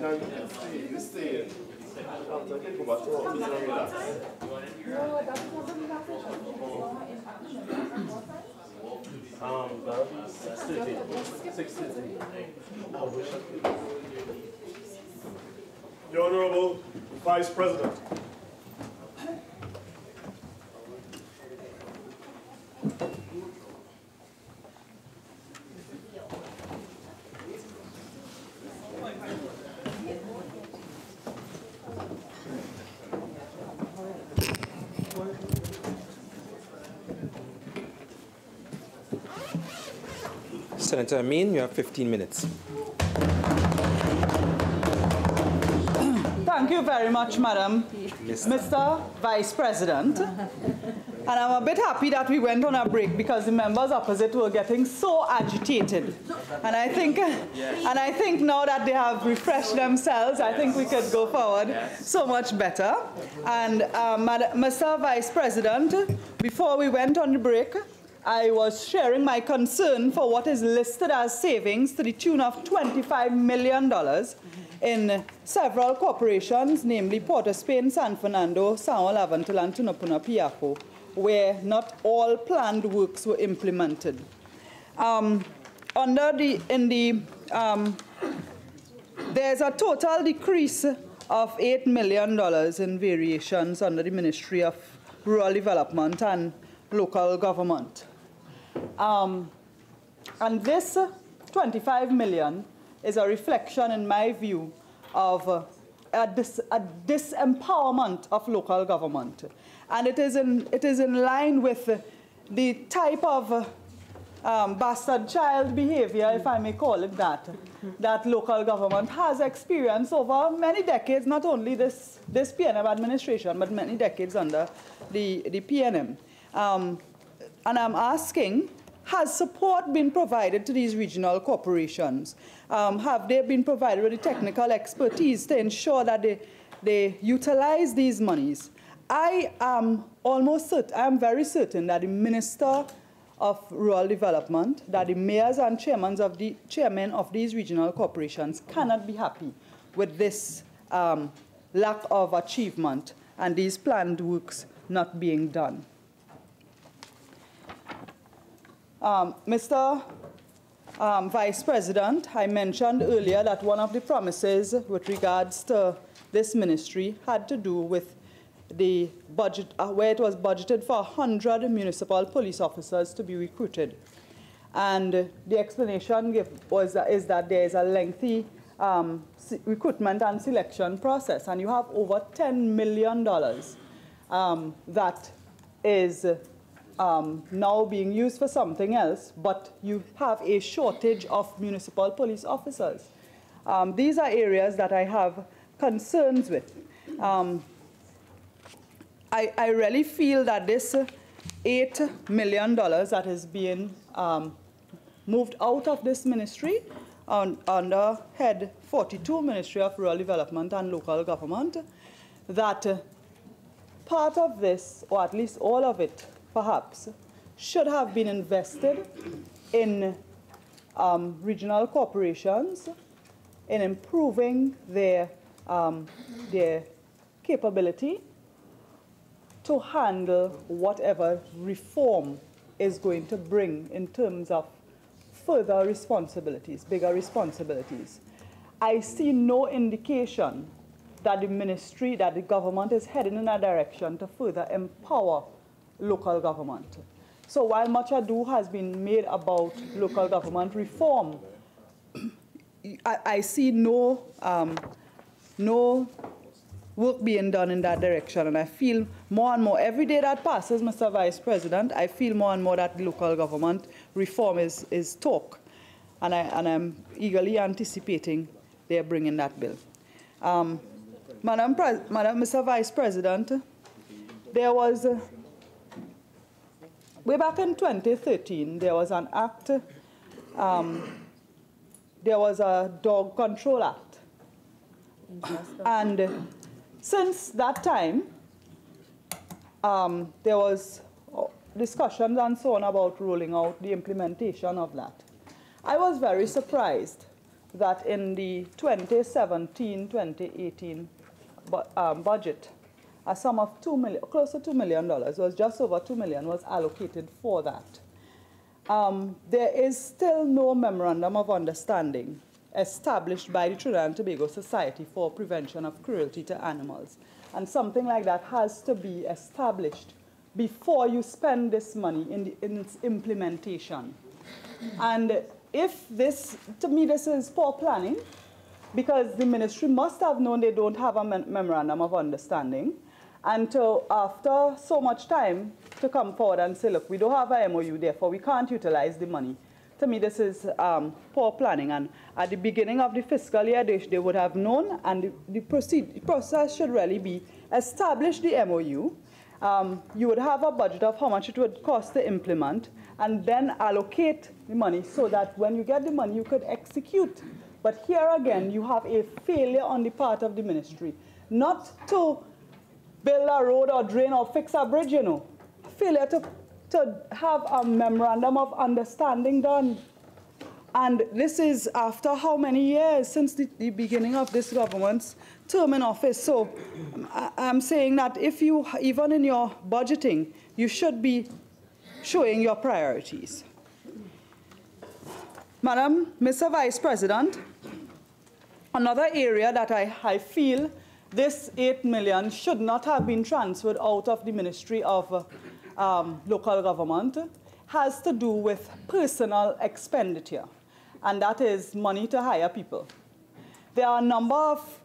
No, you can stay. You stay. After they go back to office and relax. That'll be 6:30. 6:30. The Honorable Vice President. Senator Ameen, you have 15 minutes. Thank you very much, Madam Mr. Vice President. And I'm a bit happy that we went on a break because the members opposite were getting so agitated. And I think now that they have refreshed themselves, I think we could go forward so much better. And Mr. Vice President, before we went on the break, I was sharing my concern for what is listed as savings to the tune of $25 million in several corporations, namely Port of Spain, San Fernando, San Juan Lavantil, and Tunapuna Piaco, where not all planned works were implemented. There's a total decrease of $8 million in variations under the Ministry of Rural Development and Local Government. And this $25 million is a reflection, in my view, of a disempowerment of local government. And it is in line with the type of bastard child behavior, if I may call it that, that local government has experienced over many decades, not only this PNM administration, but many decades under the PNM. And I'm asking, has support been provided to these regional corporations? Have they been provided with the technical expertise to ensure that they utilize these monies? I am very certain that the Minister of Rural Development, that the mayors and chairmen of these regional corporations cannot be happy with this lack of achievement and these planned works not being done. Mr. Vice President, I mentioned earlier that one of the promises with regards to this ministry had to do with the budget, where it was budgeted for 100 municipal police officers to be recruited. And the explanation is that there is a lengthy recruitment and selection process, and you have over $10 million that is now being used for something else, but you have a shortage of municipal police officers. These are areas that I have concerns with. I really feel that this $8 million that is being moved out of this ministry under Head 42, Ministry of Rural Development and Local Government, that part of this, or at least all of it, perhaps, should have been invested in regional corporations, in improving their capability to handle whatever reform is going to bring in terms of further responsibilities, bigger responsibilities. I see no indication that the ministry, that the government is heading in a direction to further empower local government. So while much ado has been made about local government reform, I see no work being done in that direction. And I feel more and more, every day that passes, Mr. Vice President, I feel more and more that local government reform is talk. And I'm eagerly anticipating they're bringing that bill. Mr. Vice President, there was, way back in 2013, there was an act, there was a Dog Control Act. And since that time, there was discussions and so on about rolling out the implementation of that. I was very surprised that in the 2017-2018 budget, a sum of close to $2 million, was just over $2 million, was allocated for that. There is still no memorandum of understanding established by the Trinidad and Tobago Society for Prevention of Cruelty to Animals. And something like that has to be established before you spend this money in its implementation. And if this, to me, this is poor planning, because the ministry must have known they don't have a memorandum of understanding, and after so much time to come forward and say, look, we don't have a MOU, therefore we can't utilize the money. To me, this is poor planning. And at the beginning of the fiscal year, they would have known, and the process should really be establish the MOU. You would have a budget of how much it would cost to implement, and then allocate the money so that when you get the money, you could execute. But here again, you have a failure on the part of the ministry, not to build a road or drain or fix a bridge, you know. Failure to have a memorandum of understanding done. And this is after how many years since the beginning of this government's term in office. So I'm saying that if you, even in your budgeting, you should be showing your priorities. Madam, Mr. Vice President, another area that I feel this $8 million should not have been transferred out of the Ministry of Local Government has to do with personal expenditure, and that is money to hire people. There are a number of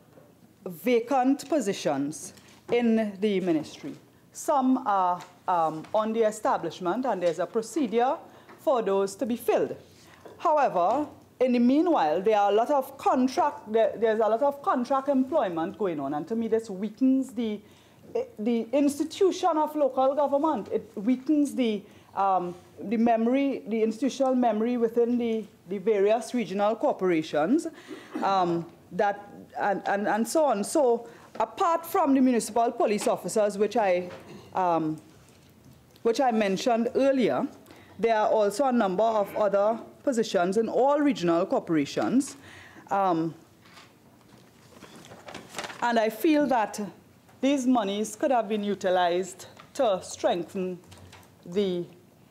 vacant positions in the ministry. Some are on the establishment, and there's a procedure for those to be filled. However, in the meanwhile, there's a lot of contract employment going on, and to me this weakens the institution of local government. It weakens the institutional memory within the various regional corporations, and so on. So apart from the municipal police officers, which I mentioned earlier, there are also a number of other positions in all regional corporations. And I feel that these monies could have been utilized to strengthen the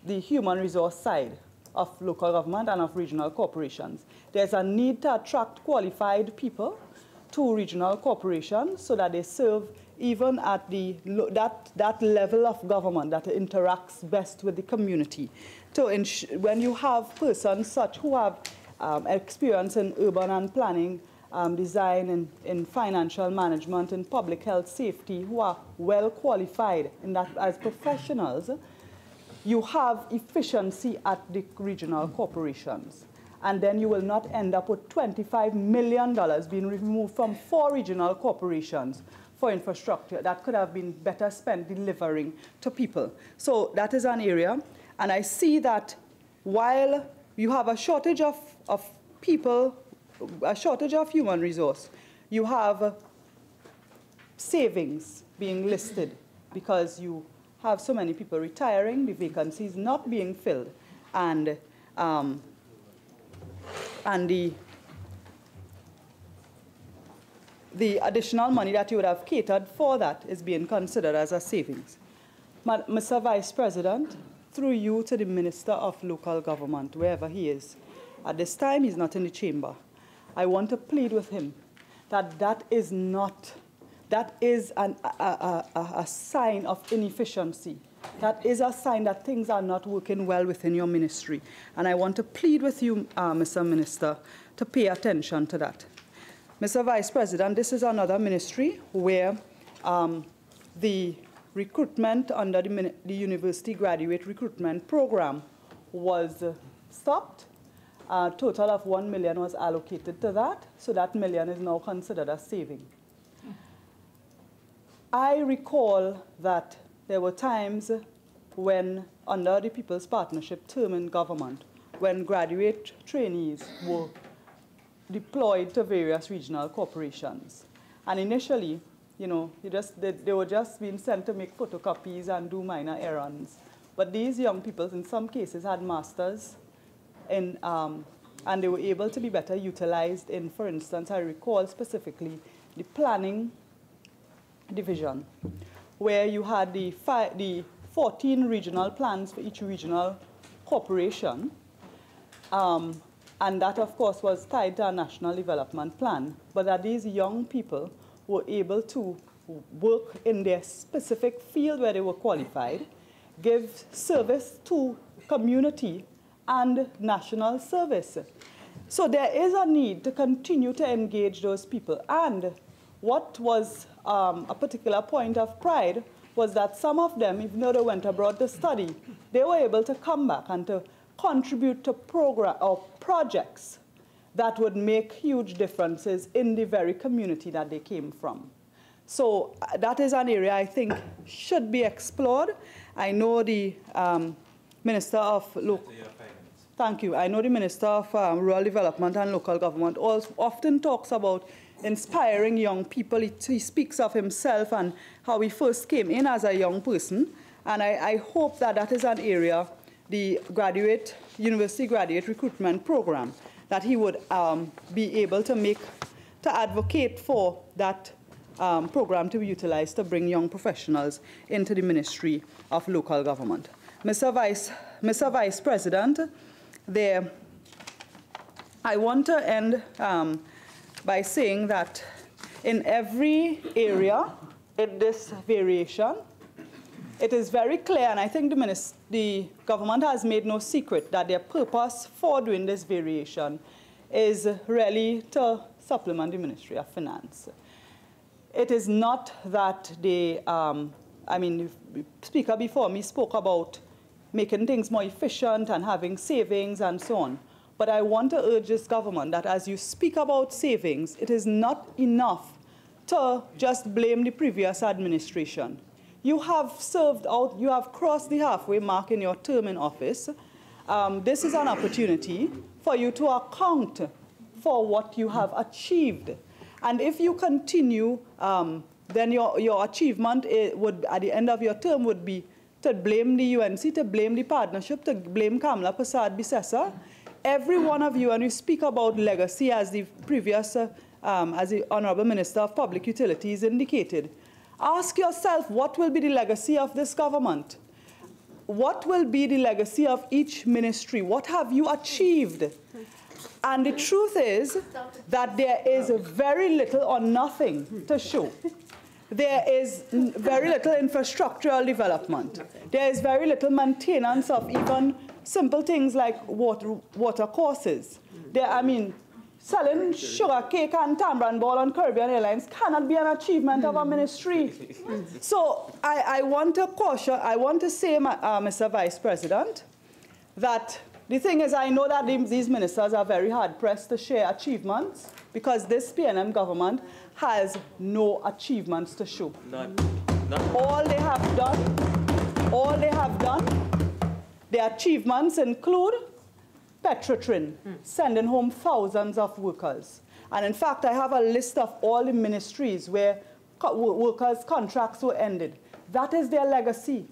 human resource side of local government and of regional corporations. There's a need to attract qualified people to regional corporations so that they serve even at that level of government that interacts best with the community. So when you have persons such who have experience in urban and planning, design, in financial management, in public health safety, who are well qualified in that as professionals, you have efficiency at the regional corporations. And then you will not end up with $25 million being removed from 4 regional corporations for infrastructure that could have been better spent delivering to people. So that is an area. And I see that while you have a shortage of people, a shortage of human resource, you have savings being listed because you have so many people retiring, the vacancies not being filled, and the additional money that you would have catered for that is being considered as a savings. Mr. Vice President, through you to the Minister of Local Government, wherever he is. At this time, he's not in the chamber. I want to plead with him that that is a sign of inefficiency. That is a sign that things are not working well within your ministry. And I want to plead with you, Mr. Minister, to pay attention to that. Mr. Vice President, this is another ministry where the recruitment under the university graduate recruitment program was stopped. A total of $1 million was allocated to that, so that $1 million is now considered a saving. I recall that there were times when, under the People's Partnership term in government, when graduate trainees were deployed to various regional corporations. And initially, you know, they were just being sent to make photocopies and do minor errands. But these young people, in some cases, had masters in and they were able to be better utilized in, for instance, I recall specifically the planning division, where you had the 14 regional plans for each regional corporation, and that, of course, was tied to a national development plan, but that these young people were able to work in their specific field where they were qualified, give service to community and national service. So there is a need to continue to engage those people. And what was a particular point of pride was that some of them, even though they went abroad to study, they were able to come back and to contribute to program or projects that would make huge differences in the very community that they came from. So that is an area I think should be explored. I know the Minister of Thank you. I know the Minister of Rural Development and Local Government often talks about inspiring young people. He speaks of himself and how he first came in as a young person. And I hope that that is an area, the university graduate recruitment program, that he would be able to advocate for that program to be utilized to bring young professionals into the Ministry of Local Government. Mr. Vice President, I want to end by saying that in every area in this variation, it is very clear, and I think the government has made no secret that their purpose for doing this variation is really to supplement the Ministry of Finance. It is not that they, I mean, the speaker before me spoke about making things more efficient and having savings and so on. But I want to urge this government that as you speak about savings, it is not enough to just blame the previous administration. You have served out, you have crossed the halfway mark in your term in office. This is an opportunity for you to account for what you have achieved. And if you continue, then your achievement would, at the end of your term, would be to blame the UNC, to blame the partnership, to blame Kamala Prasad-Bissessar. Every one of you, and you speak about legacy as the previous, as the Honorable Minister of Public Utilities indicated. Ask yourself, what will be the legacy of this government? What will be the legacy of each ministry? What have you achieved? And the truth is that there is very little or nothing to show. There is very little infrastructural development. There is very little maintenance of even simple things like water courses. I mean, selling sugar cake and tamarind ball on Caribbean Airlines cannot be an achievement of a ministry. So I want to caution, I want to say, Mr. Vice President, that the thing is, I know that these ministers are very hard-pressed to share achievements because this PNM government has no achievements to show. None. All they have done, their achievements include Petrotrin, sending home thousands of workers. And in fact, I have a list of all the ministries where workers' contracts were ended. That is their legacy.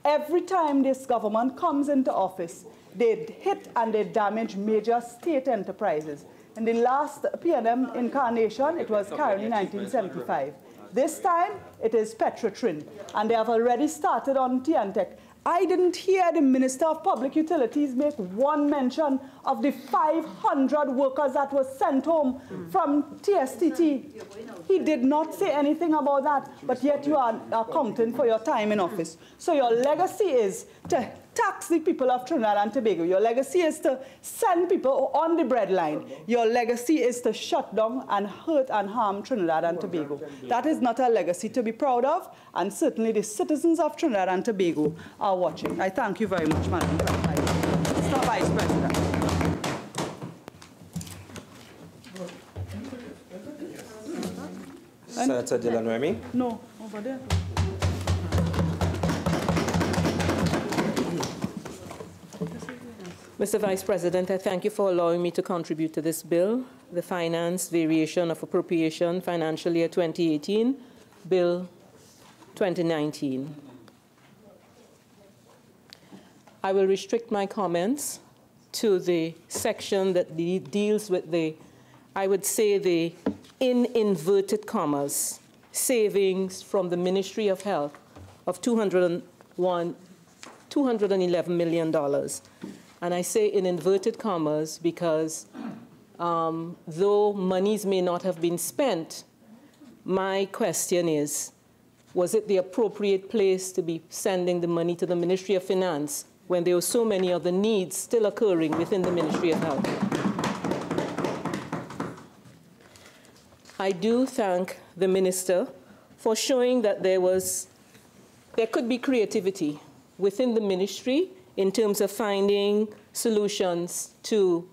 Every time this government comes into office, they hit and they damage major state enterprises. In the last PNM incarnation, it was Caroni 1975. This time, it is Petrotrin, and they have already started on Tiantec. I didn't hear the Minister of Public Utilities make one mention of the 500 workers that were sent home from TSTT. He did not say anything about that, but yet you are accounting for your time in office. So your legacy is to tax the people of Trinidad and Tobago. Your legacy is to send people on the breadline. Your legacy is to shut down and hurt and harm Trinidad and Tobago. That is not a legacy to be proud of, and certainly the citizens of Trinidad and Tobago are watching. I thank you very much, Madam Mr. Vice President. Senator Dillon-Remy. No, over there. Mr. Vice President, I thank you for allowing me to contribute to this bill, the Finance Variation of Appropriation Financial Year 2018, Bill 2019. I will restrict my comments to the section that deals with the, I would say, the in inverted commas, savings from the Ministry of Health of $211 million. And I say in inverted commas because though monies may not have been spent, my question is, was it the appropriate place to be sending the money to the Ministry of Finance when there were so many other needs still occurring within the Ministry of Health? I do thank the minister for showing that there could be creativity within the ministry in terms of finding solutions to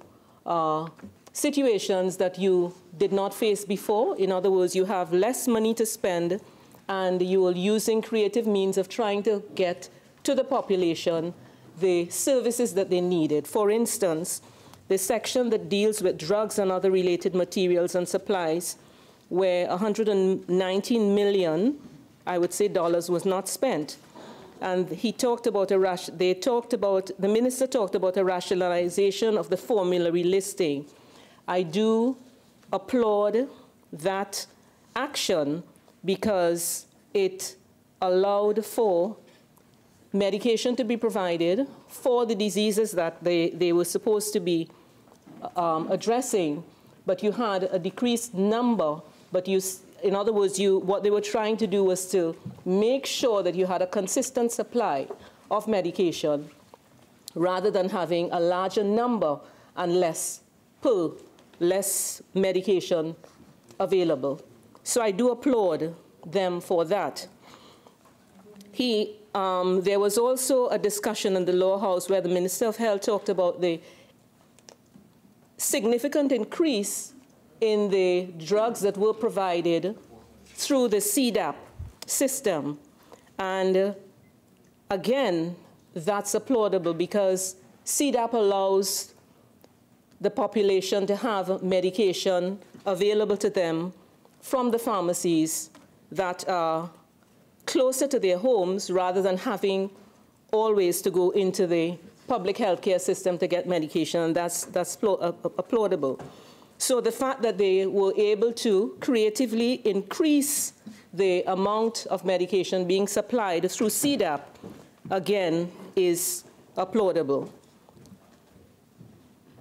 situations that you did not face before. In other words, you have less money to spend, and you are using creative means of trying to get to the population the services that they needed. For instance, the section that deals with drugs and other related materials and supplies, where $119 million, I would say, dollars was not spent. And he talked about the minister talked about a rationalization of the formulary listing. I do applaud that action because it allowed for medication to be provided for the diseases that they were supposed to be addressing, but you had a decreased number. But in other words, what they were trying to do was to make sure that you had a consistent supply of medication rather than having a larger number and less medication available. So I do applaud them for that. There was also a discussion in the Lower House where the Minister of Health talked about the significant increase in the drugs that were provided through the CDAP system. And again, that's applaudable because CDAP allows the population to have medication available to them from the pharmacies that are closer to their homes rather than having always to go into the public healthcare system to get medication, and that's applaudable. So the fact that they were able to creatively increase the amount of medication being supplied through CDAP, again, is applaudable.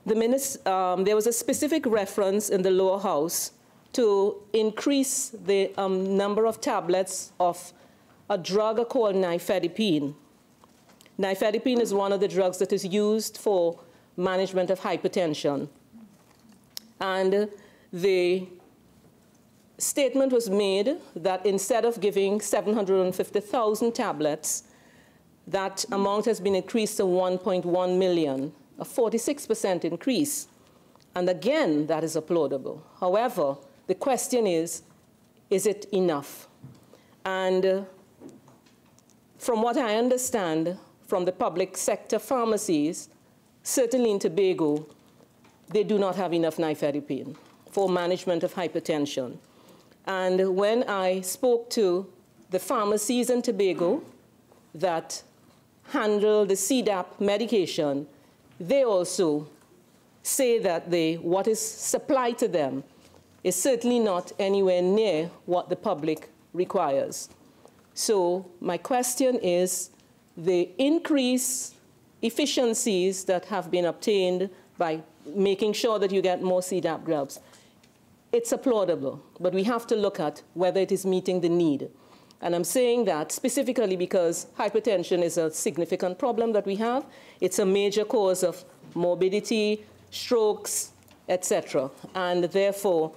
There was a specific reference in the Lower House to increase the number of tablets of a drug called nifedipine. Nifedipine is one of the drugs that is used for management of hypertension. And the statement was made that instead of giving 750,000 tablets, that amount has been increased to 1.1 million, a 46% increase. And again, that is applaudable. However, the question is it enough? And from what I understand from the public sector pharmacies, certainly in Tobago, they do not have enough nifedipine for management of hypertension. And when I spoke to the pharmacies in Tobago that handle the CDAP medication, they also say that what is supplied to them is certainly not anywhere near what the public requires. So my question is, the increased efficiencies that have been obtained by making sure that you get more CDAP drugs, it's applaudable, but we have to look at whether it is meeting the need. And I'm saying that specifically because hypertension is a significant problem that we have. It's a major cause of morbidity, strokes, etc. And therefore,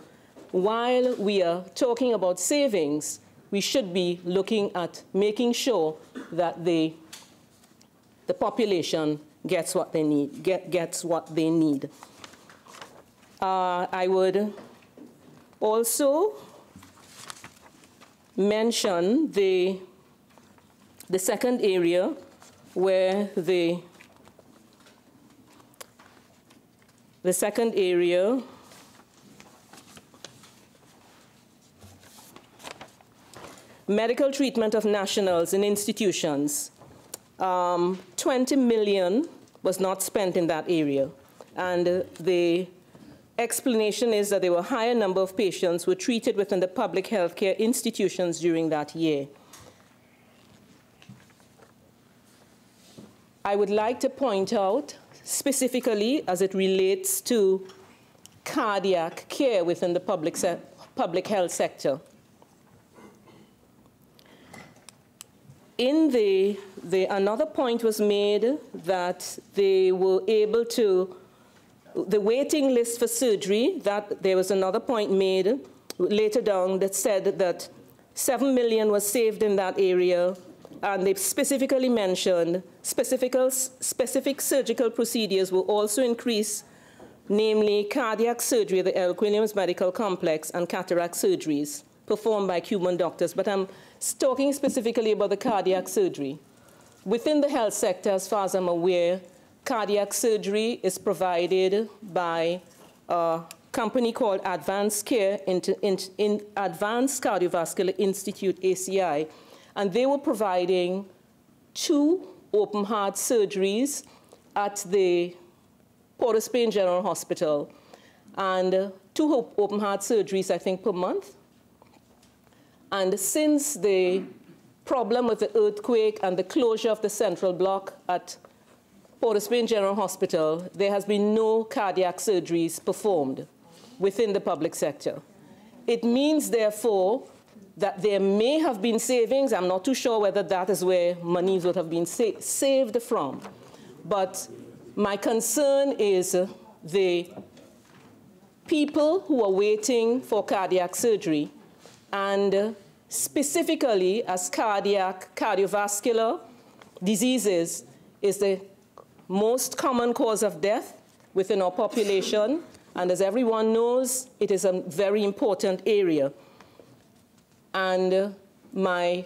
while we are talking about savings, we should be looking at making sure that the population gets what they need. I would also mention the second area where the second area medical treatment of nationals in institutions. $20 million was not spent in that area. And the explanation is that there were a higher number of patients who were treated within the public healthcare institutions during that year. I would like to point out, specifically as it relates to cardiac care within the public health sector. In another point was made that they were able to, the waiting list for surgery, that there was another point made later down that said that 7 million was saved in that area, and they specifically mentioned specific surgical procedures were also increased, namely cardiac surgery at the Eric Williams Medical Complex and cataract surgeries performed by Cuban doctors. But I'm talking specifically about the cardiac surgery. Within the health sector, as far as I'm aware, cardiac surgery is provided by a company called Advanced Cardiovascular Institute, ACI, and they were providing 2 open heart surgeries at the Port of Spain General Hospital, and 2 open heart surgeries, I think, per month. And since the problem with the earthquake and the closure of the central block at Port of Spain General Hospital, there has been no cardiac surgeries performed within the public sector. It means, therefore, that there may have been savings. I'm not too sure whether that is where monies would have been saved from. But my concern is the people who are waiting for cardiac surgery, and specifically as cardiovascular diseases is the most common cause of death within our population. And as everyone knows, it is a very important area. And my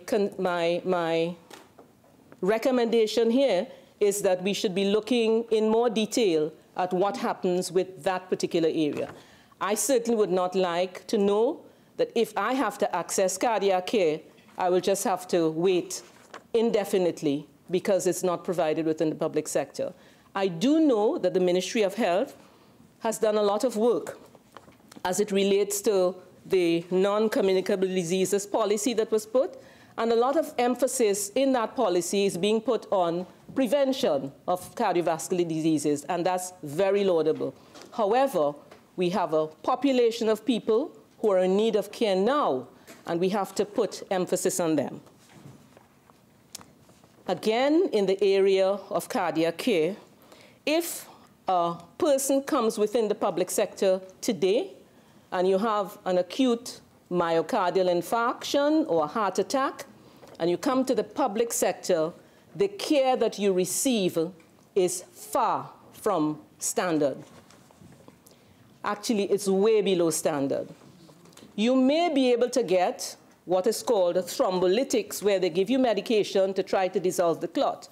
recommendation here is that we should be looking in more detail at what happens with that particular area. I certainly would not like to know that if I have to access cardiac care, I will just have to wait indefinitely because it's not provided within the public sector. I do know that the Ministry of Health has done a lot of work as it relates to the non-communicable diseases policy that was put, and a lot of emphasis in that policy is being put on prevention of cardiovascular diseases, and that's very laudable. However, we have a population of people who are in need of care now, and we have to put emphasis on them. Again, in the area of cardiac care, if a person comes within the public sector today, and you have an acute myocardial infarction or a heart attack, and you come to the public sector, the care that you receive is far from standard. Actually, it's way below standard. You may be able to get what is called thrombolytics, where they give you medication to try to dissolve the clot.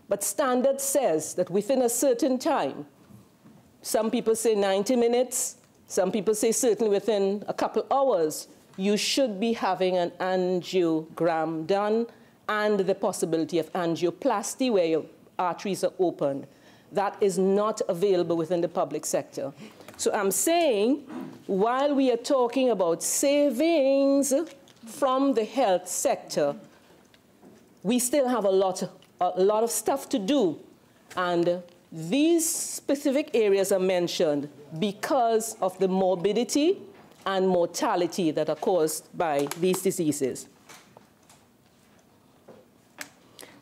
But standard says that within a certain time, some people say 90 minutes, some people say certainly within a couple hours, you should be having an angiogram done and the possibility of angioplasty where your arteries are opened. That is not available within the public sector. So I'm saying, while we are talking about savings from the health sector, we still have a lot of stuff to do. And these specific areas are mentioned because of the morbidity and mortality that are caused by these diseases.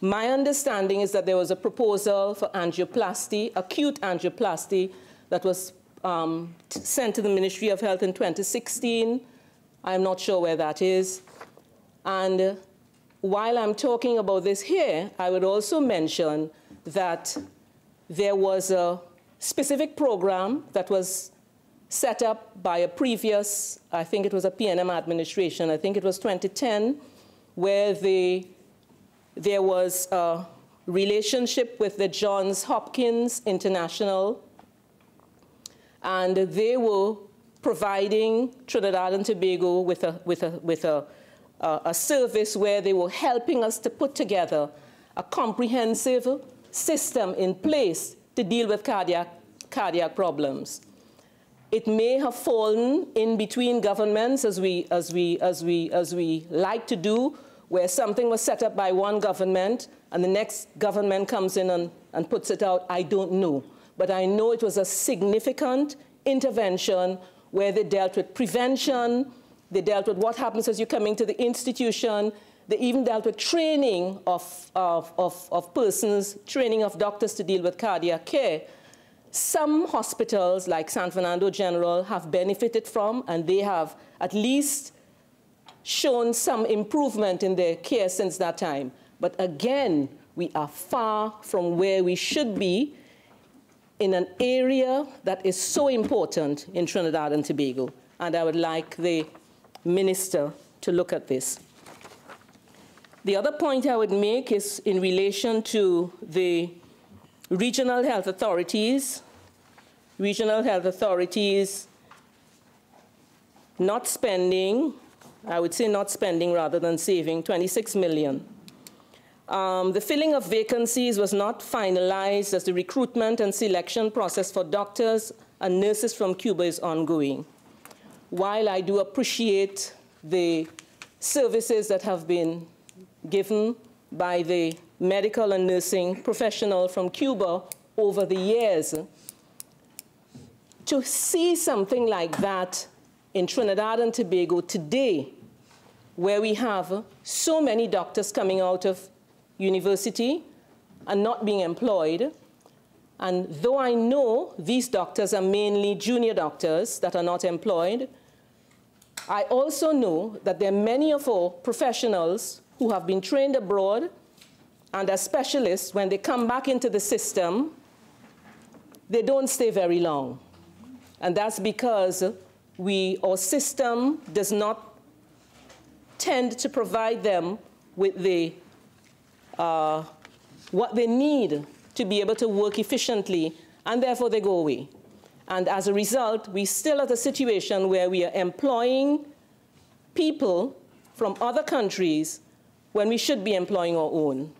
My understanding is that there was a proposal for angioplasty, acute angioplasty, that was sent to the Ministry of Health in 2016. I'm not sure where that is. And while I'm talking about this here, I would also mention that there was a specific program that was set up by a previous, I think it was a PNM administration, I think it was 2010, where there was a relationship with the Johns Hopkins International, and they were providing Trinidad and Tobago with a service where they were helping us to put together a comprehensive system in place to deal with cardiac problems. It may have fallen in between governments, as we like to do, where something was set up by one government and the next government comes in and puts it out. I don't know. But I know it was a significant intervention where they dealt with prevention, they dealt with what happens as you're coming to the institution, they even dealt with training of persons, training of doctors to deal with cardiac care. Some hospitals, like San Fernando General, have benefited from, and they have at least shown some improvement in their care since that time. But again, we are far from where we should be in an area that is so important in Trinidad and Tobago. And I would like the minister to look at this. The other point I would make is in relation to the regional health authorities. Regional health authorities not spending, I would say not spending rather than saving, 26 million. The filling of vacancies was not finalized as the recruitment and selection process for doctors and nurses from Cuba is ongoing. While I do appreciate the services that have been given by the medical and nursing professional from Cuba over the years, to see something like that in Trinidad and Tobago today, where we have so many doctors coming out of university and not being employed, and though I know these doctors are mainly junior doctors that are not employed, I also know that there are many of our professionals who have been trained abroad and as specialists, when they come back into the system, they don't stay very long. And that's because our system does not tend to provide them with the, what they need to be able to work efficiently, and therefore they go away. And as a result, we're still at a situation where we are employing people from other countries when we should be employing our own.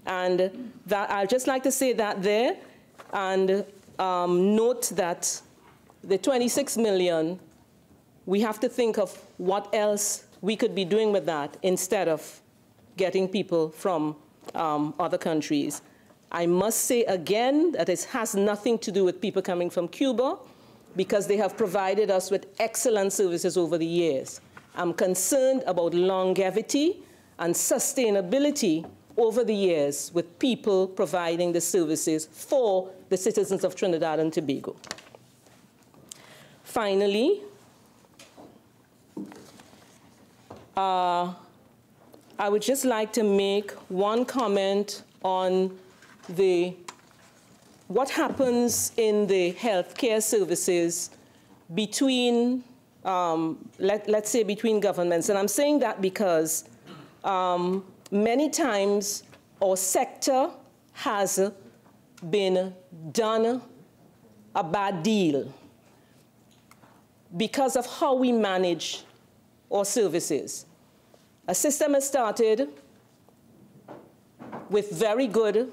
And that, I'd just like to say that there, and note that the 26 million, we have to think of what else we could be doing with that instead of getting people from other countries. I must say again that it has nothing to do with people coming from Cuba, because they have provided us with excellent services over the years. I'm concerned about longevity and sustainability over the years with people providing the services for the citizens of Trinidad and Tobago. Finally, I would just like to make one comment on what happens in the healthcare services between, let's say, between governments. And I'm saying that because many times our sector has been done a bad deal because of how we manage our services. A system has started with very good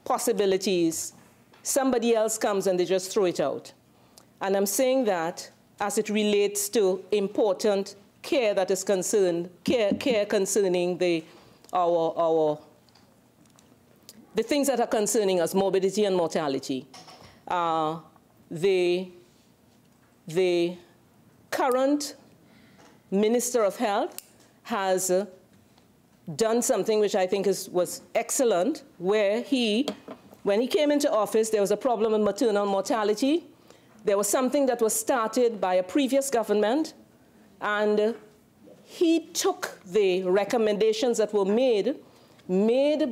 possibilities. Somebody else comes and they just throw it out. And I'm saying that as it relates to important care that is concerned, care concerning the things that are concerning us, morbidity and mortality. The current Minister of Health has done something which I think was excellent, where when he came into office, there was a problem with maternal mortality. There was something that was started by a previous government, and he took the recommendations that were made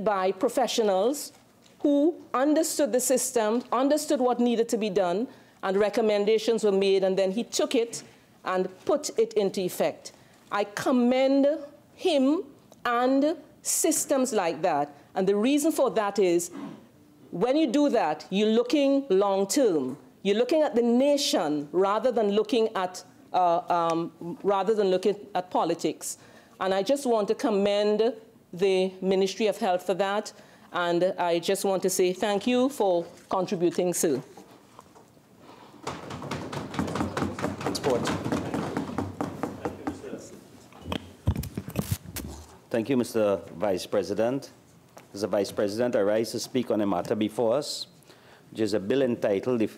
by professionals who understood the system, understood what needed to be done, and recommendations were made, and then he took it and put it into effect. I commend him and systems like that. And the reason for that is, when you do that, you're looking long-term. You're looking at the nation rather than looking at politics. And I just want to commend the Ministry of Health for that. And I just want to say thank you for contributing, sir. Thank you, Mr. Vice President. As a Vice President, I rise to speak on a matter before us, which is a bill entitled the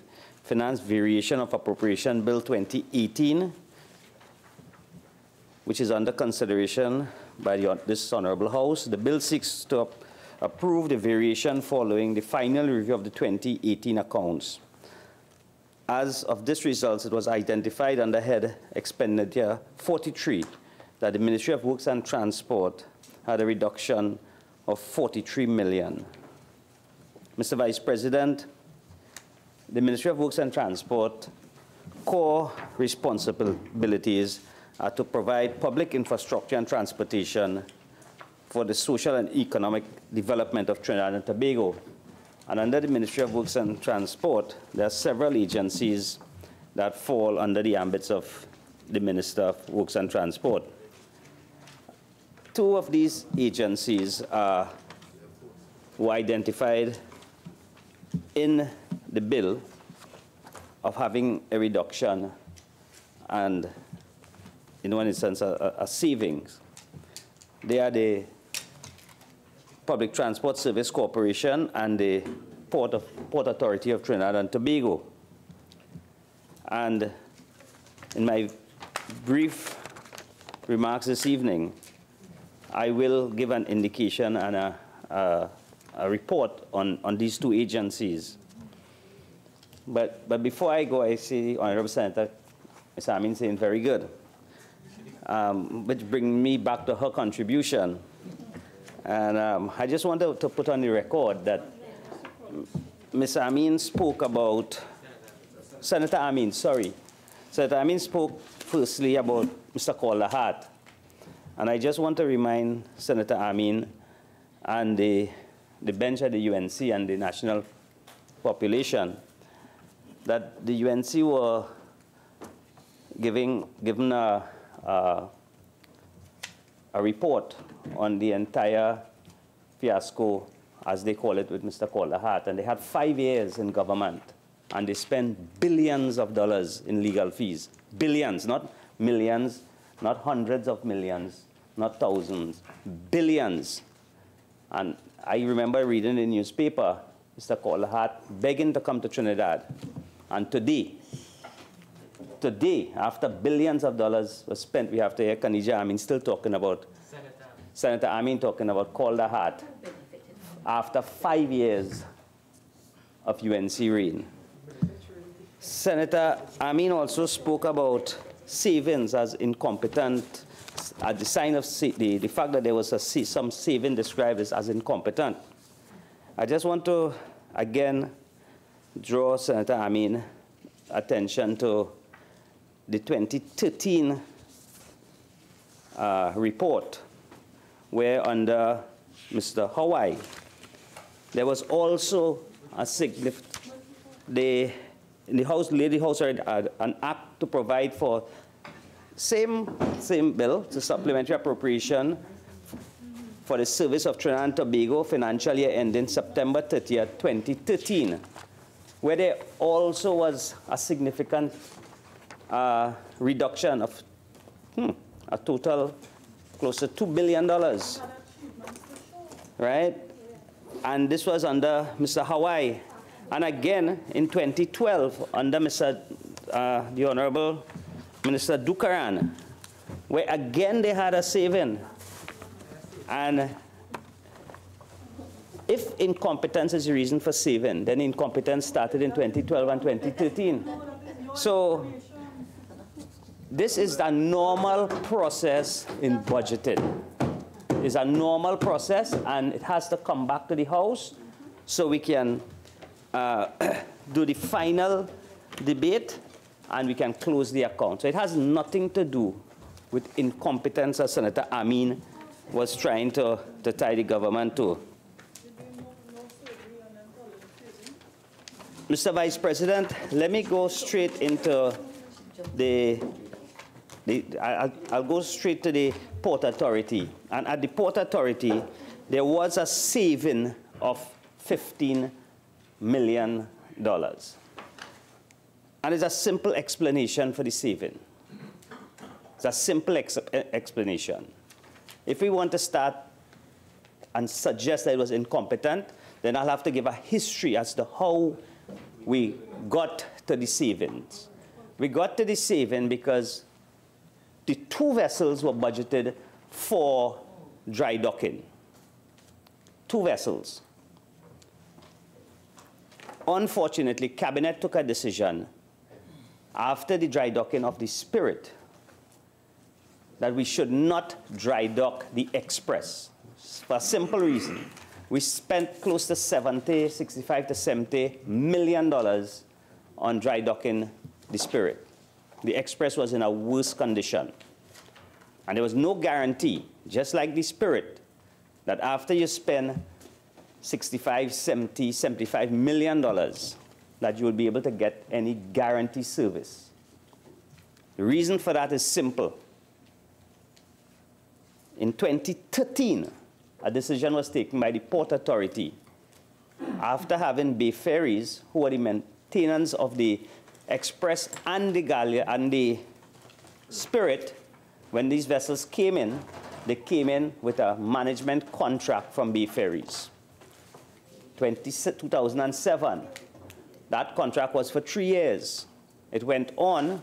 Finance Variation of Appropriation Bill 2018, which is under consideration by this Honorable House. The bill seeks to approve the variation following the final review of the 2018 accounts. As of this results, it was identified under head expenditure 43 that the Ministry of Works and Transport had a reduction of 43 million. Mr. Vice President, the Ministry of Works and Transport core responsibilities are to provide public infrastructure and transportation for the social and economic development of Trinidad and Tobago. And under the Ministry of Works and Transport, there are several agencies that fall under the ambits of the Minister of Works and Transport. Two of these agencies were identified in the bill of having a reduction and, in one instance, a savings. They are the Public Transport Service Corporation and the Port Authority of Trinidad and Tobago. And in my brief remarks this evening, I will give an indication and a report on these two agencies. But before I go, I see Honorable Senator Ms. Ameen saying very good, which brings me back to her contribution. And I just want to put on the record that Ms. Ameen spoke about, Senator Ameen, sorry. Senator Ameen spoke firstly about Mr. Calderheart. And I just want to remind Senator Ameen and the bench at the UNC and the national population that the UNC were given a report on the entire fiasco, as they call it, with Mr. Calderheart. And they had 5 years in government, and they spent billions of dollars in legal fees. Billions, not millions, not hundreds of millions, not thousands, billions. And I remember reading in the newspaper, Mr. Calderheart begging to come to Trinidad. And today, after billions of dollars were spent, we have to hear Khadijah Ameen still talking about, Senator Ameen talking about Calderheart after 5 years of UNC reign. Senator Ameen also spoke about savings as incompetent, at the sign of the fact that there was some saving described as incompetent. I just want to, again, draw Senator Ameen attention to the 2013 report, where under Mr. Hawaii, there was also a significant, the Lady House had an act to provide for same bill, to supplementary appropriation for the service of Trinidad and Tobago financial year ending September 30th, 2013, where there also was a significant reduction of a total close to $2 billion, right? And this was under Mr. Hawaii. And again, in 2012, under the Honorable Minister Dukaran, where again they had a saving. And if incompetence is the reason for saving, then incompetence started in 2012 and 2013. So this is a normal process in budgeting. It's a normal process, and it has to come back to the House so we can do the final debate and we can close the account. So it has nothing to do with incompetence, as Senator Ameen was trying to tie the government to. Mr. Vice President, let me go straight into I'll go straight to the Port Authority. And at the Port Authority, there was a saving of $15 million. And it's a simple explanation for the saving. It's a simple explanation. If we want to start and suggest that it was incompetent, then I'll have to give a history as to how we got to the savings. We got to the saving because the 2 vessels were budgeted for dry docking. 2 vessels. Unfortunately, Cabinet took a decision after the dry docking of the Spirit that we should not dry dock the Express. For a simple reason. We spent close to $65 to $70 million on dry docking the Spirit. The Express was in a worse condition. And there was no guarantee, just like the Spirit, that after you spend $65, $70, $75 million, that you will be able to get any guarantee service. The reason for that is simple. In 2013, a decision was taken by the Port Authority after having Bay Ferries, who were the maintenance of the Express and the Gallia and the Spirit. When these vessels came in, they came in with a management contract from Bay Ferries. 2007, that contract was for 3 years. It went on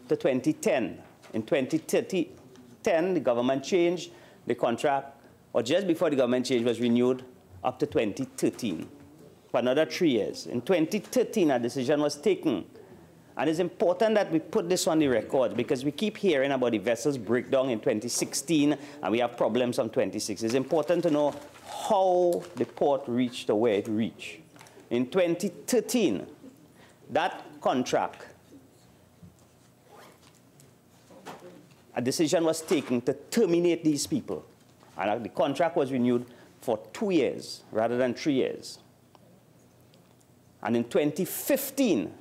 to 2010. In 2010, the government changed the contract, or just before the government change was renewed up to 2013 for another 3 years. In 2013, a decision was taken. And it's important that we put this on the record because we keep hearing about the vessels breakdown in 2016 and we have problems on 2016. It's important to know how the port reached to where it reached. In 2013, that contract, a decision was taken to terminate these people. And the contract was renewed for 2 years rather than 3 years. And in 2015,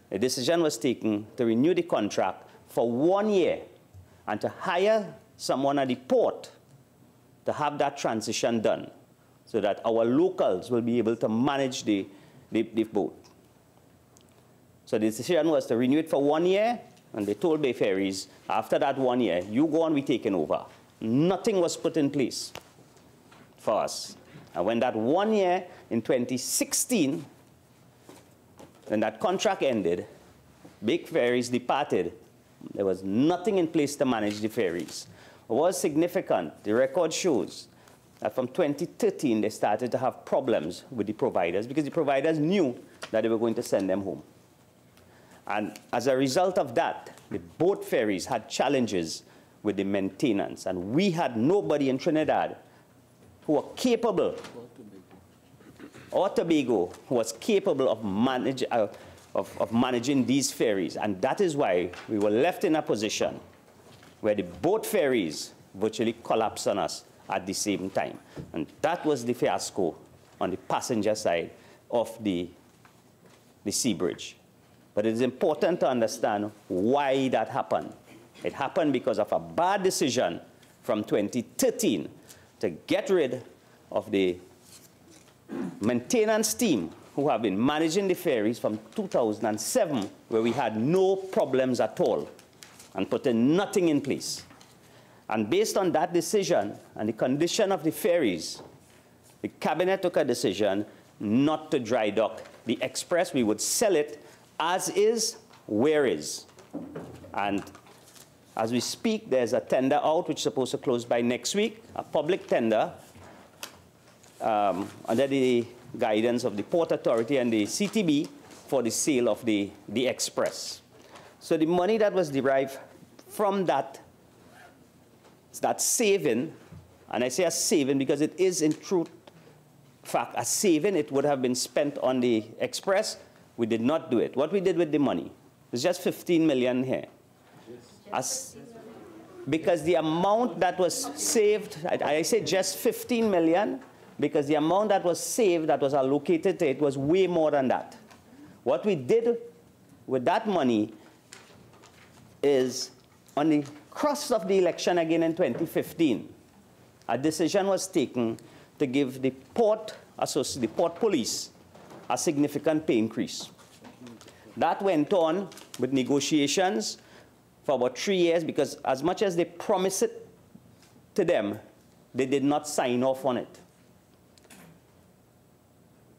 a decision was taken to renew the contract for 1 year and to hire someone at the port to have that transition done so that our locals will be able to manage the boat. So the decision was to renew it for 1 year, and they told Bay Ferries, after that 1 year, you go on, we're taking over. Nothing was put in place for us. And when that 1 year in 2016, when that contract ended, Bay Ferries departed. There was nothing in place to manage the ferries. What was significant, the record shows that from 2013, they started to have problems with the providers because the providers knew that they were going to send them home. And as a result of that, the boat ferries had challenges with the maintenance. And we had nobody in Trinidad who were capable, or Tobago, who was capable of managing these ferries. And that is why we were left in a position where the boat ferries virtually collapsed on us at the same time. And that was the fiasco on the passenger side of the sea bridge. But it is important to understand why that happened. It happened because of a bad decision from 2013 to get rid of the maintenance team who have been managing the ferries from 2007, where we had no problems at all, and putting nothing in place. And based on that decision and the condition of the ferries, the Cabinet took a decision not to dry dock the Express. We would sell it as is, where is. And as we speak, there's a tender out which is supposed to close by next week, a public tender under the guidance of the Port Authority and the CTB for the sale of the Express. So the money that was derived from that saving, and I say a saving because it is in truth fact a saving, it would have been spent on the Express. We did not do it. What we did with the money, it's just 15 million here. Because the amount that was saved, I say just 15 million, because the amount that was saved, that was allocated to it, was way more than that. What we did with that money is, on the crust of the election again in 2015, a decision was taken to give the port police a significant pay increase. That went on with negotiations for about 3 years, because as much as they promised it to them, they did not sign off on it.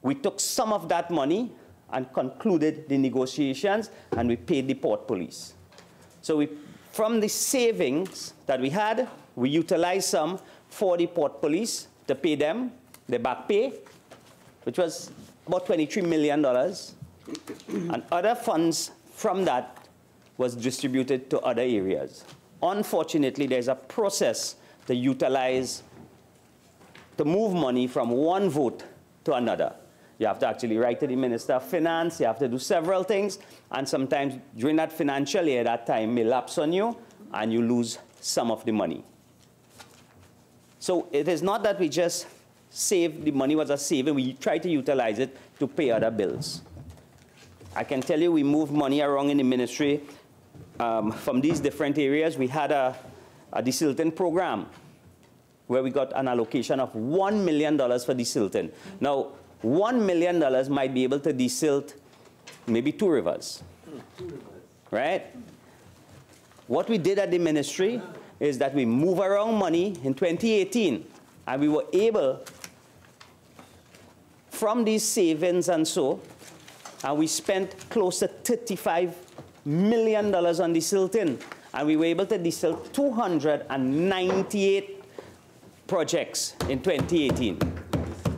We took some of that money and concluded the negotiations, and we paid the port police. So from the savings that we had, we utilized some for the port police to pay them their back pay, which was about $23 million. And other funds from that was distributed to other areas. Unfortunately, there's a process to utilize, to move money from one vote to another. You have to actually write to the Minister of Finance, you have to do several things, and sometimes during that financial year, that time may lapse on you, and you lose some of the money. So it is not that we just save, the money was a saving, we try to utilize it to pay other bills. I can tell you we moved money around in the ministry from these different areas. We had a desilting program where we got an allocation of $1 million for desilting. Now, $1 million might be able to desilt maybe 2 rivers, right? What we did at the ministry is that we move around money in 2018, and we were able, from these savings and so, and we spent close to $35 million on desilting, and we were able to desilt 298 projects in 2018.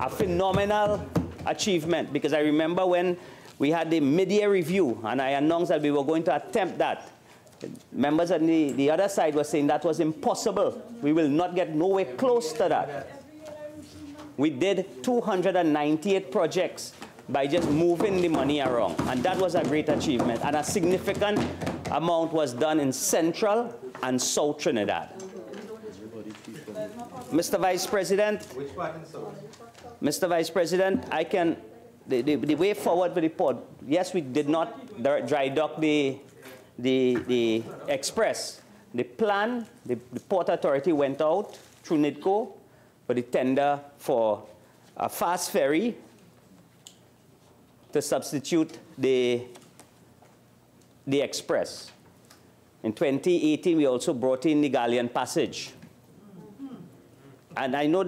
A phenomenal achievement, because I remember when we had the mid-year review, and I announced that we were going to attempt that. Members on the other side were saying that was impossible. We will not get nowhere close to that. We did 298 projects by just moving the money around. And that was a great achievement. And a significant amount was done in Central and South Trinidad. Mr. Vice President, Mr. Vice President, the way forward with the port, yes, we did not dry dock the express. The plan, the Port Authority went out through NIDCO for the tender for a fast ferry to substitute the express. In 2018, we also brought in the Galleon Passage. And I know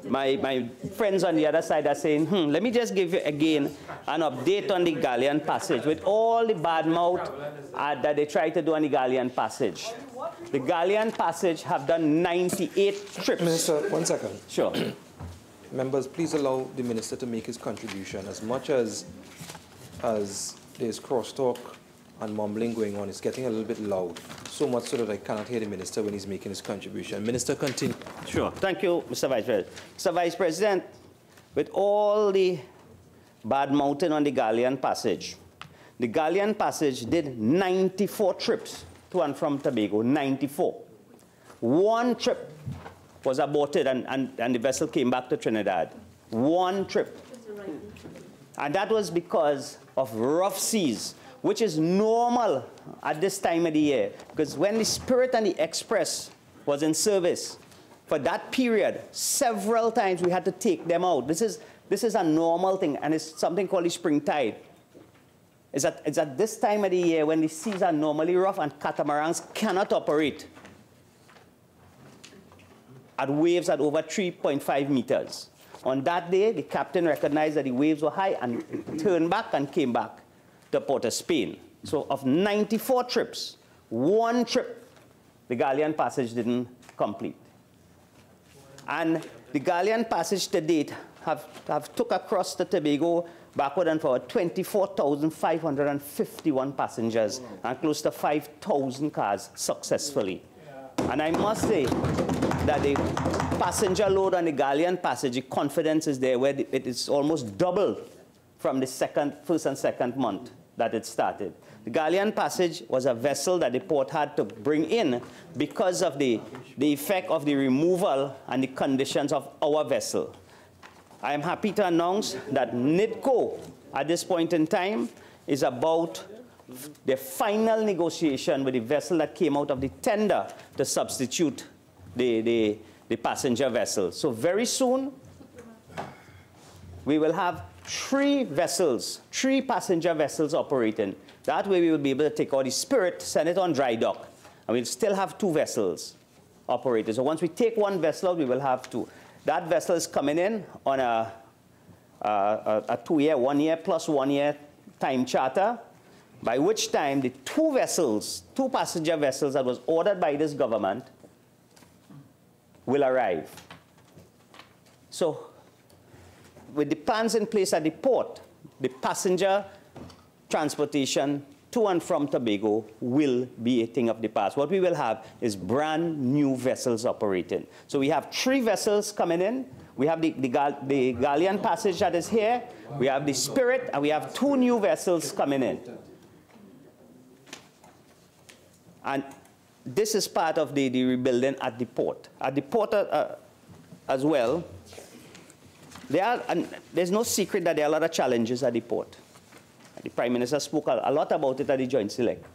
my friends on the other side are saying, let me just give you again an update on the Galleon Passage with all the bad mouth that they try to do on the Galleon Passage. The Galleon Passage have done 98 trips. Minister, 1 second. Sure. Members, please allow the minister to make his contribution. As much as there's crosstalk and mumbling going on, it's getting a little bit loud, so much so that I cannot hear the minister when he's making his contribution. Minister, continue. Sure. Thank you, Mr. Vice President. Mr. Vice President, with all the bad mouthing on the Galleon Passage did 94 trips to and from Tobago, 94. 1 trip was aborted and the vessel came back to Trinidad. 1 trip. And that was because of rough seas, which is normal at this time of the year. Because when the Spirit and the Express was in service, for that period, several times we had to take them out. This is a normal thing, and it's something called the spring tide. It's at this time of the year when the seas are normally rough and catamarans cannot operate at waves at over 3.5 meters. On that day, the captain recognized that the waves were high and turned back and came back to Port of Spain. So of 94 trips, 1 trip, the Galleon Passage didn't complete. And the Galleon Passage to date have took across the Tobago backward and forward 24,551 passengers and close to 5,000 cars successfully. And I must say that the passenger load on the Galleon Passage, the confidence is there, where it is almost doubled from the first and second month that it started. The Galleon Passage was a vessel that the port had to bring in because of the effect of the removal and the conditions of our vessel. I am happy to announce that NIDCO, at this point in time, is about the final negotiation with the vessel that came out of the tender to substitute the the passenger vessels. So very soon, we will have 3 vessels, 3 passenger vessels operating. That way we will be able to take all the Spirit, send it on dry dock, and we'll still have 2 vessels operating. So once we take 1 vessel out, we will have 2. That vessel is coming in on a 2-year, 1 year plus 1 year time charter, by which time the 2 vessels, 2 passenger vessels that was ordered by this government will arrive. So with the plans in place at the port, the passenger transportation to and from Tobago will be a thing of the past. What we will have is brand new vessels operating. So we have 3 vessels coming in. We have the Galleon Passage that is here. We have the Spirit, and we have 2 new vessels coming in. And this is part of the rebuilding at the port. At the port as well, there's no secret that there are a lot of challenges at the port. The Prime Minister spoke a lot about it at the Joint Select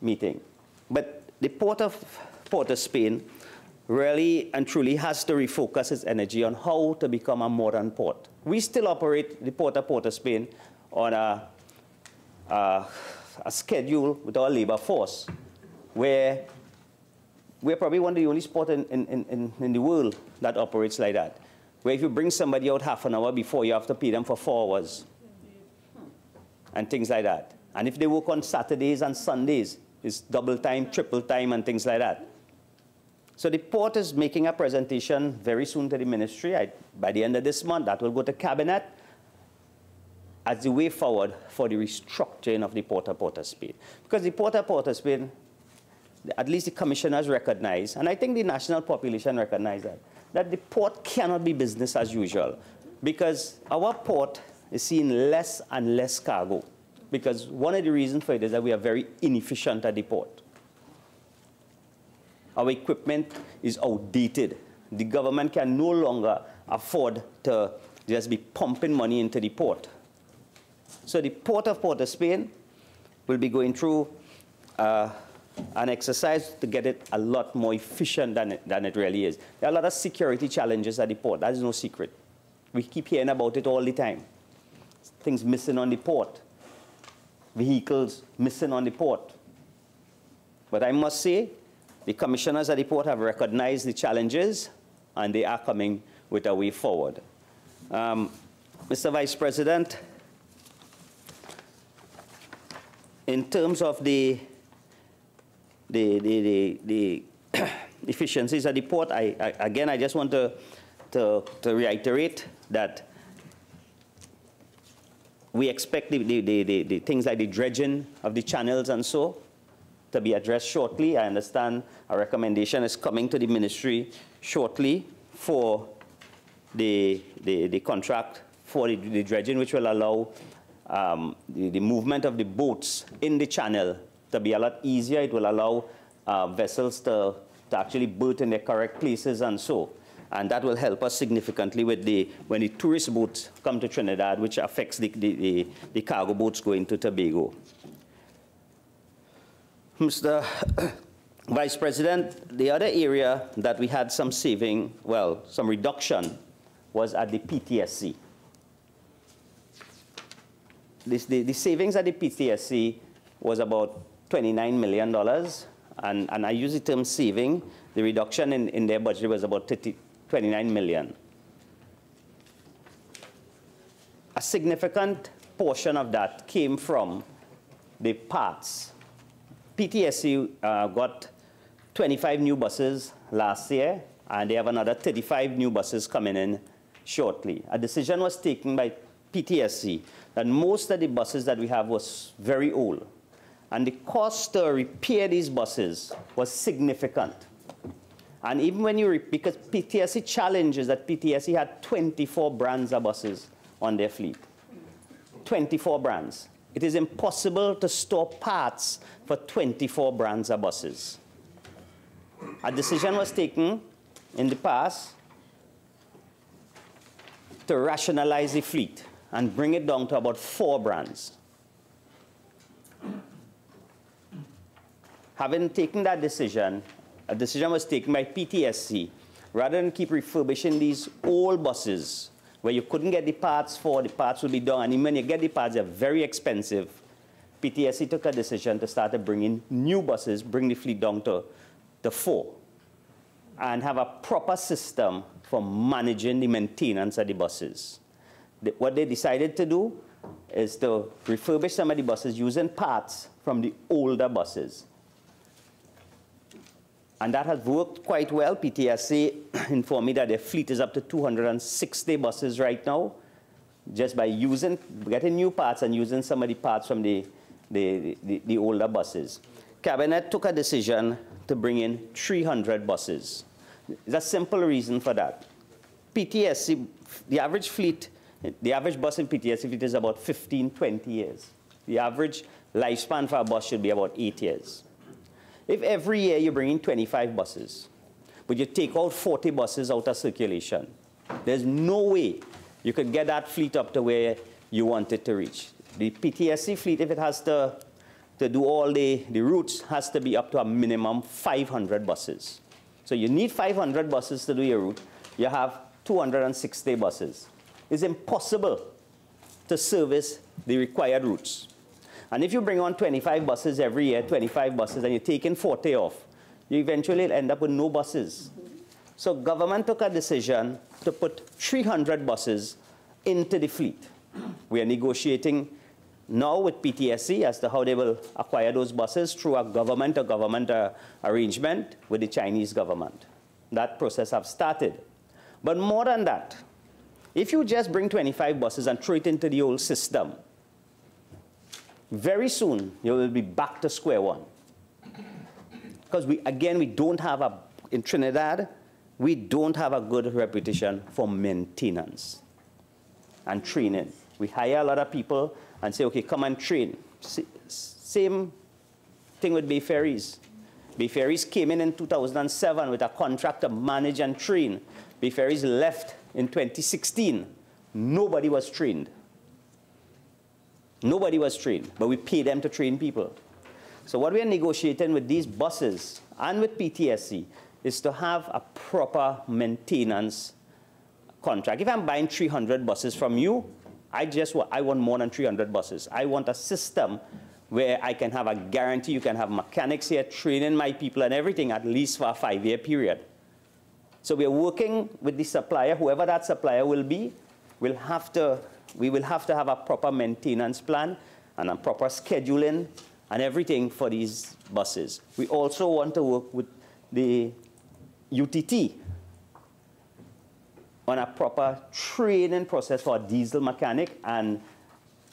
meeting. But the Port of Port-of-Spain really and truly has to refocus its energy on how to become a modern port. We still operate the Port of Port-of-Spain on a schedule with our labor force, where we're probably one of the only ports in the world that operates like that, where if you bring somebody out half an hour before, you have to pay them for 4 hours. And things like that. And if they work on Saturdays and Sundays, it's double time, triple time, and things like that. So the port is making a presentation very soon to the ministry. By the end of this month, that will go to Cabinet as the way forward for the restructuring of the Port of Port-of-Spain. Because the Port of Port-of-Spain, at least the commissioners recognize, and I think the national population recognize that the port cannot be business as usual. Because our port is seeing less and less cargo, because one of the reasons for it is that we are very inefficient at the port. Our equipment is outdated. The government can no longer afford to just be pumping money into the port. So the Port of Port-of-Spain will be going through an exercise to get it a lot more efficient than it really is. There are a lot of security challenges at the port. That is no secret. We keep hearing about it all the time. Things missing on the port, vehicles missing on the port. But I must say, the commissioners at the port have recognized the challenges, and they are coming with a way forward. Mr. Vice President, in terms of the efficiencies at the port, again, I just want to reiterate that we expect the things like the dredging of the channels and so to be addressed shortly. I understand a recommendation is coming to the ministry shortly for the contract for the dredging, which will allow the movement of the boats in the channel to be a lot easier. It will allow vessels to actually berth in their correct places and so. And that will help us significantly with when the tourist boats come to Trinidad, which affects the cargo boats going to Tobago. Mr. Vice President, the other area that we had some saving, well, some reduction, was at the PTSC. The savings at the PTSC was about $29 million, and I use the term saving. The reduction in their budget was about 29 million. A significant portion of that came from the parts. PTSC got 25 new buses last year, and they have another 35 new buses coming in shortly. A decision was taken by PTSC that most of the buses that we have was very old, and the cost to repair these buses was significant. And even when because PTSC challenges that PTSC had 24 brands of buses on their fleet. 24 brands. It is impossible to store parts for 24 brands of buses. A decision was taken in the past to rationalize the fleet and bring it down to about 4 brands. Having taken that decision, a decision was taken by PTSC rather than keep refurbishing these old buses where you couldn't get the parts for, the parts would be done, and even when you get the parts, they're very expensive, PTSC took a decision to start to bring in new buses, bring the fleet down to 4, and have a proper system for managing the maintenance of the buses. What they decided to do is to refurbish some of the buses using parts from the older buses. And that has worked quite well. PTSC informed me that their fleet is up to 260 buses right now, just by getting new parts and using some of the parts from the older buses. Cabinet took a decision to bring in 300 buses. There's a simple reason for that. PTSC, the average fleet, the average bus in PTSC fleet is about 15, 20 years. The average lifespan for a bus should be about 8 years. If every year you bring in 25 buses, but you take out 40 buses out of circulation, there's no way you could get that fleet up to where you want it to reach. The PTSC fleet, if it has to do all the routes, has to be up to a minimum 500 buses. So you need 500 buses to do your route. You have 260 buses. It's impossible to service the required routes. And if you bring on 25 buses every year, 25 buses, and you're taking 40 off, you eventually end up with no buses. So government took a decision to put 300 buses into the fleet. We are negotiating now with PTSC as to how they will acquire those buses through a government arrangement with the Chinese government. That process has started. But more than that, if you just bring 25 buses and throw it into the old system, very soon you will be back to square one. Because we don't have in Trinidad, we don't have a good reputation for maintenance and training. We hire a lot of people and say, okay, come and train. Same thing with Bay Ferries. Bay Ferries came in 2007 with a contract to manage and train. Bay Ferries left in 2016. Nobody was trained. Nobody was trained, but we pay them to train people. So what we are negotiating with these buses and with PTSC is to have a proper maintenance contract. If I'm buying 300 buses from you, I want more than 300 buses. I want a system where I can have a guarantee. You can have mechanics here training my people and everything, at least for a 5-year period. So we're working with the supplier, whoever that supplier will be. We will have to have a proper maintenance plan and a proper scheduling and everything for these buses. We also want to work with the UTT on a proper training process for a diesel mechanic and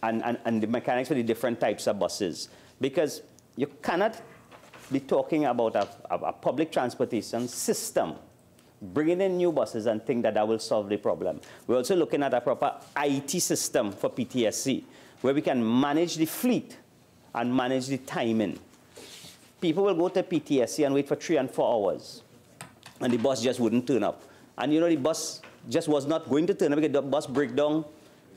the mechanics for the different types of buses. Because you cannot be talking about a public transportation system, bringing in new buses and think that will solve the problem. We're also looking at a proper IT system for PTSC, where we can manage the fleet and manage the timing. People will go to PTSC and wait for 3 and 4 hours, and the bus just wouldn't turn up. And you know, the bus just was not going to turn up because the bus break down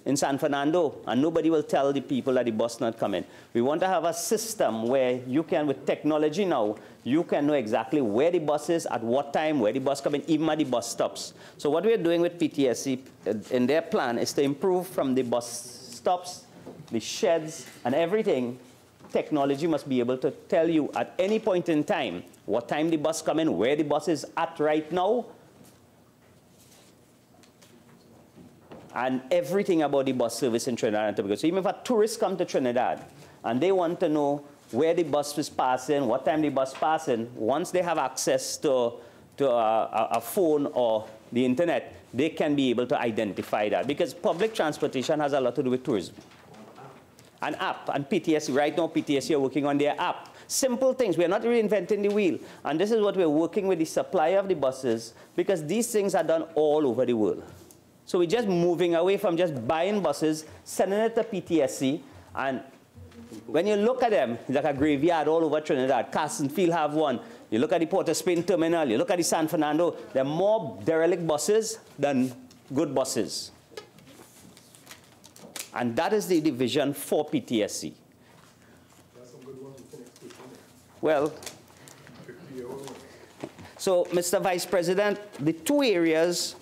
in San Fernando, and nobody will tell the people that the bus not coming. We want to have a system where you can, with technology now, you can know exactly where the bus is, at what time, where the bus coming, even at the bus stops. So what we are doing with PTSC in their plan is to improve from the bus stops, the sheds, and everything. Technology must be able to tell you at any point in time what time the bus coming, where the bus is at right now, and everything about the bus service in Trinidad and Tobago. So even if a tourist come to Trinidad and they want to know where the bus is passing, what time the bus passing, once they have access to a phone or the internet, they can be able to identify that. Because public transportation has a lot to do with tourism. An app, and PTSC, right now PTSC are working on their app. Simple things, we are not reinventing the wheel. And this is what we're working with the supplier of the buses, because these things are done all over the world. So we're just moving away from just buying buses, sending it to PTSC, and when you look at them, it's like a graveyard all over Trinidad. Castonfield have one. You look at the Port of Spain terminal, you look at the San Fernando, there are more derelict buses than good buses. And that is the vision for PTSC. Well, So, Mr. Vice President, the two areas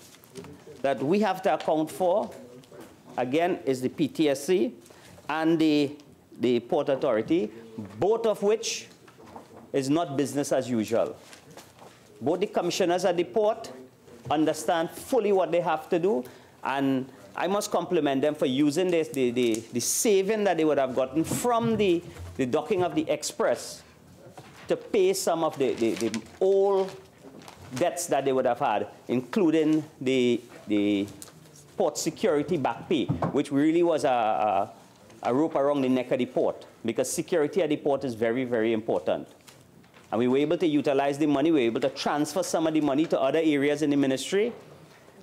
that we have to account for, again, is the PTSC and the Port Authority, both of which is not business as usual. Both the commissioners at the port understand fully what they have to do, and I must compliment them for using this, the saving that they would have gotten from the docking of the Express to pay some of the old debts that they would have had, including the port security back pay, which really was a rope around the neck of the port, because security at the port is very, very important. And we were able to utilize the money. We were able to transfer some of the money to other areas in the ministry.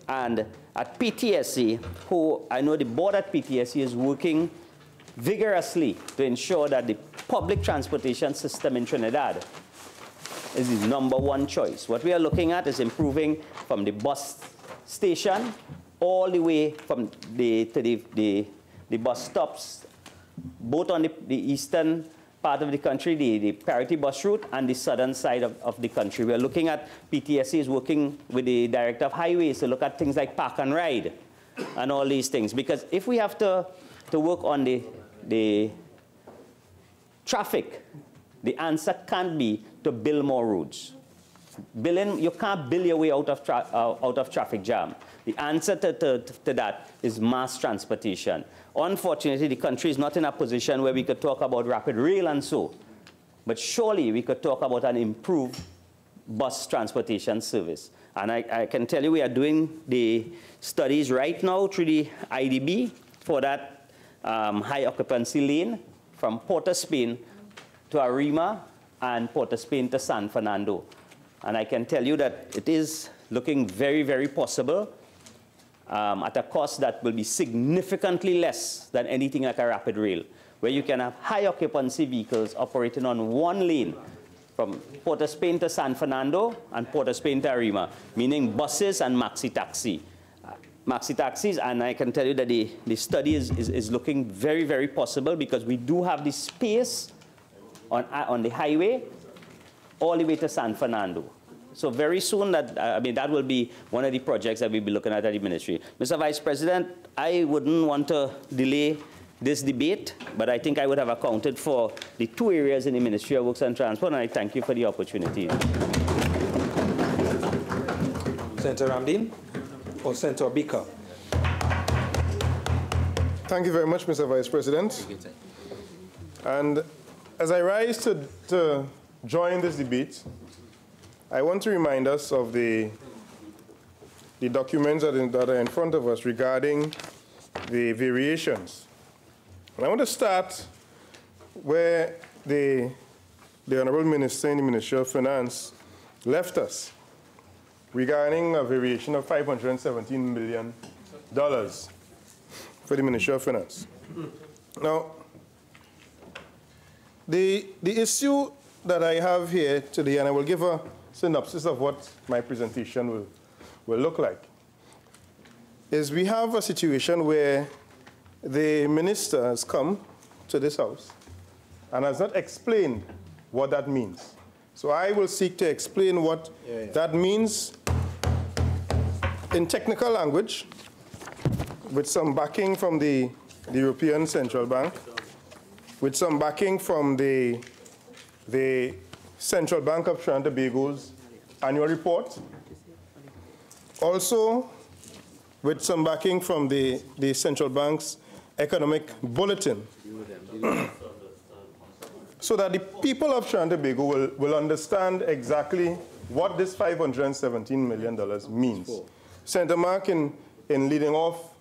And at PTSC, who I know the board at PTSC is working vigorously to ensure that the public transportation system in Trinidad is the #1 choice. What we are looking at is improving from the bus station all the way from the bus stops, both on the eastern part of the country, the priority bus route, and the southern side of the country. We are looking at, PTSC is working with the Director of Highways to look at things like park and ride and all these things. Because if we have to work on the traffic, the answer can't be to build more roads. You can't build your way out of traffic jam. The answer to that is mass transportation. Unfortunately, the country is not in a position where we could talk about rapid rail and so, but surely we could talk about an improved bus transportation service. And I can tell you we are doing the studies right now through the IDB for that high occupancy lane from Port of Spain to Arima and Port of Spain to San Fernando. And I can tell you that it is looking very, very possible at a cost that will be significantly less than anything like a rapid rail, where you can have high occupancy vehicles operating on one lane from Port of Spain to San Fernando and Port of Spain to Arima, meaning buses and maxi taxis, and I can tell you that the study is looking very, very possible, because we do have the space on the highway all the way to San Fernando. So very soon, that will be one of the projects that we'll be looking at the ministry. Mr. Vice President, I wouldn't want to delay this debate, but I think I would have accounted for the two areas in the Ministry of Works and Transport, and I thank you for the opportunity. Senator Ramdeen or Senator Obika? Thank you very much, Mr. Vice President. And as I rise to join this debate, I want to remind us of the documents that are in front of us regarding the variations. And I want to start where the Honorable Minister in the Ministry of Finance left us regarding a variation of $517 million for the Ministry of Finance. Now, the issue that I have here today, and I will give a synopsis of what my presentation will look like, is we have a situation where the minister has come to this House and has not explained what that means. So I will seek to explain what that means in technical language, with some backing from the European Central Bank, with some backing from the Central Bank of Trinidad and Tobago's annual report, also with some backing from the Central Bank's economic bulletin, so that the people of Trinidad and Tobago will understand exactly what this $517 million means. Senator Mark, in leading off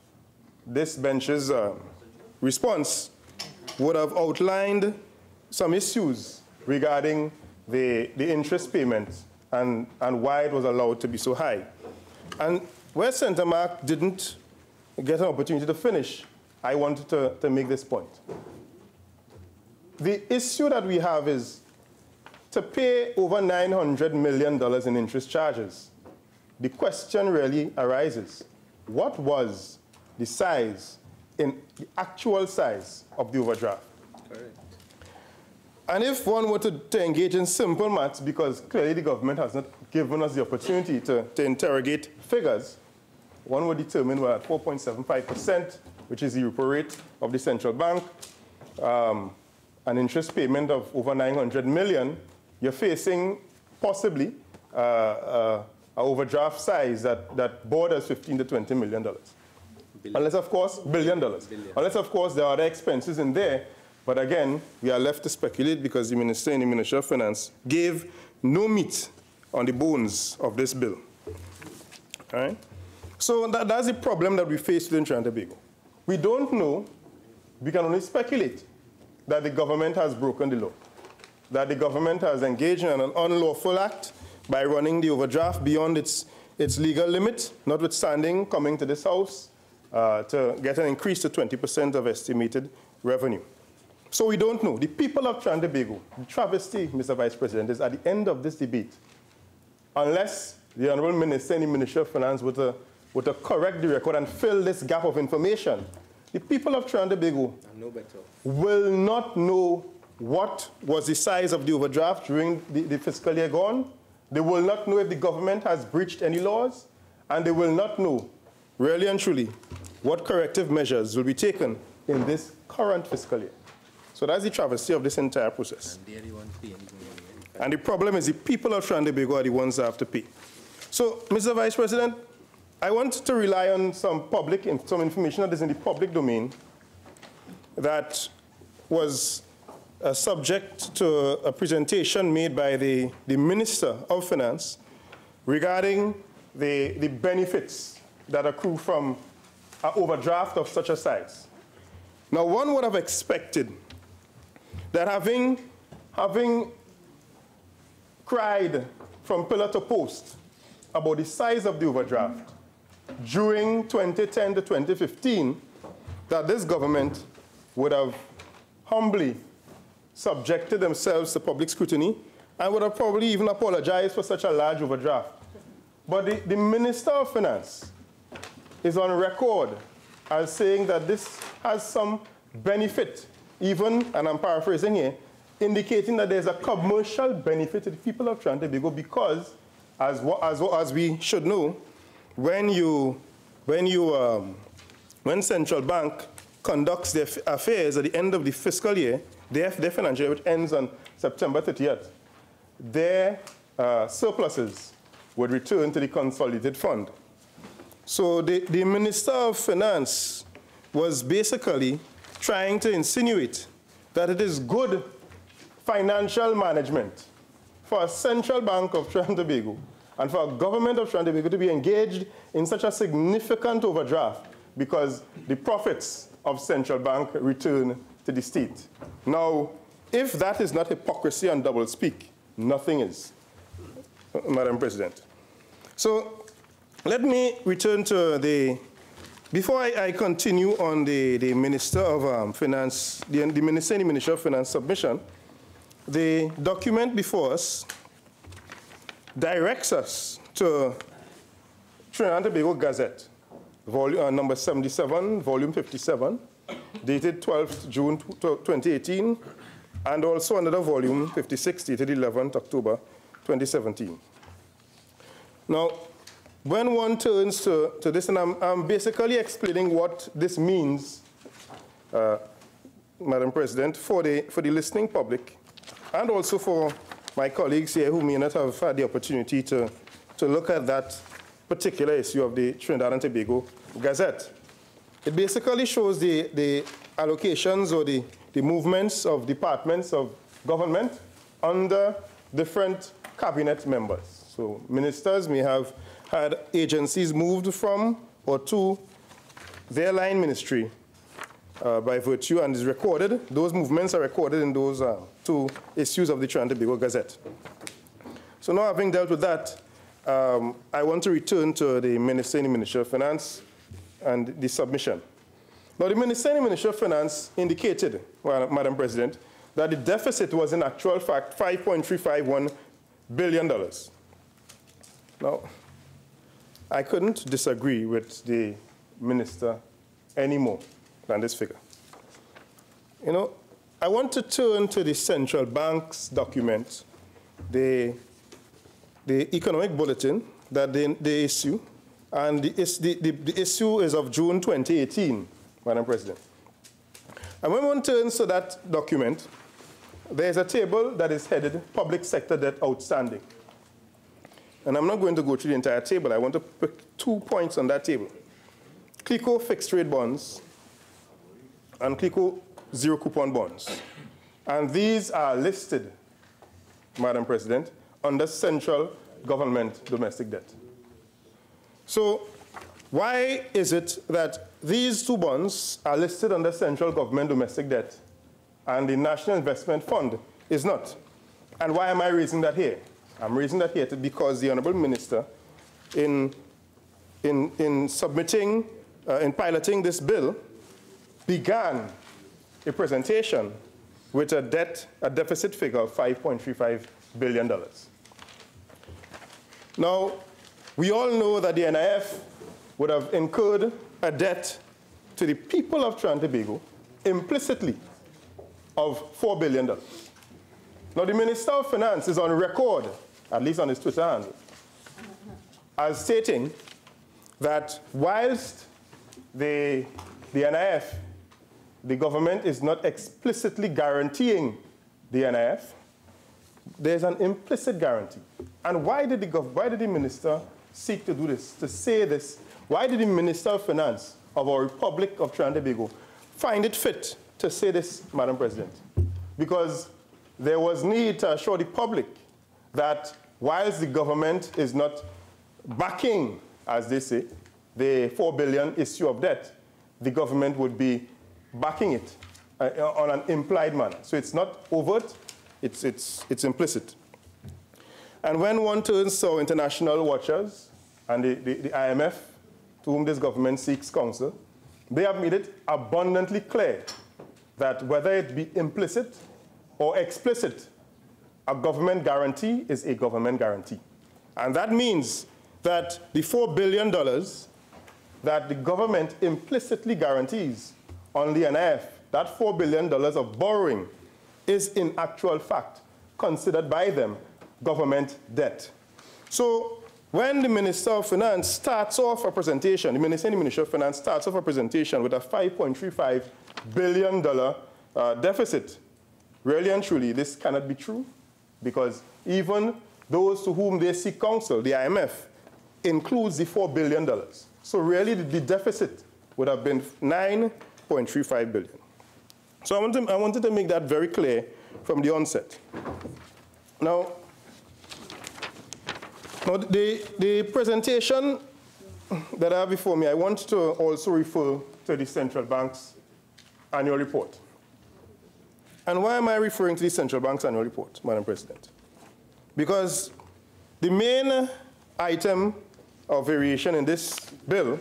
this bench's response, would have outlined some issues regarding the interest payments and why it was allowed to be so high. And where Senator Mark didn't get an opportunity to finish, I wanted to make this point. The issue that we have is to pay over $900 million in interest charges. The question really arises, what was the size, the actual size of the overdraft? Correct. And if one were to engage in simple maths, because clearly the government has not given us the opportunity to interrogate figures, one would determine we're at 4.75%, which is the repo rate of the central bank, an interest payment of over 900 million, you're facing possibly an overdraft size that borders $15 to $20 million. Billion. Unless, of course, $billion. Unless, of course, there are other expenses in there. But again, we are left to speculate because the Minister and the Minister of Finance gave no meat on the bones of this bill. All right? So that's the problem that we face in Trinidad and Tobago. We don't know. We can only speculate that the government has broken the law, that the government has engaged in an unlawful act by running the overdraft beyond its legal limit, notwithstanding coming to this House to get an increase to 20% of estimated revenue. So we don't know. The people of Trinidad and Tobago, the travesty, Mr. Vice President, is at the end of this debate, unless the Honorable Minister and the Minister of Finance were to correct the record and fill this gap of information, the people of Trinidad and Tobago will not know what was the size of the overdraft during the fiscal year gone. They will not know if the government has breached any laws, and they will not know, really and truly, what corrective measures will be taken in this current fiscal year. So that's the travesty of this entire process. And the problem is the people of Trinidad and Tobago are the ones that have to pay. So, Mr. Vice President, I want to rely on some information that is in the public domain that was subject to a presentation made by the Minister of Finance regarding the benefits that accrue from an overdraft of such a size. Now, one would have expected that having cried from pillar to post about the size of the overdraft during 2010 to 2015, that this government would have humbly subjected themselves to public scrutiny and would have probably even apologized for such a large overdraft. But the Minister of Finance is on record as saying that this has some benefit, even, and I'm paraphrasing here, indicating that there's a commercial benefit to the people of Trinidad and Tobago because, as we should know, when central bank conducts their affairs at the end of the fiscal year, their financial year, which ends on September 30th, their surpluses would return to the consolidated fund. So the Minister of Finance was basically trying to insinuate that it is good financial management for a central bank of Trinidad and Tobago and for a government of Trinidad and Tobago to be engaged in such a significant overdraft because the profits of central bank return to the state. Now, if that is not hypocrisy and doublespeak, nothing is, Madam President. So let me return to before I continue on the Minister of Finance, the Minister and the Minister of Finance submission, the document before us directs us to Trinidad and Tobago Gazette, volume, number 77, volume 57, dated 12th June 2018, and also another volume, 56, dated 11th October 2017. Now, when one turns to this, and I'm basically explaining what this means, Madam President, for the listening public, and also for my colleagues here who may not have had the opportunity to look at that particular issue of the Trinidad and Tobago Gazette. It basically shows the allocations or the movements of departments of government under different cabinet members. So ministers may have had agencies moved from or to their line ministry by virtue and is recorded. Those movements are recorded in those two issues of the Trinidad and Tobago Gazette. So now having dealt with that, I want to return to the Minister and the Minister of Finance and the submission. Now, the Minister and the Minister of Finance indicated, well, Madam President, that the deficit was in actual fact $5.351 billion. Now, I couldn't disagree with the Minister any more than this figure. You know, I want to turn to the central bank's document, the economic bulletin that they issue, and the issue is of June 2018, Madam President. And when one turns to that document, there's a table that is headed Public Sector Debt Outstanding. And I'm not going to go through the entire table. I want to pick 2 points on that table. CLICO fixed rate bonds and CLICO zero coupon bonds. And these are listed, Madam President, under central government domestic debt. So why is it that these two bonds are listed under central government domestic debt and the National Investment Fund is not? And why am I raising that here? I'm raising that here because the Honorable Minister, in submitting, in piloting this bill, began a presentation with a deficit figure of $5.35 billion. Now, we all know that the NIF would have incurred a debt to the people of Trinidad and Tobago implicitly of $4 billion. Now, the Minister of Finance is on record, at least on his Twitter handle, as stating that whilst the NIF, the government is not explicitly guaranteeing the NIF, there's an implicit guarantee. And why did the minister seek to do this, to say this? Why did the Minister of Finance of our Republic of Trinidad and Tobago find it fit to say this, Madam President? Because there was need to assure the public that whilst the government is not backing, as they say, the $4 billion issue of debt, the government would be backing it on an implied manner. So it's not overt, it's implicit. And when one turns to international watchers and the IMF, to whom this government seeks counsel, they have made it abundantly clear that whether it be implicit or explicit, a government guarantee is a government guarantee. And that means that the $4 billion that the government implicitly guarantees on the NIF, that $4 billion of borrowing is in actual fact considered by them government debt. So when the Minister of Finance starts off a presentation, the Minister of Finance starts off a presentation with a $5.35 billion deficit, really and truly, this cannot be true, because even those to whom they seek counsel, the IMF, includes the $4 billion. So really, the deficit would have been $9.35 billion. So I wanted to make that very clear from the onset. Now the presentation that I have before me, I want to also refer to the central bank's annual report. And why am I referring to the central bank's annual report, Madam President? Because the main item of variation in this bill,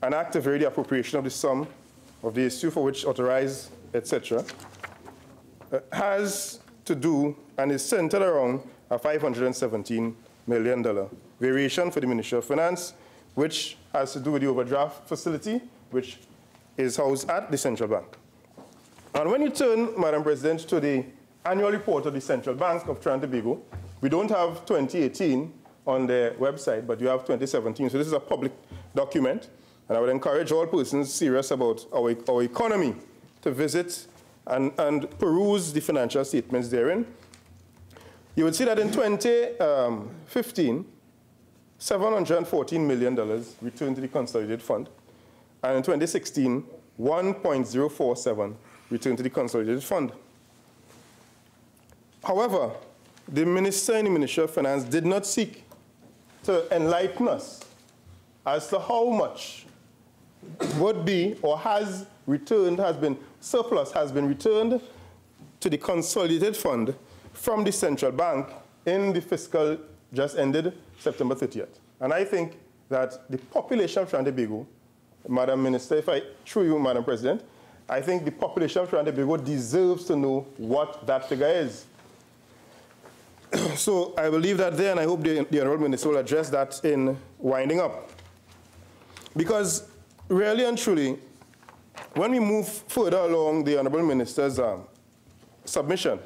an act to vary the appropriation of the sum of the issue for which authorized, etc., has to do and is centered around a $517 million variation for the Ministry of Finance, which has to do with the overdraft facility, which is housed at the central bank. And when you turn, Madam President, to the annual report of the Central Bank of Trinidad and Tobago, we don't have 2018 on their website, but you have 2017. So this is a public document. And I would encourage all persons serious about our economy to visit and peruse the financial statements therein. You would see that in 2015, $714 million returned to the consolidated fund. And in 2016, 1.047 returned to the consolidated fund. However, the minister in the Ministry of Finance did not seek to enlighten us as to how much would be or has returned, surplus has been returned to the consolidated fund from the central bank in the fiscal just ended September 30th. And I think that the population of Trinidad and Tobago, Madam Minister, if I through you, Madam President, I think the population of Trinidad and Tobago deserves to know what that figure is. So I will leave that there, and I hope the Honourable Minister will address that in winding up. Because really and truly, when we move further along the Honorable Minister's submission,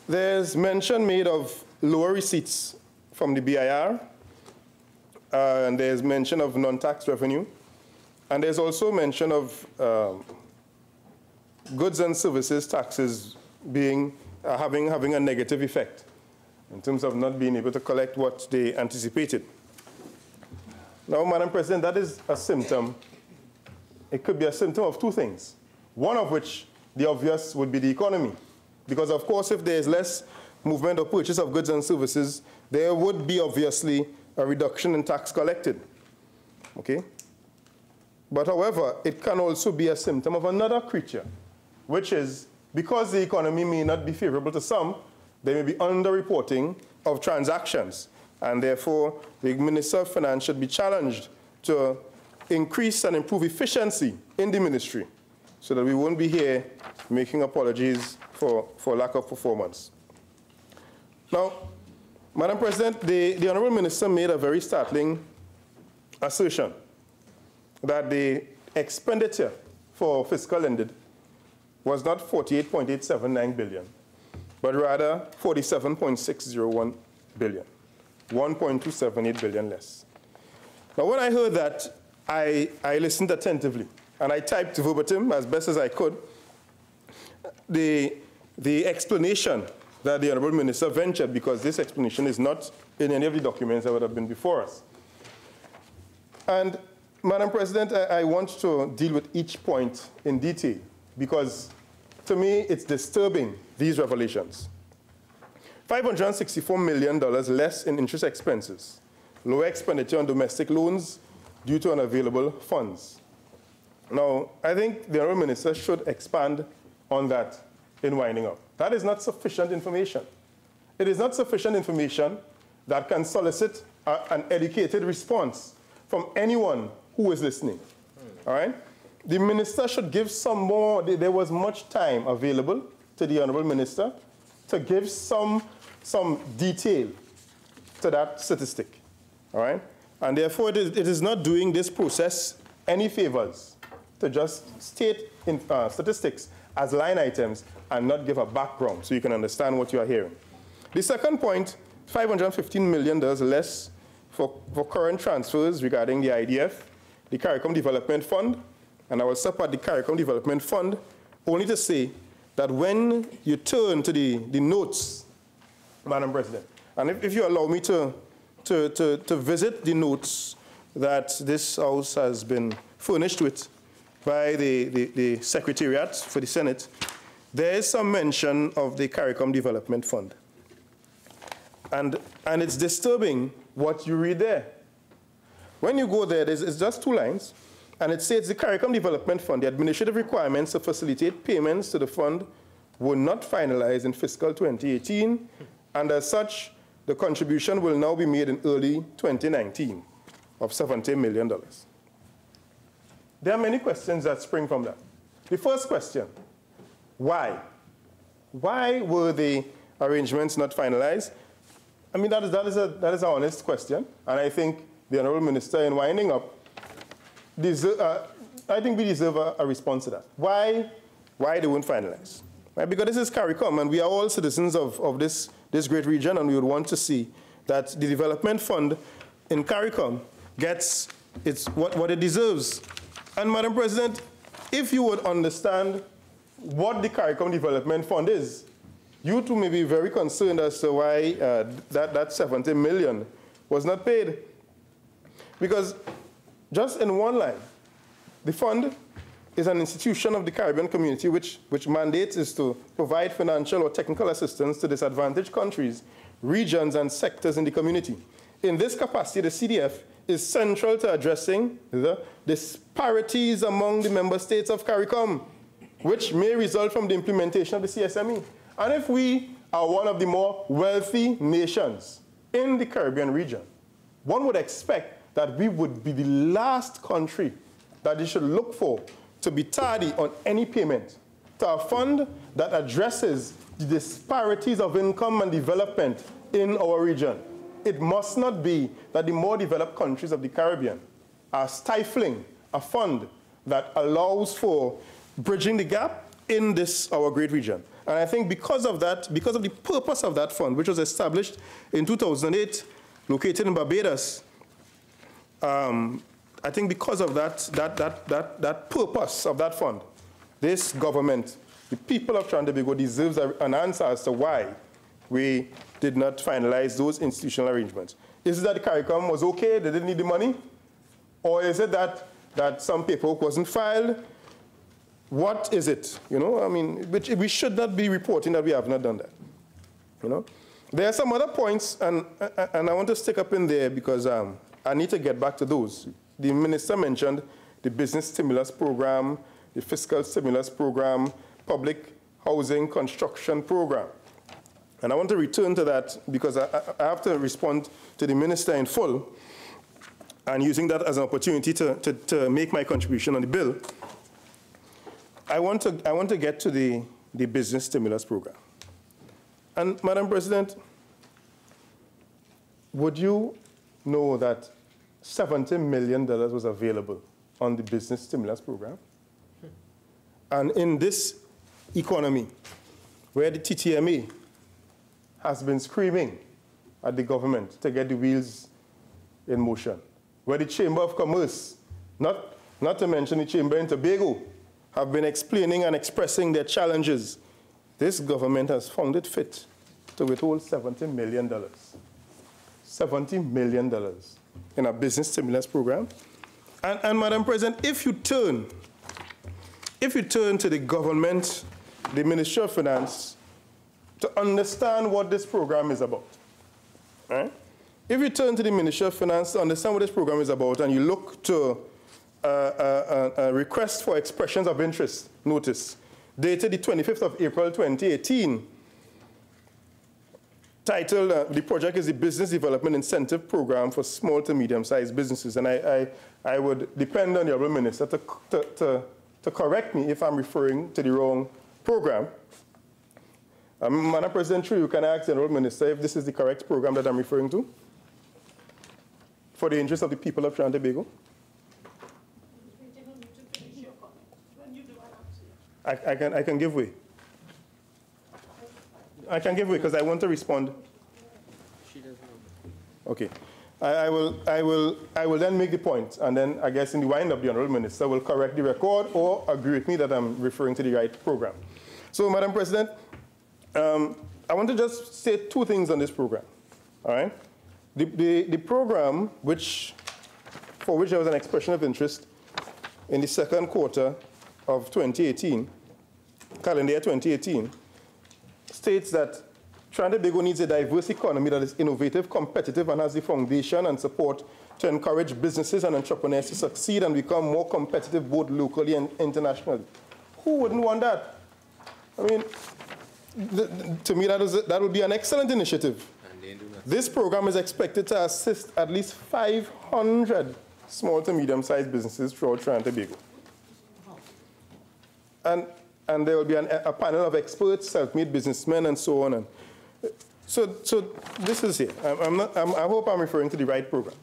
there's mention made of lower receipts from the BIR, and there's mention of non-tax revenue, and there's also mention of goods and services taxes being having a negative effect in terms of not being able to collect what they anticipated. Now, Madam President, that is a symptom. It could be a symptom of two things, one of which, the obvious, would be the economy. Because, of course, if there's less movement or purchase of goods and services, there would be, obviously, a reduction in tax collected. Okay? But, however, it can also be a symptom of another creature, which is, because the economy may not be favorable to some, there may be underreporting of transactions. And therefore, the Minister of Finance should be challenged to increase and improve efficiency in the ministry so that we won't be here making apologies for lack of performance. Now, Madam President, the Honourable Minister made a very startling assertion that the expenditure for fiscal ended was not 48.879 billion, but rather 47.601 billion, 1.278 billion less. Now, when I heard that, I listened attentively, and I typed verbatim as best as I could the explanation that the Honourable Minister ventured, because this explanation is not in any of the documents that would have been before us. And, Madam President, I want to deal with each point in detail, because to me it's disturbing, these revelations. $564 million less in interest expenses, lower expenditure on domestic loans due to unavailable funds. Now, I think the Honourable Minister should expand on that in winding up. That is not sufficient information. It is not sufficient information that can solicit an educated response from anyone who is listening. All right? The Minister should give some more. There was much time available to the Honourable Minister to give some detail to that statistic. All right? And therefore, it is not doing this process any favors to just state statistics as line items and not give a background so you can understand what you are hearing. The second point, $515 million less for current transfers regarding the IDF, the CARICOM Development Fund, and I will support the CARICOM Development Fund only to say that when you turn to the notes, Madam President, and if you allow me to visit the notes that this House has been furnished with by the Secretariat for the Senate, there is some mention of the CARICOM Development Fund. And it's disturbing what you read there. When you go there, it's just 2 lines, and it states the CARICOM Development Fund, the administrative requirements to facilitate payments to the fund were not finalized in fiscal 2018, and as such, the contribution will now be made in early 2019 of $70 million. There are many questions that spring from that. The first question, why? Why were the arrangements not finalized? I mean, that is an honest question, and I think the Honourable Minister, in winding up, I think we deserve a response to that. Why they weren't finalized? Right? Because this is CARICOM, and we are all citizens of this great region, and we would want to see that the development fund in CARICOM gets what it deserves. And, Madam President, if you would understand what the CARICOM Development Fund is, you too may be very concerned as to why that $70 million was not paid. Because just in one line, the fund is an institution of the Caribbean community which mandates is to provide financial or technical assistance to disadvantaged countries, regions, and sectors in the community. In this capacity, the CDF is central to addressing the disparities among the member states of CARICOM, which may result from the implementation of the CSME. And if we are one of the more wealthy nations in the Caribbean region, one would expect that we would be the last country that they should look for to be tardy on any payment to a fund that addresses the disparities of income and development in our region. It must not be that the more developed countries of the Caribbean are stifling a fund that allows for bridging the gap in this, our great region. And I think because of that, because of the purpose of that fund, which was established in 2008, located in Barbados, I think because of that purpose of that fund, this government, the people of Trinidad and Tobago deserves an answer as to why we did not finalize those institutional arrangements. Is it that the CARICOM was okay, they didn't need the money? Or is it that some paperwork wasn't filed? What is it? You know, I mean, we should not be reporting that we have not done that. You know? There are some other points, and I want to stick up in there because I need to get back to those. The minister mentioned the business stimulus program, the fiscal stimulus program, public housing construction program. And I want to return to that because I have to respond to the minister in full, and using that as an opportunity to make my contribution on the bill. I want to get to the business stimulus program. And Madam President, would you know that $70 million was available on the business stimulus program? And in this economy, where the TTMA has been screaming at the government to get the wheels in motion, where the Chamber of Commerce, not to mention the Chamber in Tobago, have been explaining and expressing their challenges, this government has found it fit to withhold $70 million. $70 million in a business stimulus program. And Madam President, if you turn to the government, the Ministry of Finance, to understand what this program is about, right? If you turn to the Ministry of Finance to understand what this program is about, and you look to a request for expressions of interest notice dated the 25th of April 2018, titled, the project is the Business Development Incentive Program for Small to Medium-Sized Businesses. And I would depend on the Honourable Minister to correct me if I'm referring to the wrong program. Madam President, through you can ask the Honourable Minister if this is the correct program that I'm referring to for the interest of the people of Trinidad and Tobago. I can give way. I can give way because I want to respond. She doesn't know. Okay. I will then make the point, and then I guess in the wind-up, the Honourable Minister will correct the record or agree with me that I'm referring to the right program. So, Madam President, I want to just say two things on this program. All right? The program, for which there was an expression of interest in the second quarter of 2018, calendar year 2018, states that Trinidad and Tobago needs a diverse economy that is innovative, competitive, and has the foundation and support to encourage businesses and entrepreneurs to succeed and become more competitive both locally and internationally. Who wouldn't want that? I mean, to me, that would be an excellent initiative. This program is expected to assist at least 500 small to medium-sized businesses throughout Trinidad and Tobago. And there will be a panel of experts, self-made businessmen, and so on. And so this is here. I hope I'm referring to the right program.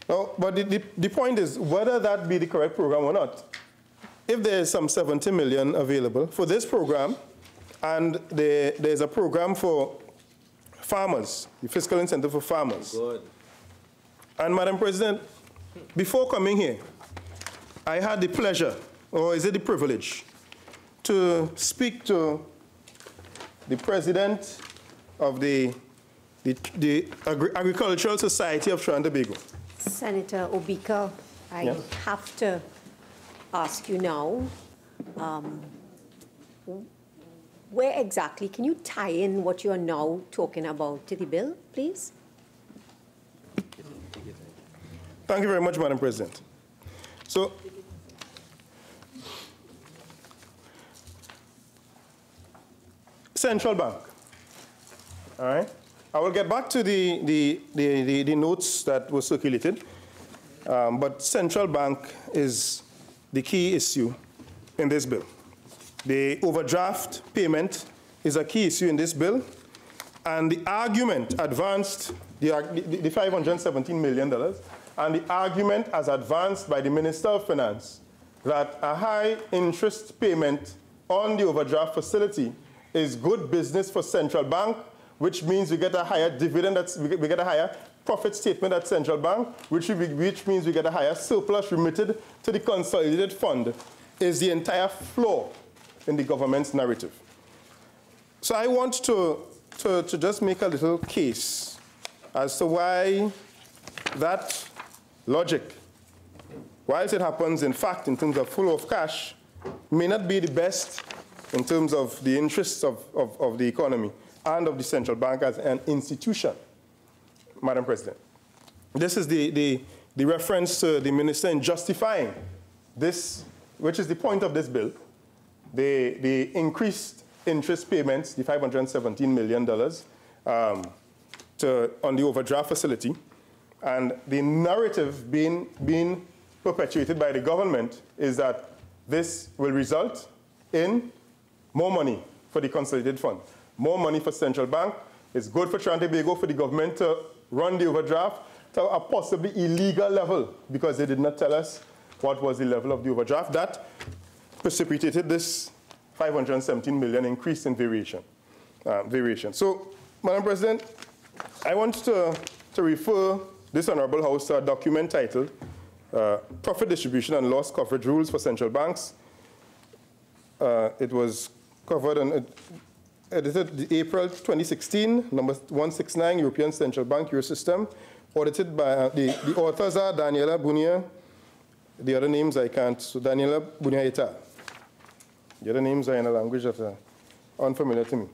Now, but the point is, whether that be the correct program or not, if there is some 70 million available for this program, and there's a program for farmers, the fiscal incentive for farmers. Good. And Madam President, before coming here, I had the pleasure, or is it the privilege, to speak to the president of the Agricultural Society of Trinidad and Tobago. Senator Obika, I have to ask you now, where exactly, can you tie in what you are now talking about to the bill, please? Thank you very much, Madam President. So, Central Bank, all right? I will get back to the notes that were circulated, but Central Bank is the key issue in this bill. The overdraft payment is a key issue in this bill, and the argument advanced, the $517 million, and the argument as advanced by the Minister of Finance that a high interest payment on the overdraft facility is good business for central bank, which means we get a higher dividend, we get a higher profit statement at central bank, which means we get a higher surplus remitted to the consolidated fund, is the entire flaw in the government's narrative. So I want to just make a little case as to why that logic, whilst it happens in fact in terms of flow of cash, may not be the best in terms of the interests of the economy and of the central bank as an institution, Madam President. This is the reference to the minister in justifying this, which is the point of this bill, the increased interest payments, the $517 million on the overdraft facility, and the narrative being perpetuated by the government is that this will result in more money for the consolidated fund, more money for central bank. It's good for Trinidad and Tobago for the government to run the overdraft to a possibly illegal level because they did not tell us what was the level of the overdraft. That precipitated this $517 million increase in variation. So, Madam President, I want to refer this Honorable House to a document titled Profit Distribution and Loss Coverage Rules for Central Banks. It was covered and edited April 2016, number 169, European Central Bank Eurosystem, audited by, the authors are Daniela Bunia, the other names I can't, so Daniela Bunia-Eta. The other names are in a language that are unfamiliar to me.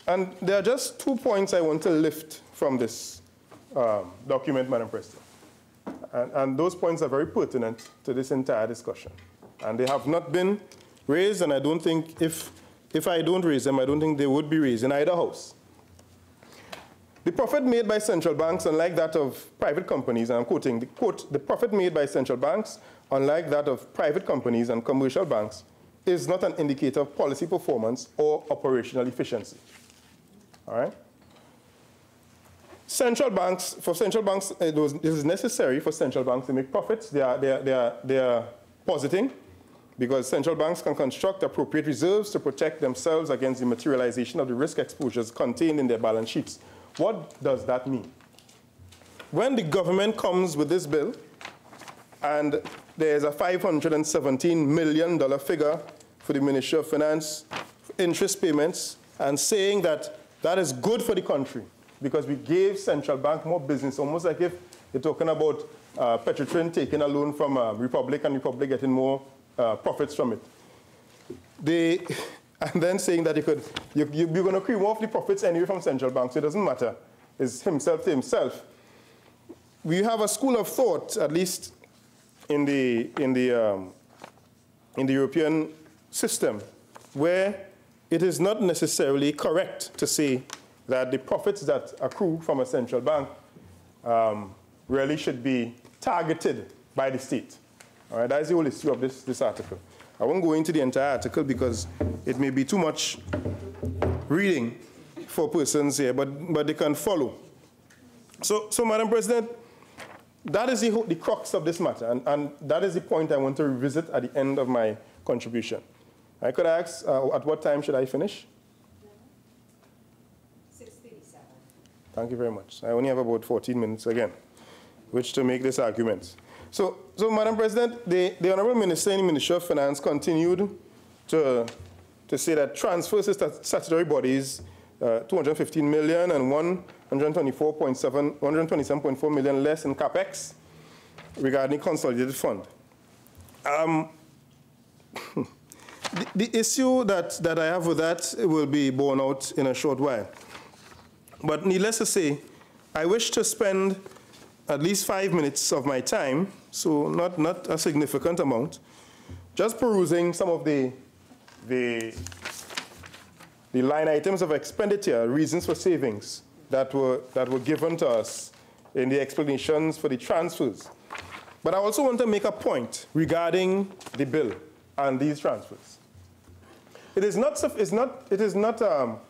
And there are just 2 points I want to lift from this document, Madam President. And those points are very pertinent to this entire discussion. And they have not been raised, and I don't think if I don't raise them, I don't think they would be raised in either house. The profit made by central banks, unlike that of private companies, and I'm quoting, quote, the profit made by central banks, unlike that of private companies and commercial banks, is not an indicator of policy performance or operational efficiency. All right? Central banks, for central banks, it is necessary for central banks to make profits. They are positing, because central banks can construct appropriate reserves to protect themselves against the materialization of the risk exposures contained in their balance sheets. What does that mean? When the government comes with this bill, and there's a $517 million figure for the Ministry of Finance interest payments, and saying that that is good for the country because we gave central bank more business, almost like if you're talking about Petrotrin taking a loan from Republic and Republic getting more profits from it. And then saying that you're going to cream off the profits anyway from central banks, so it doesn't matter. It's himself to himself. We have a school of thought, at least in the European system, where it is not necessarily correct to say that the profits that accrue from a central bank really should be targeted by the state. All right, that's the whole issue of this article. I won't go into the entire article because it may be too much reading for persons here, but they can follow. So Madam President, that is the crux of this matter, and that is the point I want to revisit at the end of my contribution. I could ask, at what time should I finish? 6:37. Thank you very much. I only have about 14 minutes again, which to make this argument. So Madam President, the Honourable Minister in the Ministry of Finance continued to say that transfers to statutory bodies, 215 million and 127.4 million less in capex regarding consolidated fund. The issue that I have with that will be borne out in a short while. But needless to say, I wish to spend at least 5 minutes of my time, so not a significant amount, just perusing some of the line items of expenditure, reasons for savings that were given to us in the explanations for the transfers. But I also want to make a point regarding the bill and these transfers. It is not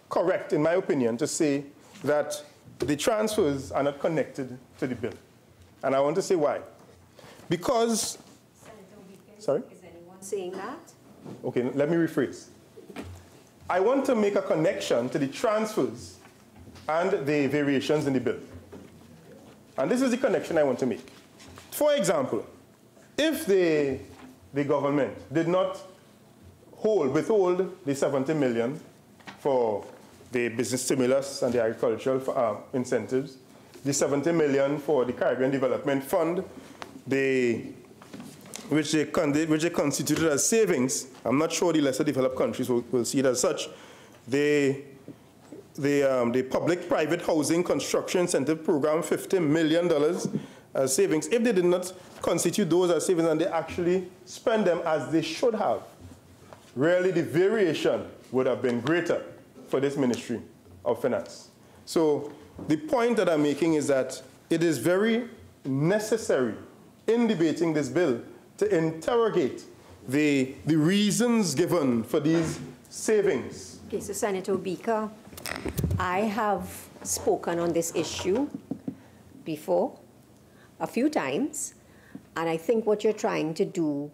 correct, in my opinion, to say that the transfers are not connected to the bill. And I want to say why. Because, Senator Obika, sorry? is anyone not saying that. Okay, let me rephrase. I want to make a connection to the transfers and the variations in the bill. And this is the connection I want to make. For example, if the government did not withhold the 70 million for the business stimulus and the agricultural incentives, the 70 million for the Caribbean Development Fund, which they constituted as savings. I'm not sure the lesser developed countries will see it as such. The public-private housing construction incentive program, $50 million as savings. If they did not constitute those as savings and they actually spend them as they should have, really the variation would have been greater for this Ministry of Finance. So the point that I'm making is that it is very necessary in debating this bill to interrogate the reasons given for these savings. Okay, so Senator Obika, I have spoken on this issue before, a few times, and I think what you're trying to do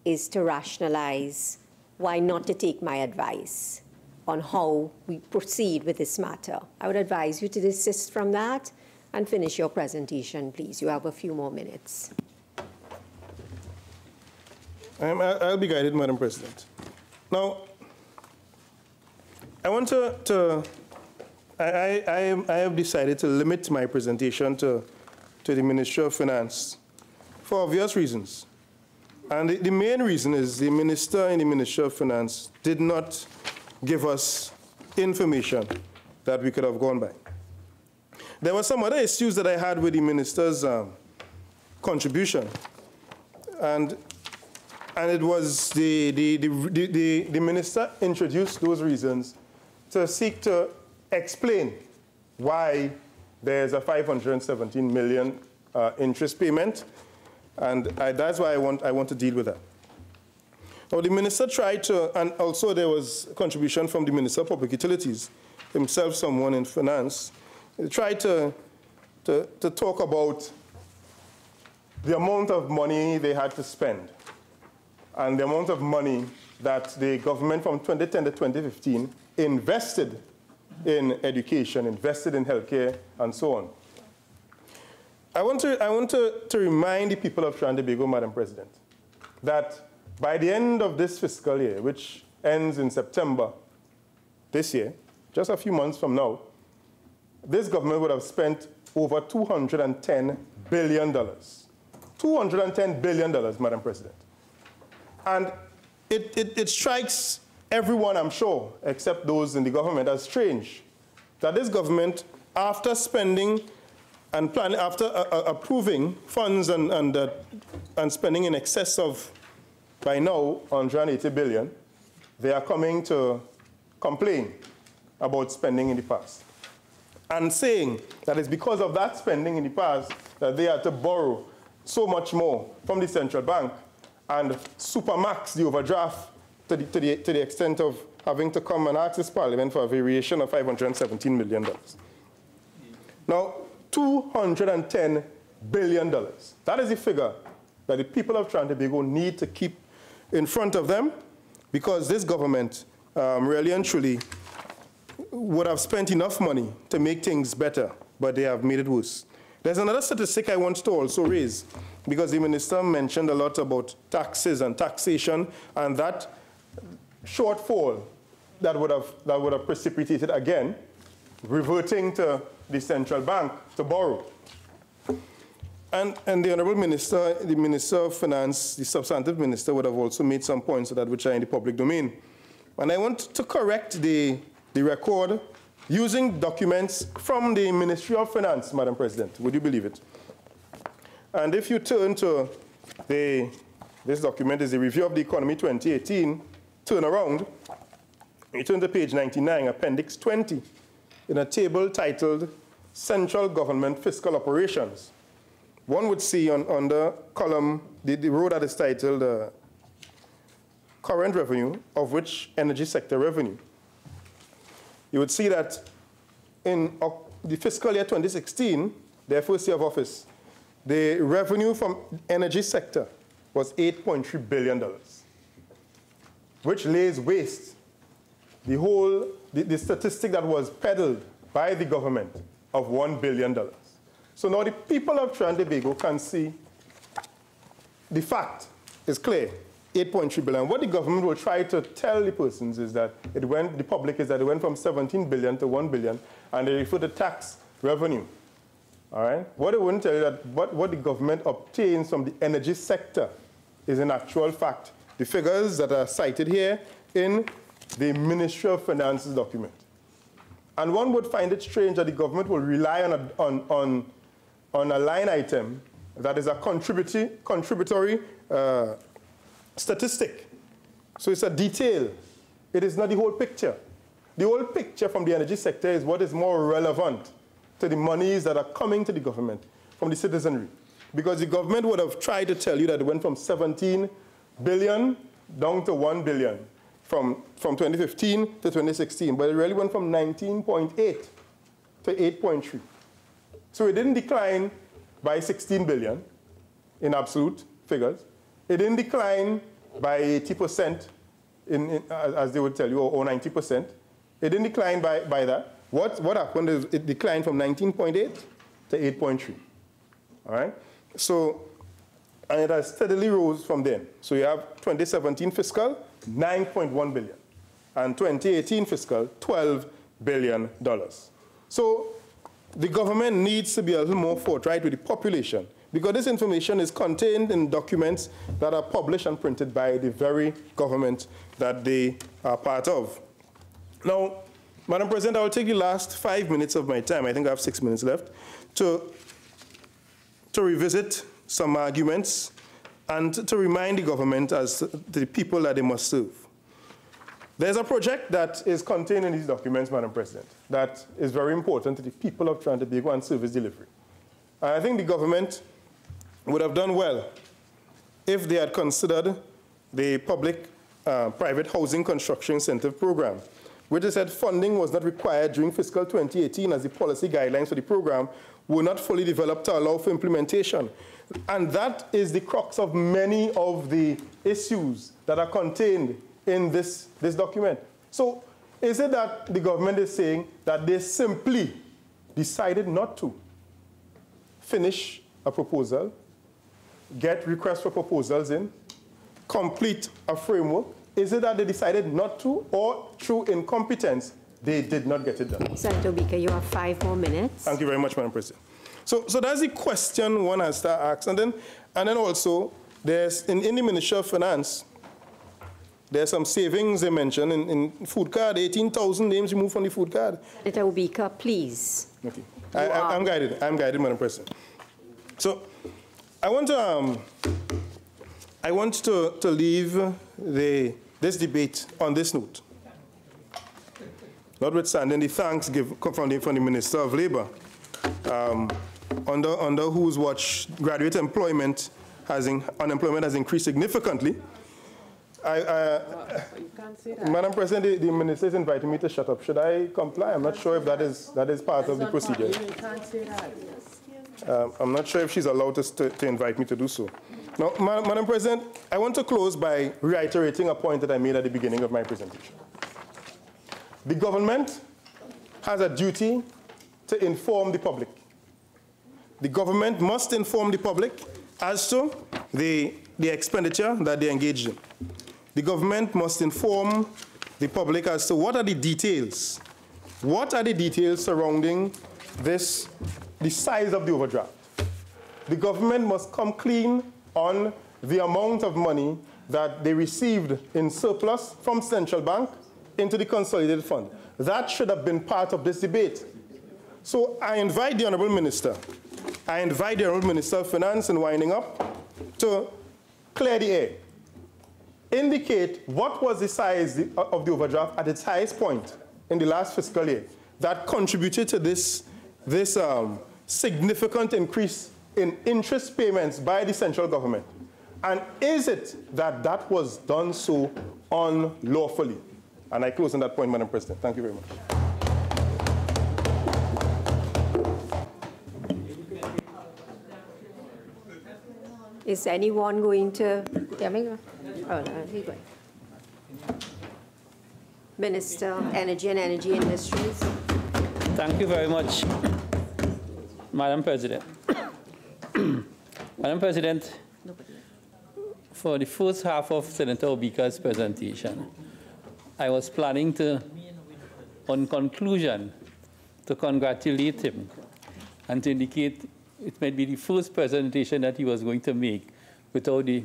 is to rationalize why not to take my advice on how we proceed with this matter. I would advise you to desist from that and finish your presentation, please. You have a few more minutes. I'll be guided, Madam President. Now, I want I have decided to limit my presentation to the Ministry of Finance for obvious reasons. And the main reason is the minister in the Ministry of Finance did not give us information that we could have gone by. There were some other issues that I had with the minister's contribution. And it was the minister introduced those reasons to seek to explain why there's a 517 million interest payment, and that's why I want to deal with that. Now, the minister tried to, and also there was a contribution from the Minister of Public Utilities, himself someone in finance, he tried to talk about the amount of money they had to spend and the amount of money that the government from 2010 to 2015 invested in education, invested in healthcare, and so on. I want to remind the people of Trinidad and Tobago, Madam President, that by the end of this fiscal year, which ends in September this year, just a few months from now, this government would have spent over $210 billion. $210 billion, Madam President. And it strikes everyone, I'm sure, except those in the government, as strange that this government, after spending and planning, after approving funds and spending in excess of, by now, 180 billion, they are coming to complain about spending in the past and saying that it's because of that spending in the past that they had to borrow so much more from the central bank and supermax the overdraft to the extent of having to come and ask this parliament for a variation of $517 million. Now, $210 billion. That is the figure that the people of Trinidad and Tobago need to keep in front of them, because this government really and truly would have spent enough money to make things better, but they have made it worse. There's another statistic I want to also raise, because the minister mentioned a lot about taxes and taxation, and that shortfall that would have precipitated again, reverting to the central bank to borrow. And the Honourable Minister, the Minister of Finance, the substantive minister, would have also made some points of that which are in the public domain. And I want to correct the record using documents from the Ministry of Finance, Madam President. Would you believe it? And if you turn to this document is the Review of the Economy 2018 turnaround. You turn to page 99, Appendix 20, in a table titled Central Government Fiscal Operations. One would see on the column, the row that is titled Current Revenue, of which Energy Sector Revenue. You would see that in the fiscal year 2016, their first year of office, the revenue from energy sector was $8.3 billion. which lays waste the statistic that was peddled by the government of $1 billion. So now the people of Trinidad and Tobago can see the fact is clear, 8.3 billion. What the government will try to tell the persons is that the public is that it went from 17 billion to 1 billion, and they refer to tax revenue. All right? What they wouldn't tell you that what the government obtains from the energy sector is in actual fact the figures that are cited here in the Ministry of Finance's document. And one would find it strange that the government will rely on a line item that is a contributory statistic. So it's a detail. It is not the whole picture. The whole picture from the energy sector is what is more relevant to the monies that are coming to the government from the citizenry. Because the government would have tried to tell you that it went from 17 billion down to 1 billion from 2015 to 2016, but it really went from 19.8 to 8.3. So it didn't decline by 16 billion in absolute figures. It didn't decline by 80%, as they would tell you, or 90%. It didn't decline by that. What happened is it declined from 19.8 to 8.3. All right? So, and it has steadily rose from then. So you have 2017 fiscal, $9.1 billion, and 2018 fiscal, $12 billion. So the government needs to be a little more forthright with the population, because this information is contained in documents that are published and printed by the very government that they are part of. Now, Madam President, I will take the last 5 minutes of my time, I think I have 6 minutes left, to revisit some arguments and to remind the government as to the people that they must serve. There's a project that is contained in these documents, Madam President, that is very important to the people of Trinidad and Tobago and service delivery. And I think the government would have done well if they had considered the public-private housing construction incentive program, which they said funding was not required during fiscal 2018 as the policy guidelines for the program were not fully developed to allow for implementation. And that is the crux of many of the issues that are contained in this document. So is it that the government is saying that they simply decided not to finish a proposal, get requests for proposals in, complete a framework? Is it that they decided not to, or through incompetence, they did not get it done? Senator Obika, you have 5 more minutes. Thank you very much, Madam President. So that's the question one has to ask. And then also, there's in the Ministry of Finance, there's some savings they mentioned in food card, 18,000 names removed from the food card. Senator Obika, please. Okay. I'm guided, Madam President. So I want to leave this debate on this note. Notwithstanding the thanks given from the Minister of Labour, under whose watch graduate unemployment has increased significantly. Madam President, the Minister is inviting me to shut up. Should I comply? I'm not sure if that is part of the procedure. I'm not sure if she's allowed to invite me to do so. Now, Madam President, I want to close by reiterating a point that I made at the beginning of my presentation. The government has a duty to inform the public. The government must inform the public as to the expenditure that they engaged in. The government must inform the public as to what are the details. What are the details surrounding the size of the overdraft? The government must come clean on the amount of money that they received in surplus from central bank into the consolidated fund. That should have been part of this debate. So I invite the Honourable Minister, I invite the Honourable Minister of Finance in winding up to clear the air. Indicate what was the size of the overdraft at its highest point in the last fiscal year that contributed to this significant increase in interest payments by the central government. And is it that was done so unlawfully? And I close on that point, Madam President. Thank you very much. Is anyone going to? Oh, no, he's going. Minister of Energy and Energy Industries. Thank you very much, Madam President. Madam President, for the first half of Senator Obika's presentation, I was planning to, on conclusion, to congratulate him and to indicate it might be the first presentation that he was going to make without the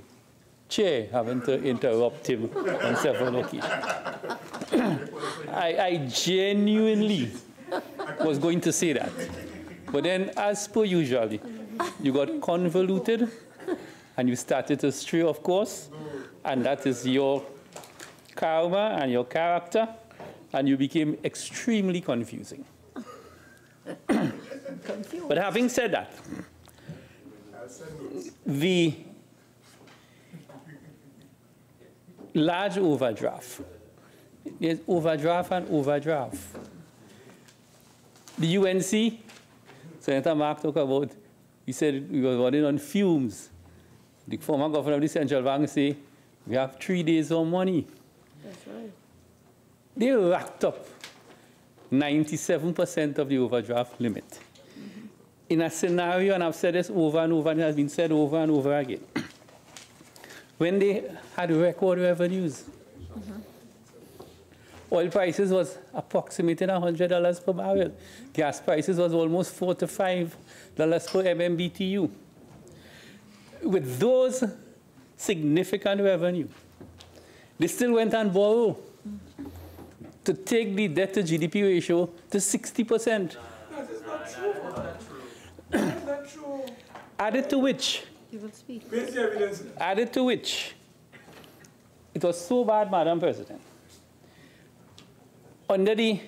chair having to interrupt him on several occasions. I genuinely was going to say that. But then, as per usual, you got convoluted and you started to stray, of course, and that is your karma and your character, and you became extremely confusing. But having said that, the large overdraft, there's overdraft and overdraft. The UNC, Senator Mark talked about, he said we were running on fumes. The former governor of the central bank said we have 3 days of money. That's right. They racked up 97% of the overdraft limit. In a scenario, and I've said this over and over, and it has been said over and over again, when they had record revenues, oil prices was approximating $100 per barrel. Gas prices was almost $4 to $5 per MMBTU. With those significant revenue, they still went and borrowed to take the debt to GDP ratio to 60%. That is not true. That is not true. Added to which, Where's the evidence? added to which, it was so bad, Madam President. Under the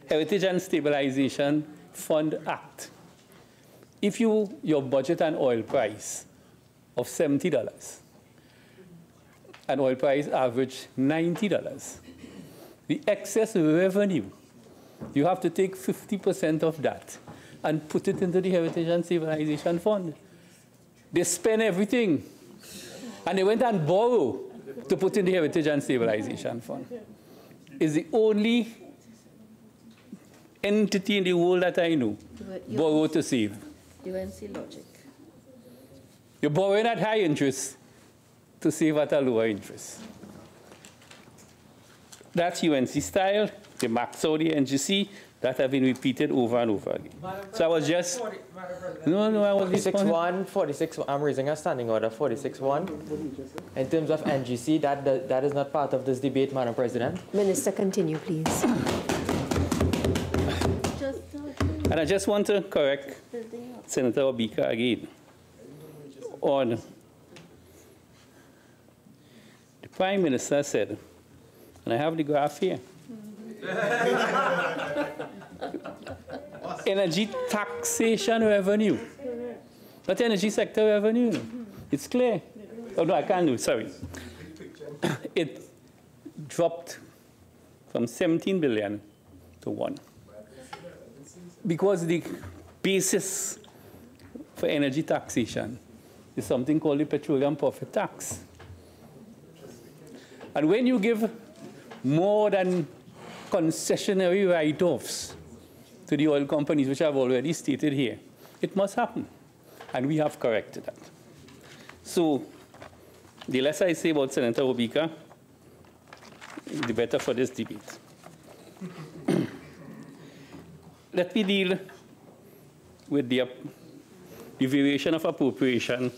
Heritage and Stabilization Fund Act, if your budget and oil price of $70, and oil price average $90, the excess revenue, you have to take 50% of that and put it into the Heritage and Stabilization Fund. They spend everything, and they went and borrowed to put in the Heritage and Stabilization Fund. It's the only entity in the world that I know borrow to save. UNC logic. You're borrowing at high interest to save at a lower interest. That's UNC style. They max out the NGC. That have been repeated over and over again. So I was just... No, I was... 46-1, I'm raising a standing order, 46-1. In terms of NGC, that is not part of this debate, Madam President. Minister, continue, please. And I just want to correct Senator Obika again on the Prime Minister said, and I have the graph here, energy taxation revenue, not energy sector revenue. It's clear. Oh, no, I can't do it, sorry. It dropped from 17 billion to 1. Because the basis for energy taxation is something called the petroleum profit tax. And when you give more than concessionary write-offs to the oil companies, which I've already stated here, it must happen. And we have corrected that. So the less I say about Senator Obika, the better for this debate. Let me deal with the variation of appropriation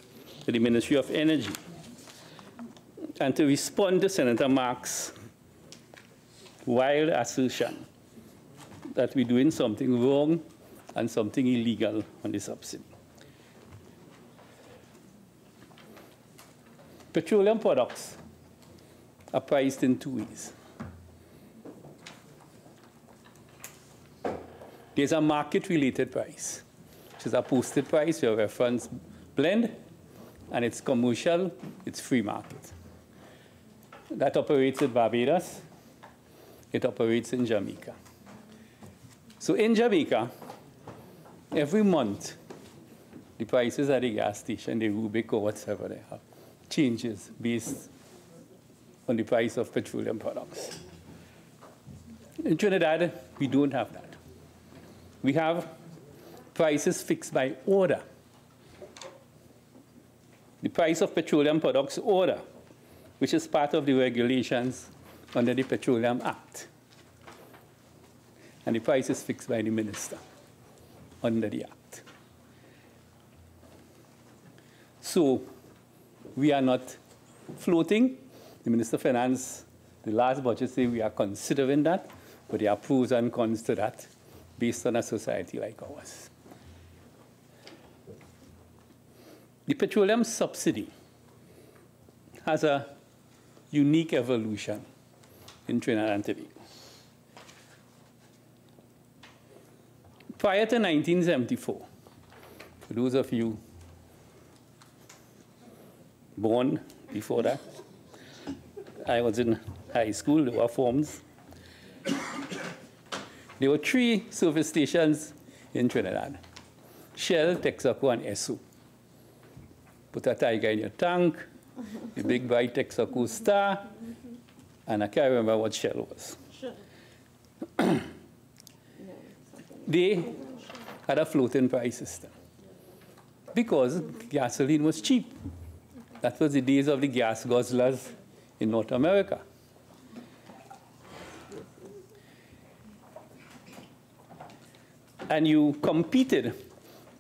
to the Ministry of Energy, and to respond to Senator Mark's wild assertion that we're doing something wrong and something illegal on the subsidy. Petroleum products are priced in 2 ways. There's a market-related price, which is a posted price, your reference blend, and it's commercial, it's free market. That operates in Barbados, it operates in Jamaica. So in Jamaica, every month, the prices at the gas station, the Rubik or whatever they have, changes based on the price of petroleum products. In Trinidad, we don't have that. We have prices fixed by order. The price of petroleum products order, which is part of the regulations under the Petroleum Act. And the price is fixed by the minister under the Act. So we are not floating. The Minister of Finance, the last budget, say we are considering that, but there are pros and cons to that based on a society like ours. The petroleum subsidy has a unique evolution in Trinidad and Tobago. Prior to 1974, for those of you born before that, I was in high school, there were forms. There were 3 service stations in Trinidad: Shell, Texaco, and Esso. Put a tiger in your tank, the big bright Texaco star, and I can't remember what Shell was. They had a floating price system because gasoline was cheap. That was the days of the gas guzzlers in North America. And you competed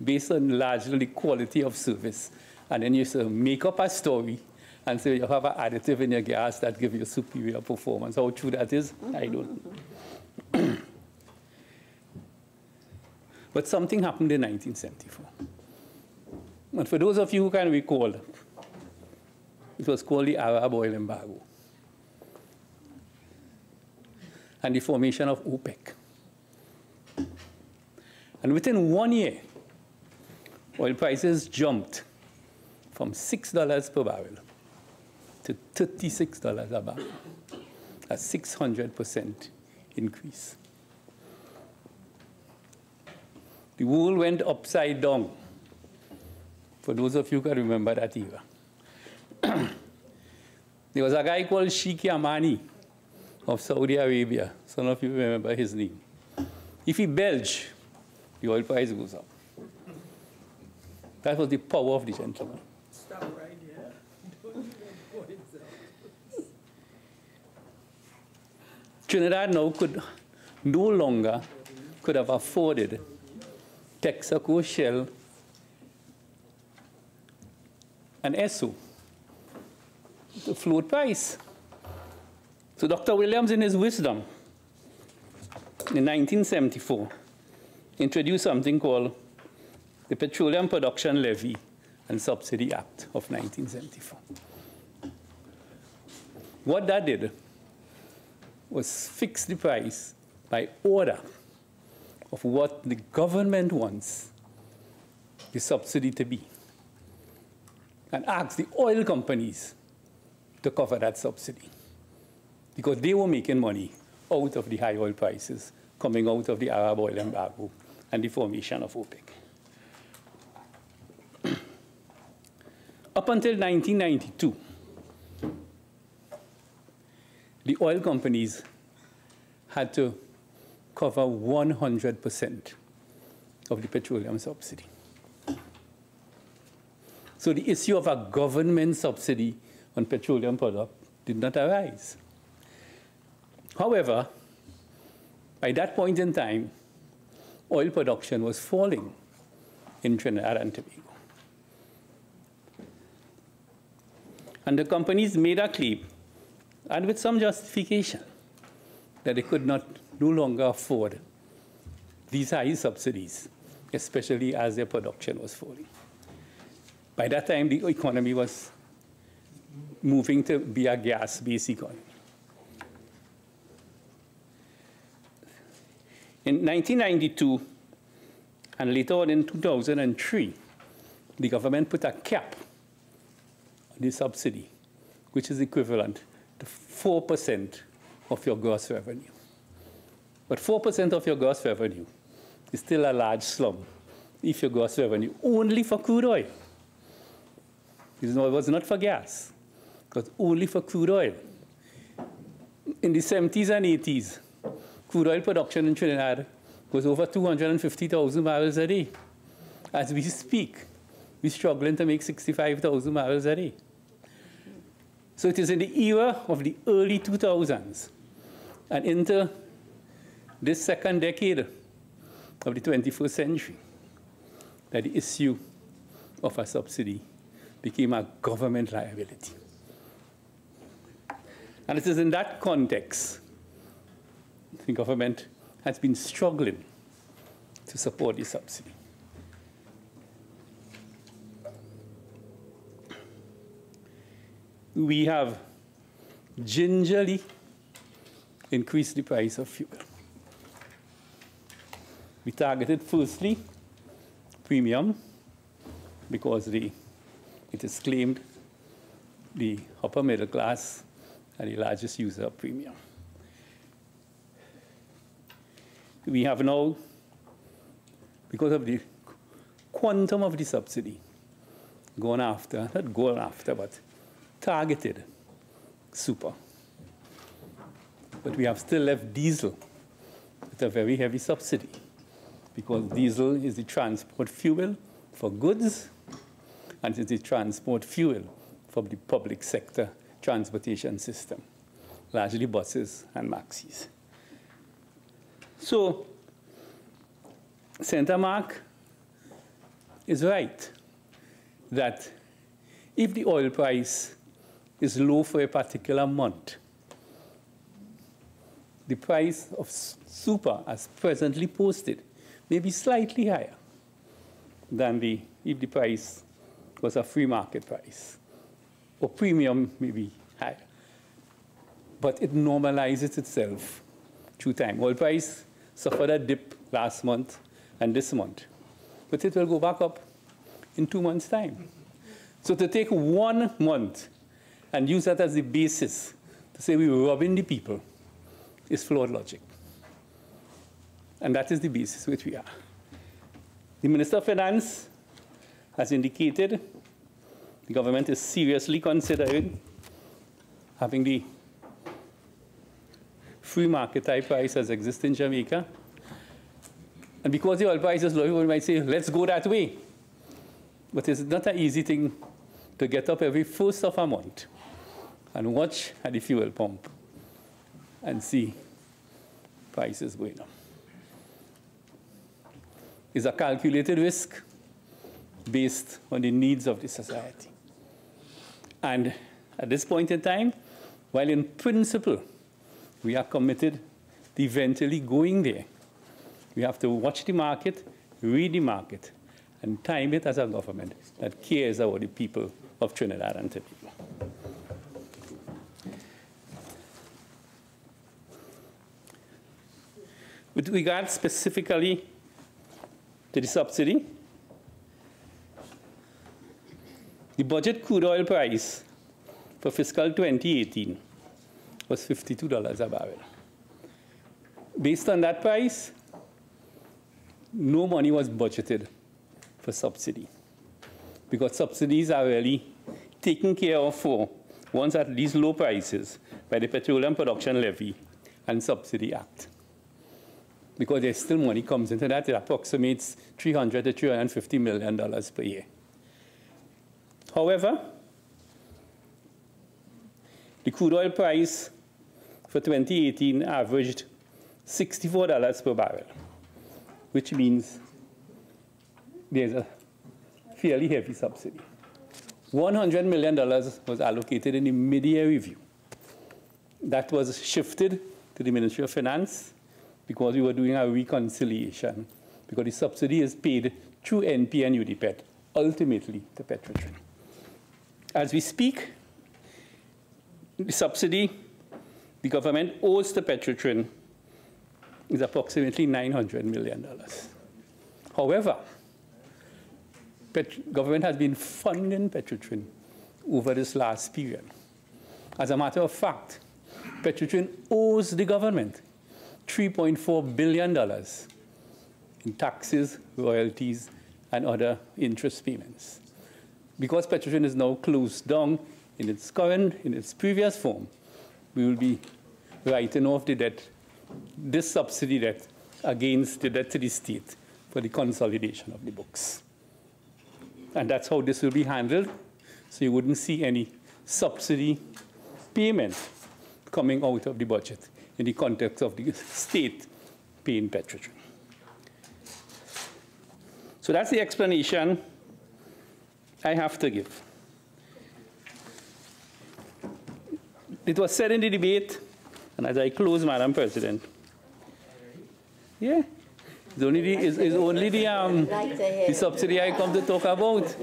based on largely the quality of service. And then you sort of make up a story and say you have an additive in your gas that gives you superior performance. How true that is, I don't know. But something happened in 1974. And for those of you who can recall, it was called the Arab oil embargo and the formation of OPEC. And within 1 year, oil prices jumped from $6 per barrel to $36 a barrel, a 600% increase. The world went upside down, for those of you who can remember that era. There was a guy called Sheikh Yamani of Saudi Arabia. Some of you remember his name. If he belched, the oil price goes up. That was the power of the gentleman. Stop right here. Trinidad now could no longer could have afforded Texaco, Shell, and Esso to float price. So Dr. Williams, in his wisdom, in 1974, introduced something called the Petroleum Production Levy and Subsidy Act of 1974. What that did was fix the price by order of what the government wants the subsidy to be, and ask the oil companies to cover that subsidy, because they were making money out of the high oil prices coming out of the Arab oil embargo and the formation of OPEC. Up until 1992, the oil companies had to cover 100% of the petroleum subsidy. So the issue of a government subsidy on petroleum product did not arise. However, by that point in time, oil production was falling in Trinidad and Tobago. And the companies made a claim, and with some justification, that they could no longer afford these high subsidies, especially as their production was falling. By that time, the economy was moving to be a gas-based economy. In 1992, and later on in 2003, the government put a cap on the subsidy, which is equivalent to 4% of your gross revenue. But 4% of your gross revenue is still a large sum if your gross revenue only for crude oil. It was not for gas, it was only for crude oil. In the 70s and 80s, crude oil production in Trinidad was over 250,000 barrels a day. As we speak, we're struggling to make 65,000 barrels a day. So it is in the era of the early 2000s and into this second decade of the 21st century that the issue of a subsidy became a government liability. And it is in that context the government has been struggling to support the subsidy. We have gingerly increased the price of fuel. We targeted firstly premium because it is claimed the upper middle class are the largest user of premium. We have now, because of the quantum of the subsidy, but targeted super. But we have still left diesel with a very heavy subsidy because diesel is the transport fuel for goods and it is the transport fuel for the public sector transportation system, largely buses and maxis. So, Senator Mark is right that if the oil price is low for a particular month, the price of super as presently posted may be slightly higher than if the price was a free market price, or premium may be higher. But it normalizes itself through time. Oil price suffered a dip last month and this month, but it will go back up in 2 months' time. So to take 1 month and use that as the basis to say we're robbing the people is flawed logic. And that is the basis which we are. The Minister of Finance has indicated the government is seriously considering having the free market type price as exists in Jamaica. And because the oil price is low, we might say, let's go that way. But it's not an easy thing to get up every first of a month and watch at the fuel pump and see prices going up. It's a calculated risk based on the needs of the society. And at this point in time, while in principle we are committed to eventually going there, we have to watch the market, read the market, and time it as a government that cares about the people of Trinidad and Tobago. With regard specifically to the subsidy, the budget crude oil price for fiscal 2018 was $52 a barrel. Based on that price, no money was budgeted for subsidy because subsidies are really taken care of for once at these low prices by the Petroleum Production Levy and Subsidy Act. Because there's still money comes into that, it approximates $300 to $350 million per year. However, the crude oil price for 2018 averaged $64 per barrel, which means there's a fairly heavy subsidy. $100 million was allocated in the mid-year review. That was shifted to the Ministry of Finance because we were doing a reconciliation, because the subsidy is paid through NP and UDPET, ultimately to Petrotrin. As we speak, the subsidy the government owes to Petrotrin is approximately $900 million. However, government has been funding Petrotrin over this last period. As a matter of fact, Petrotrin owes the government $3.4 billion in taxes, royalties, and other interest payments. Because Petrotrin is now closed down in its previous form, we will be writing off the debt this subsidy debt against the debt to the state for the consolidation of the books. And that's how this will be handled. So you wouldn't see any subsidy payment coming out of the budget in the context of the state paying Petrotrin. So that's the explanation I have to give. It was said in the debate, and as I close, Madam President, yeah, it's only the subsidy I come to talk about.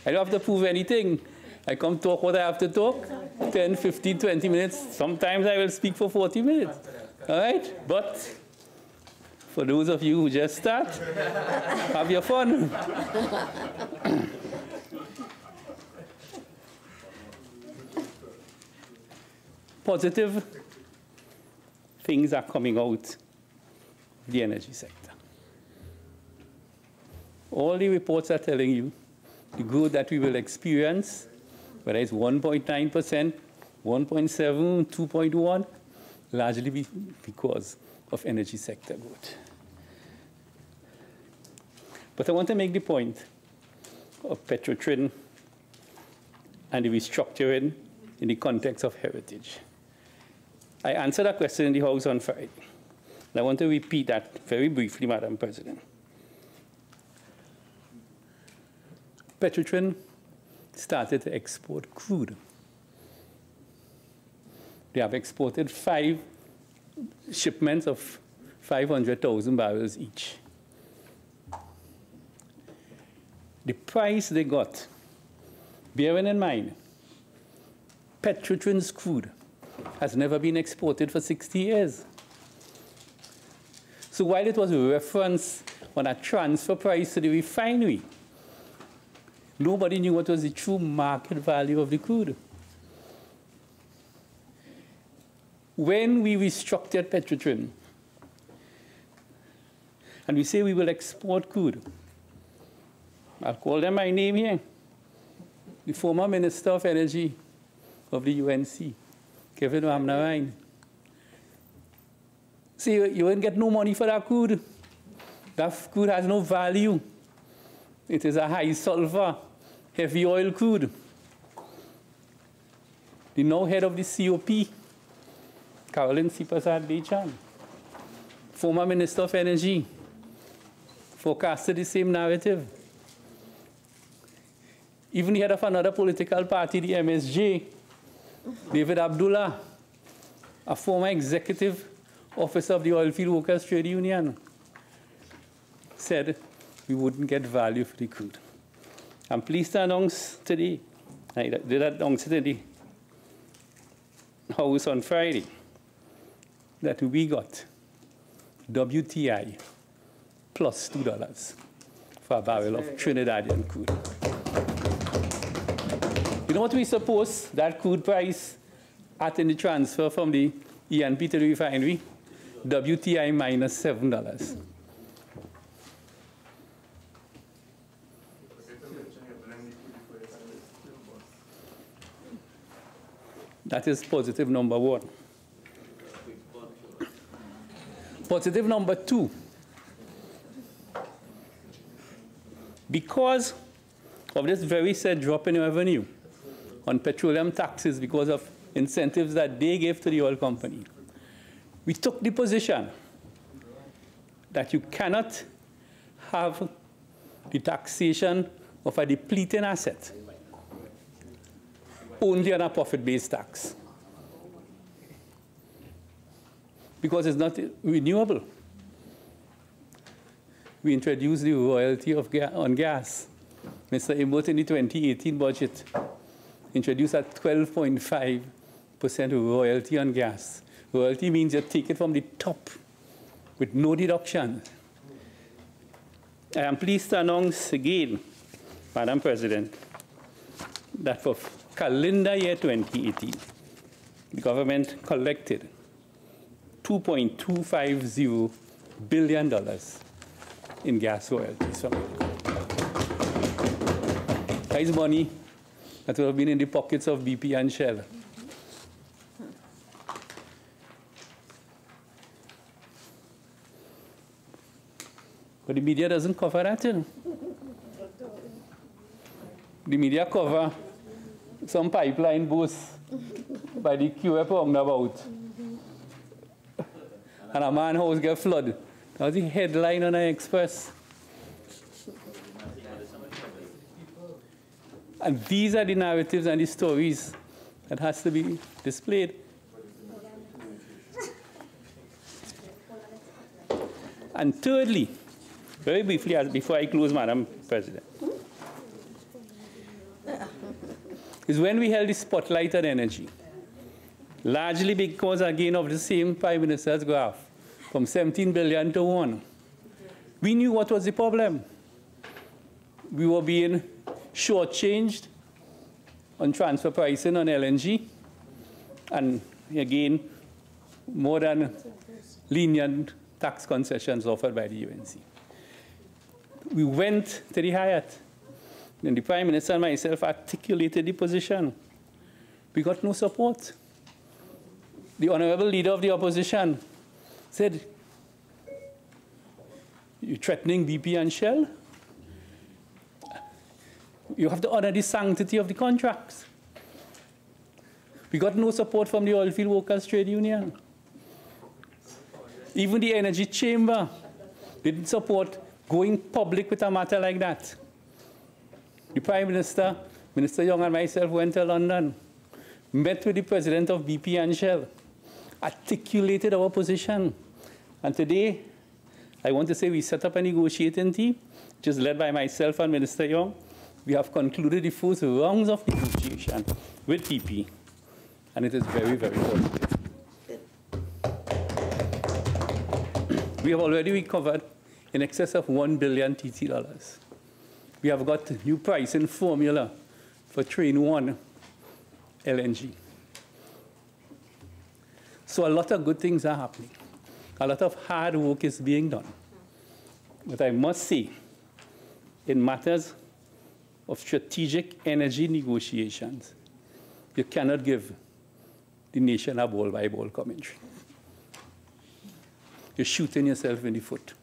I don't have to prove anything. I come talk what I have to talk, 10, 15, 20 minutes. Sometimes I will speak for 40 minutes, all right? But for those of you who just start, have your fun. Positive things are coming out of the energy sector. All the reports are telling you the growth that we will experience, whether it's 1.9%, 1.7, 2.1, largely because of energy sector growth. But I want to make the point of Petrotrin and the restructuring in the context of heritage. I answered a question in the House on Friday. And I want to repeat that very briefly, Madam President. Petrotrin started to export crude. They have exported 5 shipments of 500,000 barrels each. The price they got, bearing in mind, Petrotrin's crude has never been exported for 60 years. So while it was a reference on a transfer price to the refinery, nobody knew what was the true market value of the crude. When we restructured Petrotrin, and we say we will export crude, I'll call them by name here, the former Minister of Energy of the UNC, Gerald Ramdeen. See, you won't get no money for that crude. That crude has no value. It is a high sulfur, heavy oil crude. The now head of the COP, Caroline Sipasad-Bechan, former Minister of Energy, forecasted the same narrative. Even the head of another political party, the MSJ, David Abdullah, a former executive officer of the Oilfield Workers Trade Union, said we wouldn't get value for the crude. I'm pleased to announce today, I did announce it in the House on Friday, that we got WTI plus $2 for a barrel of Trinidadian crude. You know what we suppose that crude price at in the transfer from the ENP to the refinery? WTI minus $7. That is positive number 1. Positive number 2. Because of this very said drop in revenue on petroleum taxes because of incentives that they gave to the oil company, we took the position that you cannot have the taxation of a depleting asset only on a profit-based tax, because it's not renewable. We introduced the royalty on gas. Mr. Imbot in the 2018 budget introduced a 12.5% royalty on gas. Royalty means you take it from the top with no deduction. I am pleased to announce again, Madam President, that for calendar year 2018, the government collected $2.250 billion in gas royalties from it. That is money that would have been in the pockets of BP and Shell. But the media doesn't cover that, you know. The media cover some pipeline burst by the QF roundabout. And a man's house get flooded. That was the headline on the Express. And these are the narratives and the stories that has to be displayed. And thirdly, very briefly, before I close, Madam President, is when we held the spotlight on energy, largely because, again, of the same Prime Minister's graph, from 17 billion to 1. We knew what was the problem. We were being shortchanged on transfer pricing on LNG, and again, more than lenient tax concessions offered by the UNC. We went to the Hyatt, and the Prime Minister and myself articulated the position. We got no support. The Honorable Leader of the Opposition said, "You're threatening BP and Shell? You have to honor the sanctity of the contracts." We got no support from the Oilfield Workers Trade Union. Even the Energy Chamber didn't support going public with a matter like that. The Prime Minister, Minister Young and myself went to London, met with the President of BP and Shell, articulated our position. And today, I want to say we set up a negotiating team, which is led by myself and Minister Young. We have concluded the first rounds of negotiation with BP, and it is very, very positive. We have already recovered in excess of $1 billion TT. We have got a new pricing formula for Train 1 LNG. So a lot of good things are happening. A lot of hard work is being done. But I must say, in matters of strategic energy negotiations, you cannot give the nation a ball-by-ball commentary. You're shooting yourself in the foot.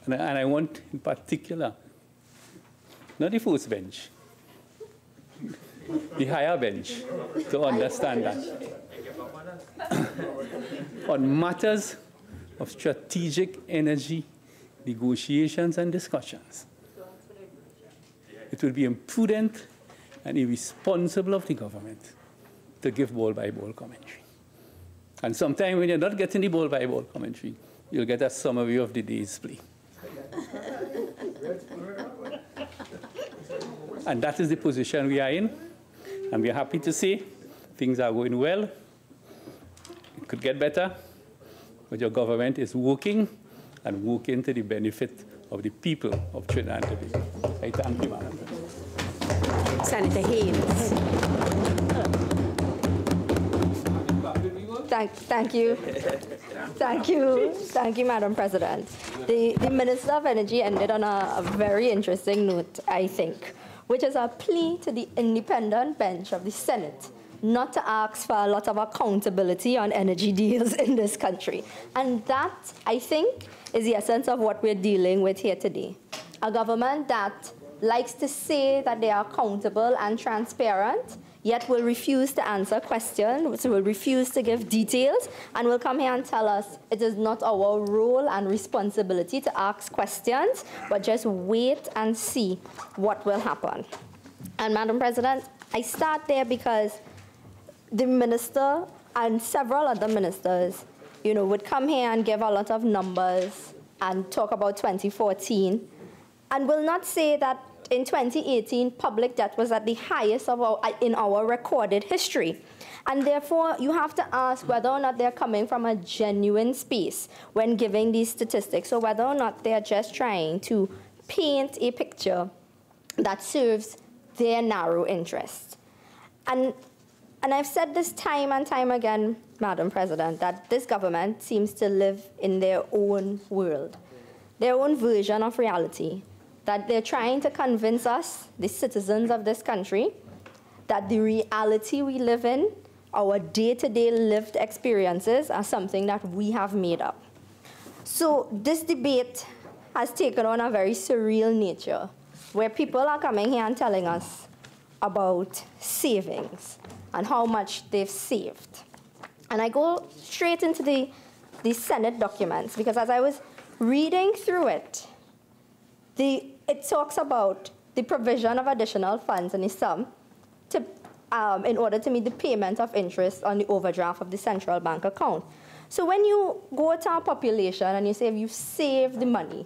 And I want, in particular, not the first bench, the higher bench, to understand that. On matters of strategic energy negotiations and discussions, it will be imprudent and irresponsible of the government to give ball-by-ball commentary. And sometimes when you're not getting the ball-by-ball commentary, you'll get a summary of the day's play. And that is the position we are in. And we are happy to say things are going well. It could get better, but your government is working and working to the benefit of the people of Trinidad and Tobago. I thank you, Madam President. Senator Haynes. Thank you. Thank you, Madam President. The Minister of Energy ended on a very interesting note, I think, which is a plea to the independent bench of the Senate not to ask for a lot of accountability on energy deals in this country. And that, I think, is the essence of what we're dealing with here today. A government that likes to say that they are accountable and transparent, yet will refuse to answer questions, will refuse to give details, and will come here and tell us it is not our role and responsibility to ask questions, but just wait and see what will happen. And Madam President, I start there because the minister and several other ministers, would come here and give a lot of numbers and talk about 2014, and will not say that in 2018, public debt was at the highest in our recorded history. And therefore, you have to ask whether or not they're coming from a genuine space when giving these statistics, or whether or not they're just trying to paint a picture that serves their narrow interest. And I've said this time and time again, Madam President, that this government seems to live in their own world, their own version of reality, that they're trying to convince us, the citizens of this country, that the reality we live in, our day-to-day lived experiences, are something that we have made up. So this debate has taken on a very surreal nature, where people are coming here and telling us about savings and how much they've saved. And I go straight into the Senate documents, because as I was reading through it, it talks about the provision of additional funds in the sum in order to meet the payment of interest on the overdraft of the central bank account. So when you go to a population and you say you save the money,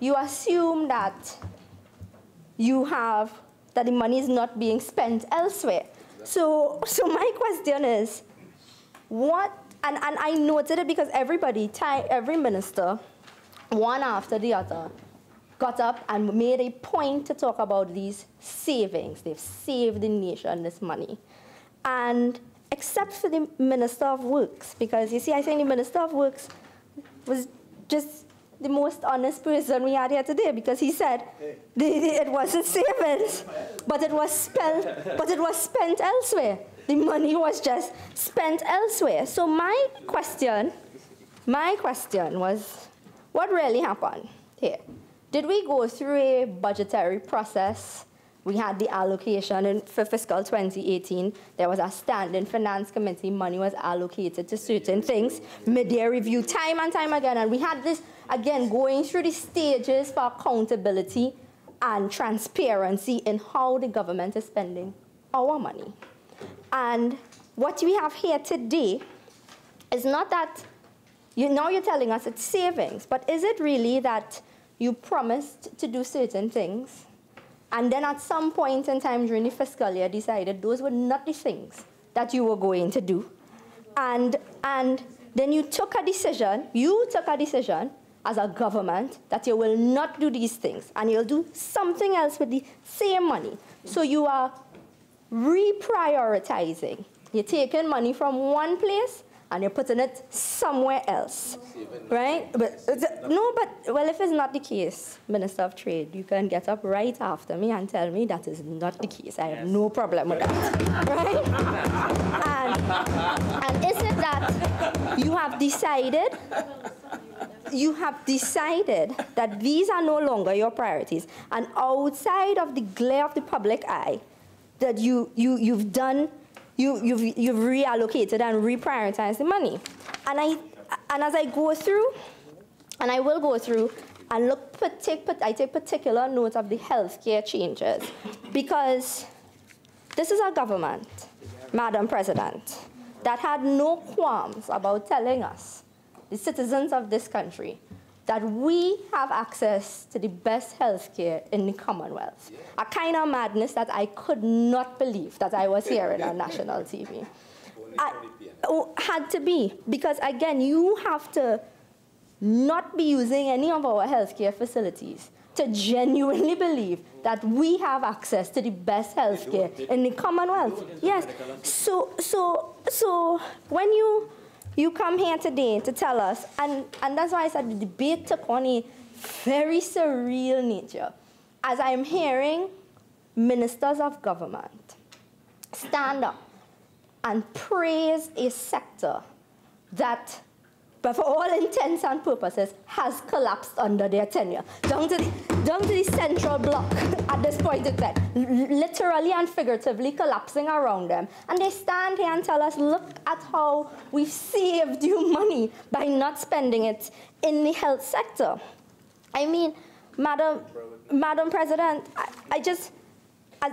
you assume that that the money is not being spent elsewhere. So my question is, what, and I noted it because every minister, one after the other, got up and made a point to talk about these savings. They've saved the nation this money. And except for the Minister of Works, because you see, I think the Minister of Works was just the most honest person we had here today, because he said it wasn't savings, but it was spent elsewhere. The money was just spent elsewhere. So my question was, what really happened here? Did we go through a budgetary process? We had the allocation for fiscal 2018. There was a standing finance committee. Money was allocated to certain things. Mid-year review, time and time again. And we had this, again, going through the stages for accountability and transparency in how the government is spending our money. And what we have here today is not that, now you're telling us it's savings, but is it really that you promised to do certain things, and then at some point in time during the fiscal year decided those were not the things that you were going to do? And then you took a decision as a government that you will not do these things, and you'll do something else with the same money. So you are reprioritizing. You're taking money from one place and you're putting it somewhere else, right? But well, if it's not the case, Minister of Trade, you can get up right after me and tell me that is not the case. I have no problem with that, right? And is it that you have decided that these are no longer your priorities, and outside of the glare of the public eye, that you've reallocated and reprioritized the money? And as I go through, and I will go through and I take particular note of the healthcare changes, because this is a government, Madam President, that had no qualms about telling us, the citizens of this country, that we have access to the best healthcare in the Commonwealth. A kind of madness that I could not believe that I was hearing on national TV. Had to be, because again, you have to not be using any of our healthcare facilities to genuinely believe that we have access to the best healthcare in the Commonwealth. Yes. So when you come here today to tell us, and that's why I said the debate took on a very surreal nature, as I'm hearing ministers of government stand up and praise a sector that, but for all intents and purposes, has collapsed under their tenure, down to the central block at this point in time, literally and figuratively collapsing around them. And they stand here and tell us, look at how we've saved you money by not spending it in the health sector. I mean, Madam President, I just,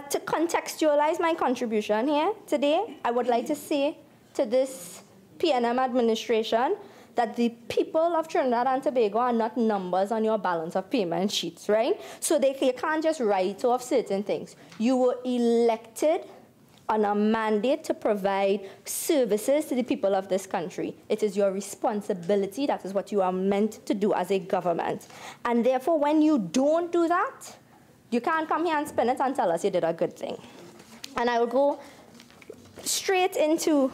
to contextualize my contribution here today, I would like to say to this PNM administration that the people of Trinidad and Tobago are not numbers on your balance of payment sheets, right? So you can't just write off certain things. You were elected on a mandate to provide services to the people of this country. It is your responsibility. That is what you are meant to do as a government. And therefore, when you don't do that, you can't come here and spin it and tell us you did a good thing. And I will go straight into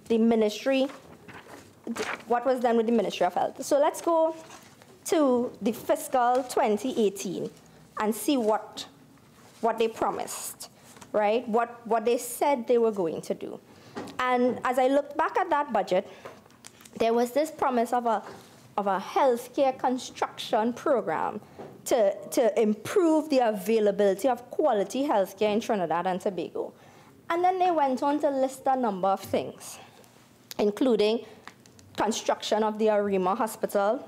the ministry, what was done with the Ministry of Health. So let's go to the fiscal 2018 and see what they promised, right? What they said they were going to do. And as I looked back at that budget, there was this promise of a healthcare construction program to improve the availability of quality healthcare in Trinidad and Tobago. And then they went on to list a number of things, including construction of the Arima Hospital,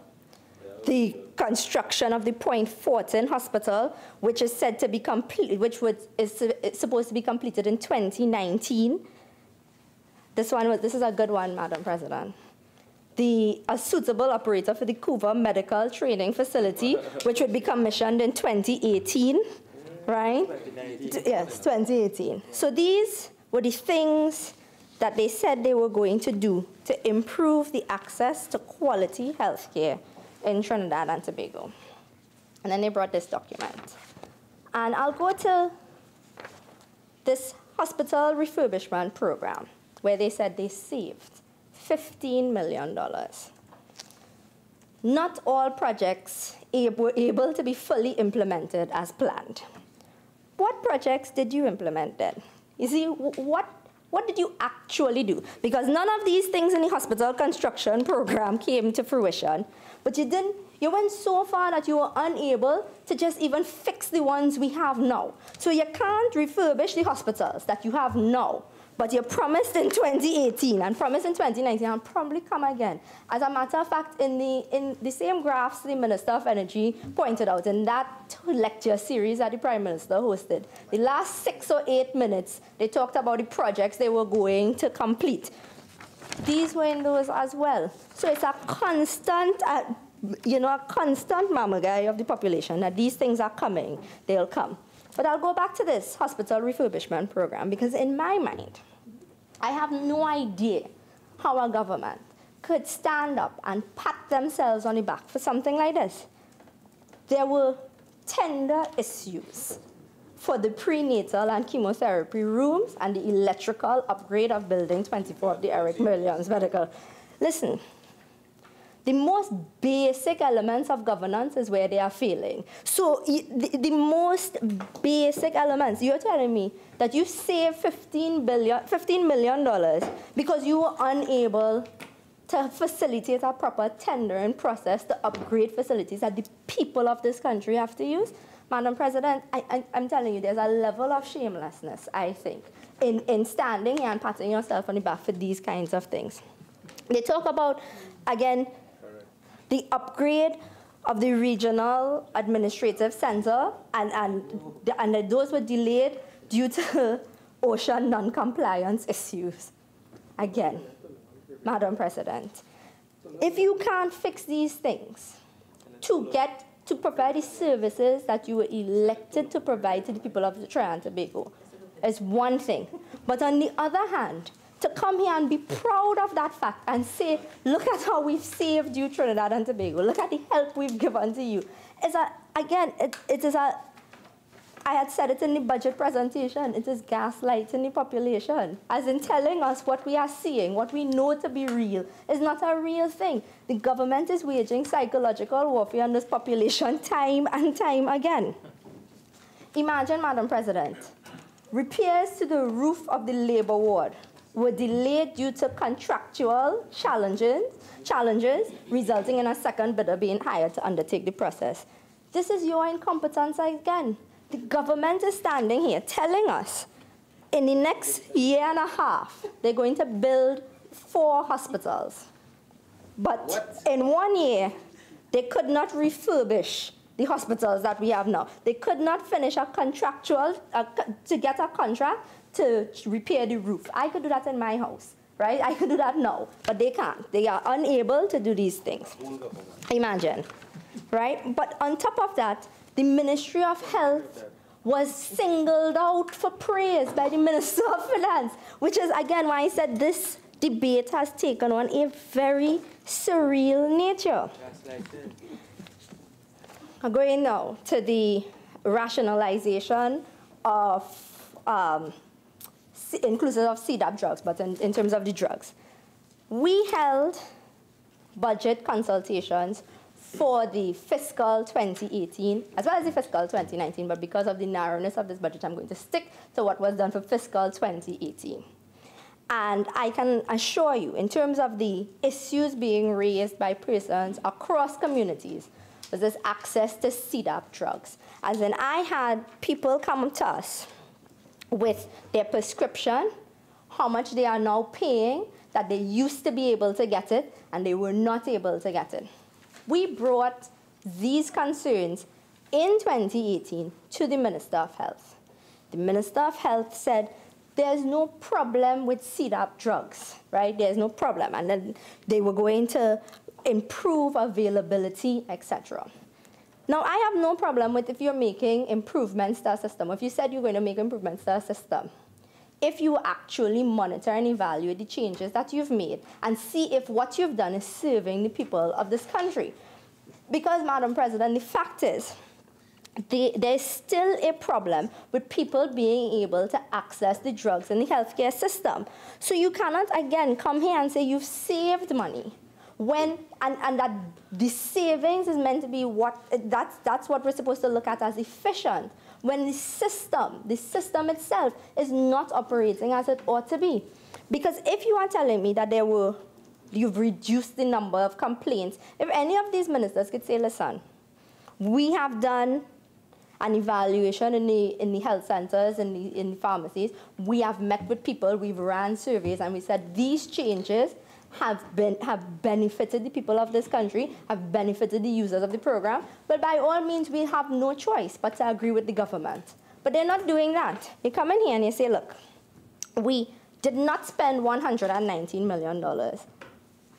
the construction of the Point Fortin Hospital, which is said to be complete, is supposed to be completed in 2019. This is a good one, Madam President. A suitable operator for the Cuba Medical Training Facility, which would be commissioned in 2018, right? 2019. Yes, 2018. So these were the things that they said they were going to do to improve the access to quality healthcare in Trinidad and Tobago. And then they brought this document. And I'll go to this hospital refurbishment program, where they said they saved $15 million. Not all projects were able to be fully implemented as planned. What projects did you implement then? You see, what did you actually do? Because none of these things in the hospital construction program came to fruition, but you went so far that you were unable to just even fix the ones we have now. So you can't refurbish the hospitals that you have now, but you promised in 2018 and promised in 2019 and probably come again. As a matter of fact, in the same graphs the Minister of Energy pointed out in that lecture series that the Prime Minister hosted, the last 6 or 8 minutes, they talked about the projects they were going to complete. These were in those as well. So it's a constant, a constant mammogram of the population that these things are coming, they'll come. But I'll go back to this hospital refurbishment program, because in my mind, I have no idea how a government could stand up and pat themselves on the back for something like this. There were tender issues for the prenatal and chemotherapy rooms and the electrical upgrade of Building 24 of the Eric Williams Medical. Listen, the most basic elements of governance is where they are failing. So the most basic elements, you're telling me that you saved $15 million because you were unable to facilitate a proper tendering process to upgrade facilities that the people of this country have to use? Madam President, I'm telling you, there's a level of shamelessness, I think, in standing here and patting yourself on the back for these kinds of things. They talk about, again, the upgrade of the regional administrative center, and those were delayed due to OSHA non-compliance issues. Again, Madam President, if you can't fix these things to provide the services that you were elected to provide to the people of Trinidad and Tobago, is one thing. But on the other hand, to come here and be proud of that fact and say, look at how we've saved you, Trinidad and Tobago, look at the help we've given to you. I had said it in the budget presentation, it is gaslighting the population, as in telling us what we are seeing, what we know to be real, is not a real thing. The government is waging psychological warfare on this population time and time again. Imagine, Madam President, repairs to the roof of the labor ward were delayed due to contractual challenges, resulting in a second bidder being hired to undertake the process. This is your incompetence again. The government is standing here telling us in the next year and a half, they're going to build 4 hospitals. But in 1 year, they could not refurbish the hospitals that we have now. They could not finish a contractual, to get a contract to repair the roof. I could do that in my house, right? I could do that now, but they can't. They are unable to do these things. Imagine, right? But on top of that, the Ministry of Health was singled out for praise by the Minister of Finance, which is, again, why I said this debate has taken on a very surreal nature. I'm going now to the rationalization of inclusive of CDAP drugs, but in terms of the drugs. We held budget consultations for the fiscal 2018, as well as the fiscal 2019, but because of the narrowness of this budget, I'm going to stick to what was done for fiscal 2018. And I can assure you, in terms of the issues being raised by persons across communities, was this access to CDAP drugs. As in, I had people come to us with their prescription, how much they are now paying, that they used to be able to get it, and they were not able to get it. We brought these concerns in 2018 to the Minister of Health. The Minister of Health said, there's no problem with CDAP drugs, right? There's no problem. And then they were going to improve availability, etc. Now, I have no problem with if you're making improvements to our system. If you said you're going to make improvements to our system, if you actually monitor and evaluate the changes that you've made and see if what you've done is serving the people of this country. Because, Madam President, the fact is, there's still a problem with people being able to access the drugs in the healthcare system. So you cannot, again, come here and say you've saved money when, and that the savings is meant to be what, that's what we're supposed to look at as efficient, when the system itself is not operating as it ought to be. Because if you are telling me that you've reduced the number of complaints, if any of these ministers could say, listen, we have done an evaluation in the health centers, in the pharmacies. We have met with people, we've ran surveys, and we said these changes have benefited the people of this country, have benefited the users of the program, but by all means, we have no choice but to agree with the government. But they're not doing that. They come in here and they say, look, we did not spend $119 million.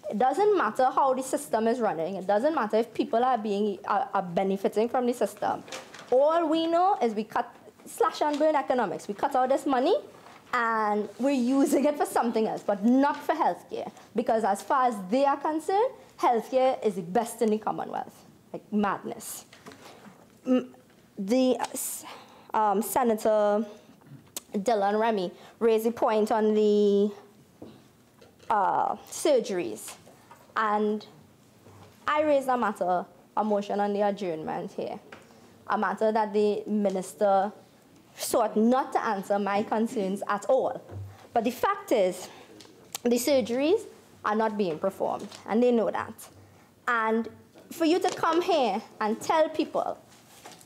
It doesn't matter how the system is running. It doesn't matter if people are benefiting from the system. All we know is we slash and burn economics. We cut out this money, and we're using it for something else, but not for healthcare. Because as far as they are concerned, healthcare is the best in the Commonwealth. Like madness. Senator Dillon-Remy raised a point on the surgeries. And I raised a motion on the adjournment here. A matter that the minister sought not to answer my concerns at all. But the fact is, the surgeries are not being performed, and they know that. And for you to come here and tell people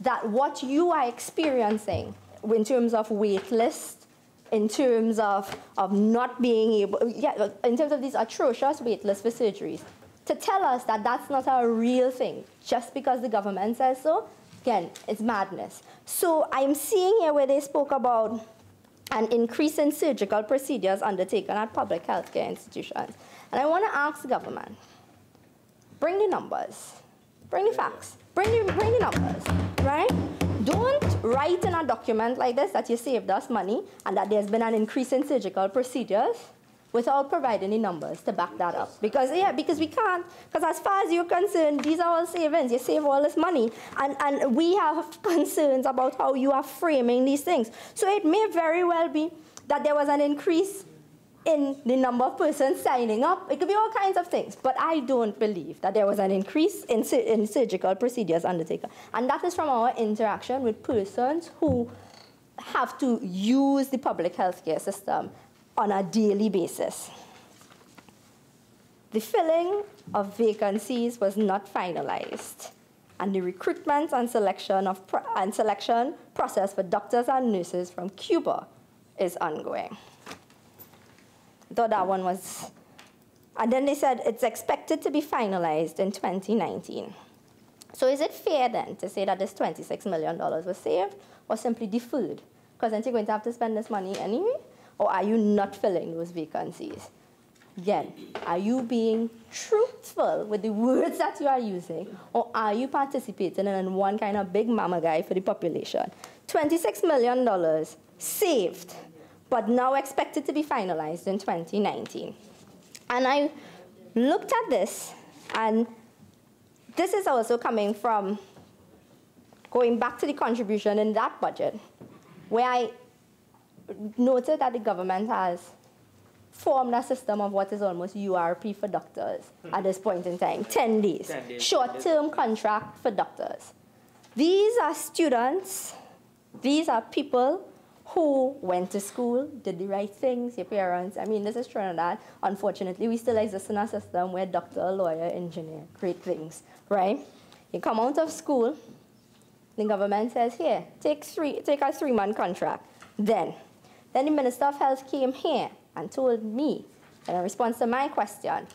that what you are experiencing in terms of wait list, in terms of not being able, in terms of these atrocious wait lists for surgeries, to tell us that that's not a real thing, just because the government says so, again, it's madness. So I'm seeing here where they spoke about an increase in surgical procedures undertaken at public healthcare institutions. And I want to ask the government, bring the numbers, bring the facts, bring the numbers, right? Don't write in a document like this that you saved us money and that there's been an increase in surgical procedures without providing the numbers to back that up. Because we can't, because as far as you're concerned, these are all savings. You save all this money. And we have concerns about how you are framing these things. So it may very well be that there was an increase in the number of persons signing up. It could be all kinds of things. But I don't believe that there was an increase in surgical procedures undertaken. And that is from our interaction with persons who have to use the public healthcare system on a daily basis. The filling of vacancies was not finalized, and the recruitment and selection process for doctors and nurses from Cuba is ongoing. I thought that one was, and then they said it's expected to be finalized in 2019. So is it fair then to say that this $26 million was saved or simply deferred? Because then you're going to have to spend this money anyway? Or are you not filling those vacancies? Again, are you being truthful with the words that you are using, or are you participating in one kind of big mama guy for the population? $26 million saved, but now expected to be finalized in 2019. And I looked at this, and this is also coming from going back to the contribution in that budget, where I noted that the government has formed a system of what is almost URP for doctors at this point in time, 10 days. Short-term contract for doctors. These are students, these are people who went to school, did the right things, your parents. I mean, this is Trinidad. Unfortunately, we still exist in a system where doctor, lawyer, engineer, great things, right? You come out of school, the government says, here, take a 3-month contract. Then the Minister of Health came here and told me, in response to my question,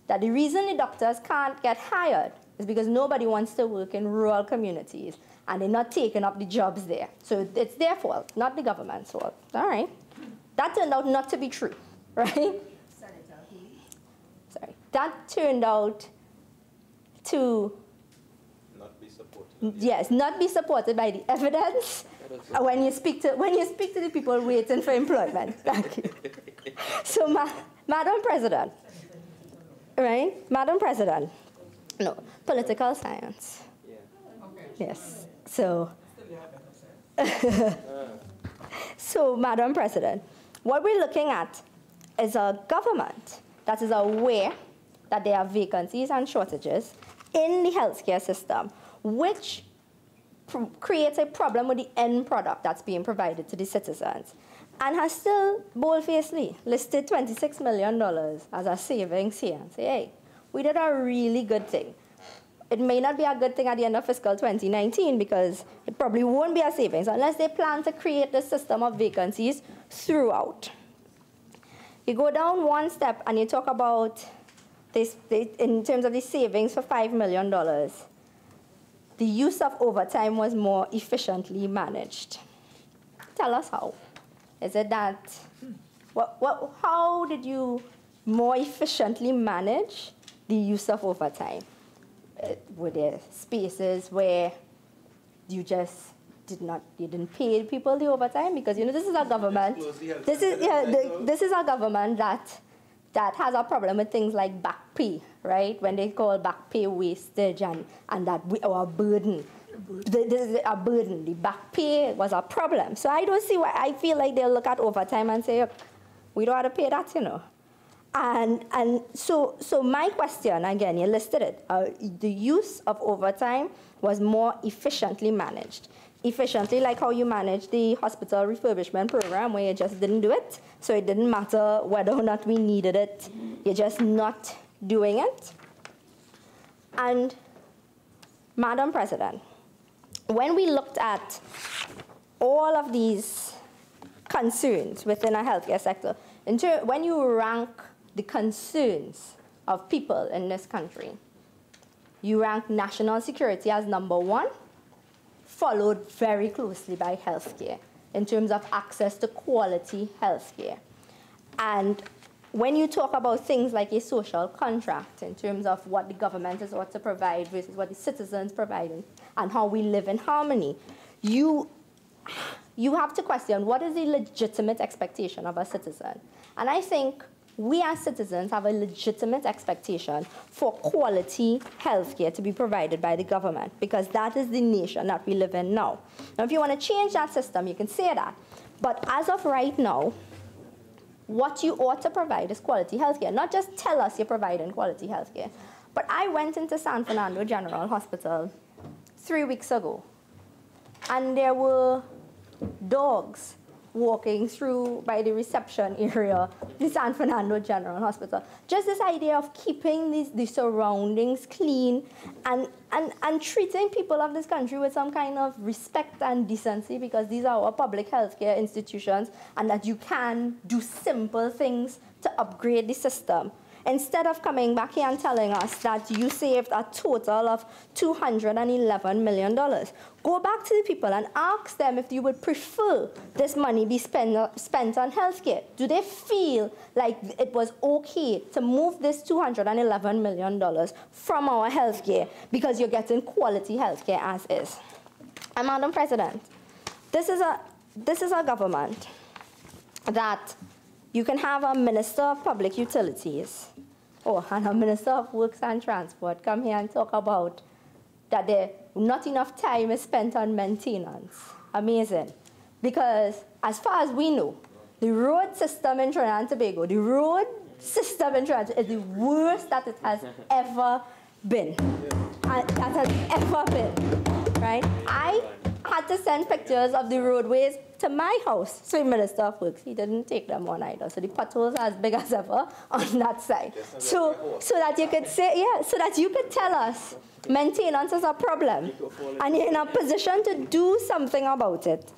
that the reason the doctors can't get hired is because nobody wants to work in rural communities and they're not taking up the jobs there. So it's their fault, not the government's fault. All right. That turned out not to be true, right? Sorry. That turned out to not be supported. Yes, not be supported by the evidence when you speak to the people waiting for employment. Thank you. So, Madam President, right? Madam President, no, political science. Yeah. Okay. Yes. So, so, Madam President, what we're looking at is a government that is aware that there are vacancies and shortages in the healthcare system, which creates a problem with the end product that's being provided to the citizens, and has still bold-facedly listed $26 million as a savings here and say, hey, we did a really good thing. It may not be a good thing at the end of fiscal 2019 because it probably won't be a savings unless they plan to create the system of vacancies throughout. You go down one step and you talk about this, in terms of the savings for $5 million. The use of overtime was more efficiently managed. Tell us how. Is it that, how did you more efficiently manage the use of overtime? Were there spaces where you just didn't pay people the overtime? Because, you know, this is a government, this is a government that has a problem with things like back pay, right? When they call back pay wastage and that or a burden. This is a burden. The back pay was a problem. So I don't see why. I feel like they'll look at overtime and say, we don't have to pay that, you know. And so my question, again, you listed it. The use of overtime was more efficiently managed. Efficiently, like how you manage the hospital refurbishment program, where you just didn't do it. So it didn't matter whether or not we needed it. You're just not doing it. And, Madam President, when we looked at all of these concerns within our healthcare sector, when you rank the concerns of people in this country, you rank national security as #1, followed very closely by healthcare in terms of access to quality healthcare. And when you talk about things like a social contract in terms of what the government is ought to provide versus what the citizens provide and how we live in harmony, you have to question what is the legitimate expectation of a citizen. And I think we as citizens have a legitimate expectation for quality healthcare to be provided by the government, because that is the nation that we live in now. Now, if you want to change that system, you can say that. But as of right now, what you ought to provide is quality healthcare. Not just tell us you're providing quality healthcare. But I went into San Fernando General Hospital 3 weeks ago, and there were dogs walking through by the reception area, the San Fernando General Hospital. Just this idea of keeping the surroundings clean and treating people of this country with some kind of respect and decency, because these are our public healthcare institutions, and that you can do simple things to upgrade the system. Instead of coming back here and telling us that you saved a total of $211 million, go back to the people and ask them if you would prefer this money be spent on healthcare. Do they feel like it was okay to move this $211 million from our healthcare because you're getting quality healthcare as is? And Madam President, this is a government that you can have a Minister of Public Utilities and a Minister of Works and Transport come here and talk about that not enough time is spent on maintenance. Amazing. Because as far as we know, the road system in Trinidad and Tobago, is the worst that it has ever been. That has ever been, right? had to send pictures of the roadways to my house. So the Minister of Works, he didn't take them on either. So the potholes are as big as ever on that side. So that you could say, yeah, so that you could tell us maintenance is a problem and you're in a position to do something about it.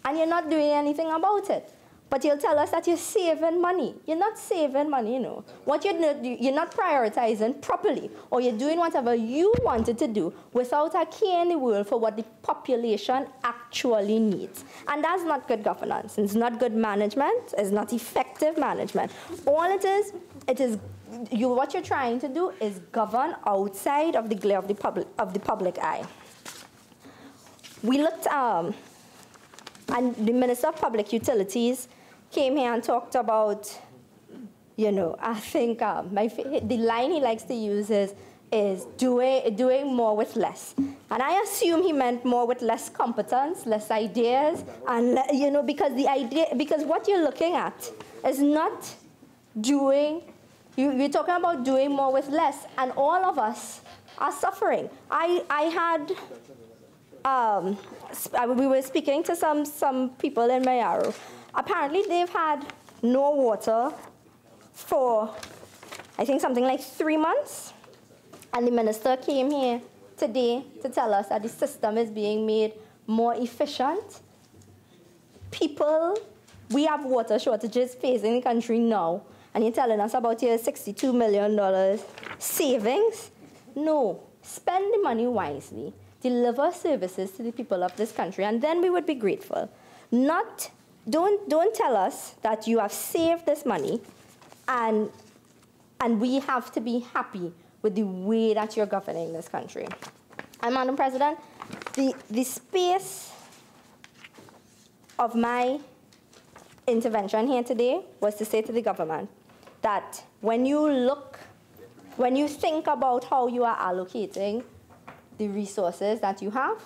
And you're not doing anything about it. But you'll tell us that you're saving money. You're not saving money, you know. What you're not prioritizing properly, or you're doing whatever you wanted to do without a care in the world for what the population actually needs. And that's not good governance. It's not good management. It's not effective management. All it is what you're trying to do is govern outside of the glare of the public eye. We looked, and the Minister of Public Utilities came here and talked about, you know, I think the line he likes to use is doing more with less. And I assume he meant more with less competence, less ideas, and, you know, because what you're looking at is not doing, you're talking about doing more with less, and all of us are suffering. We were speaking to some people in Mayaro. Apparently, they've had no water for, I think, something like 3 months. And the minister came here today to tell us that the system is being made more efficient. We have water shortages facing the country now, and you're telling us about your $62 million savings? No, spend the money wisely. Deliver services to the people of this country, and then we would be grateful. Don't tell us that you have saved this money, and we have to be happy with the way that you're governing this country. And Madam President, the space of my intervention here today was to say to the government that when you think about how you are allocating the resources that you have,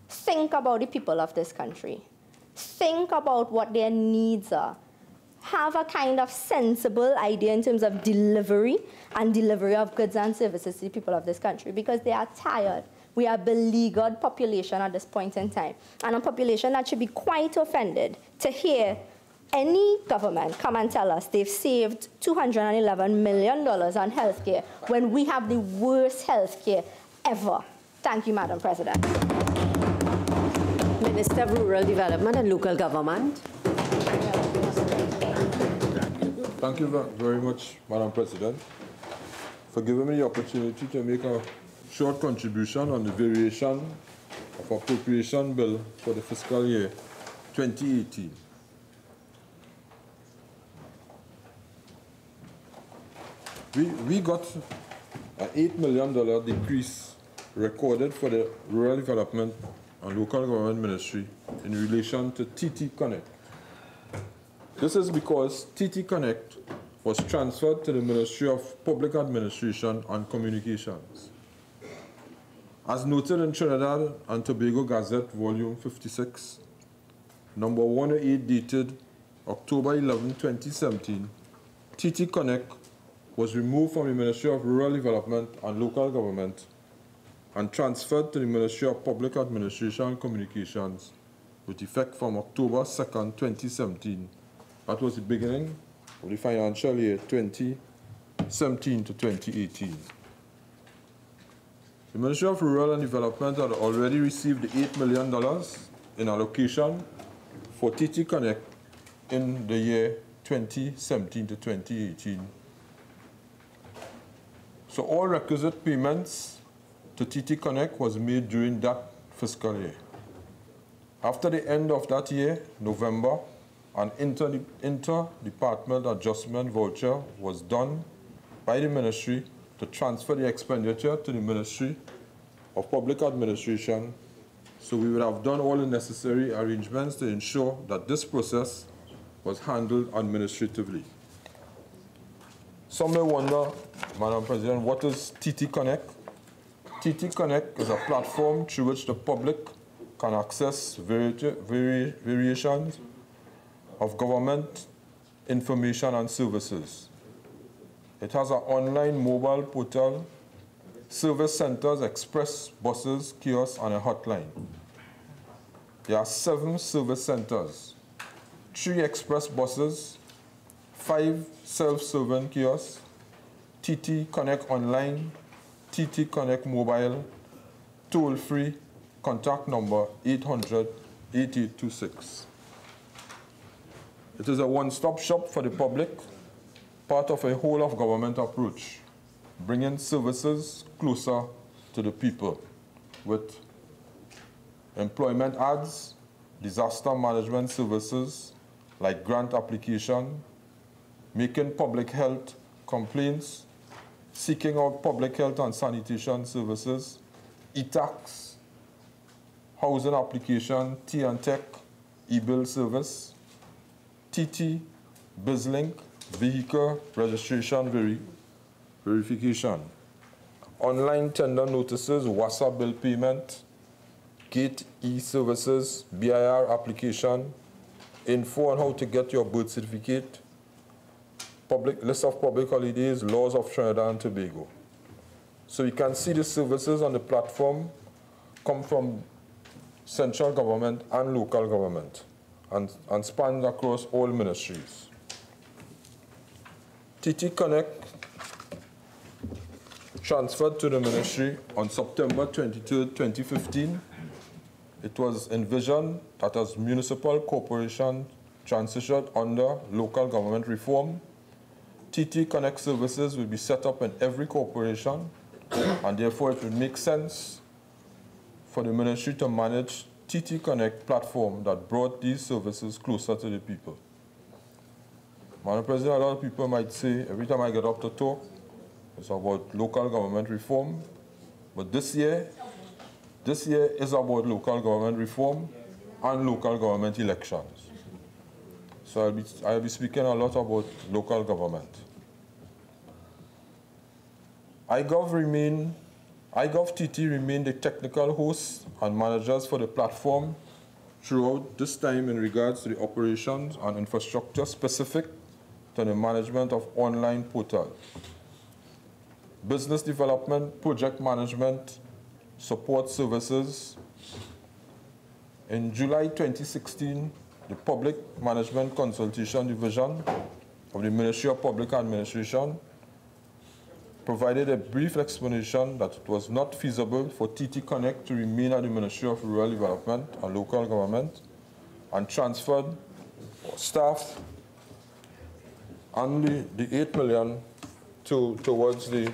think about the people of this country. Think about what their needs are. Have a kind of sensible idea in terms of delivery of goods and services to the people of this country, because they are tired. We are a beleaguered population at this point in time, and a population that should be quite offended to hear any government come and tell us they've saved $211 million on health care when we have the worst health care ever. Thank you, Madam President. Minister of Rural Development and Local Government. Thank you very much, Madam President, for giving me the opportunity to make a short contribution on the variation of appropriation bill for the fiscal year 2018. We got an $8 million decrease recorded for the Rural Development and Local Government Ministry in relation to TT Connect. This is because TT Connect was transferred to the Ministry of Public Administration and Communications. As noted in Trinidad and Tobago Gazette, Volume 56, number 108, dated October 11, 2017, TT Connect was removed from the Ministry of Rural Development and Local Government and transferred to the Ministry of Public Administration and Communications with effect from October 2nd, 2017. That was the beginning of the financial year 2017 to 2018. The Ministry of Rural and Development had already received the $8 million in allocation for TT Connect in the year 2017 to 2018. So all requisite payments to TT Connect was made during that fiscal year. After the end of that year, November, an inter-department adjustment voucher was done by the ministry to transfer the expenditure to the Ministry of Public Administration. So we would have done all the necessary arrangements to ensure that this process was handled administratively. Some may wonder, Madam President, what is TT Connect? TT Connect is a platform through which the public can access variations of government information and services. It has an online mobile portal, service centers, express buses, kiosks, and a hotline. there are 7 service centers, 3 express buses, 5 self-serving kiosks, TT Connect Online, TT Connect Mobile, toll-free, contact number 800-8826. It is a one-stop shop for the public, part of a whole-of-government approach, bringing services closer to the people with employment ads, disaster management services like grant application, making public health complaints, seeking out public health and sanitation services, e-tax, housing application, T&Tech, e-bill service, TT, BizLink, vehicle registration verification, online tender notices, WASA bill payment, gate e-services, BIR application, info on how to get your birth certificate, list of public holidays, laws of Trinidad and Tobago. So you can see the services on the platform come from central government and local government and span across all ministries. TT Connect transferred to the ministry on September 23, 2015. It was envisioned that as municipal corporation transitioned under local government reform, TT Connect services will be set up in every corporation, and therefore it would make sense for the ministry to manage TT Connect platform that brought these services closer to the people. Madam President, a lot of people might say, every time I get up to talk, it's about local government reform, but this year is about local government reform and local government elections. So I'll be speaking a lot about local government. iGov TT remain the technical hosts and managers for the platform throughout this time in regards to the operations and infrastructure specific to the management of online portal, business development, project management, support services. In July 2016, the Public Management Consultation Division of the Ministry of Public Administration provided a brief explanation that it was not feasible for TT Connect to remain at the Ministry of Rural Development and Local Government and transferred staff and the 8 million towards the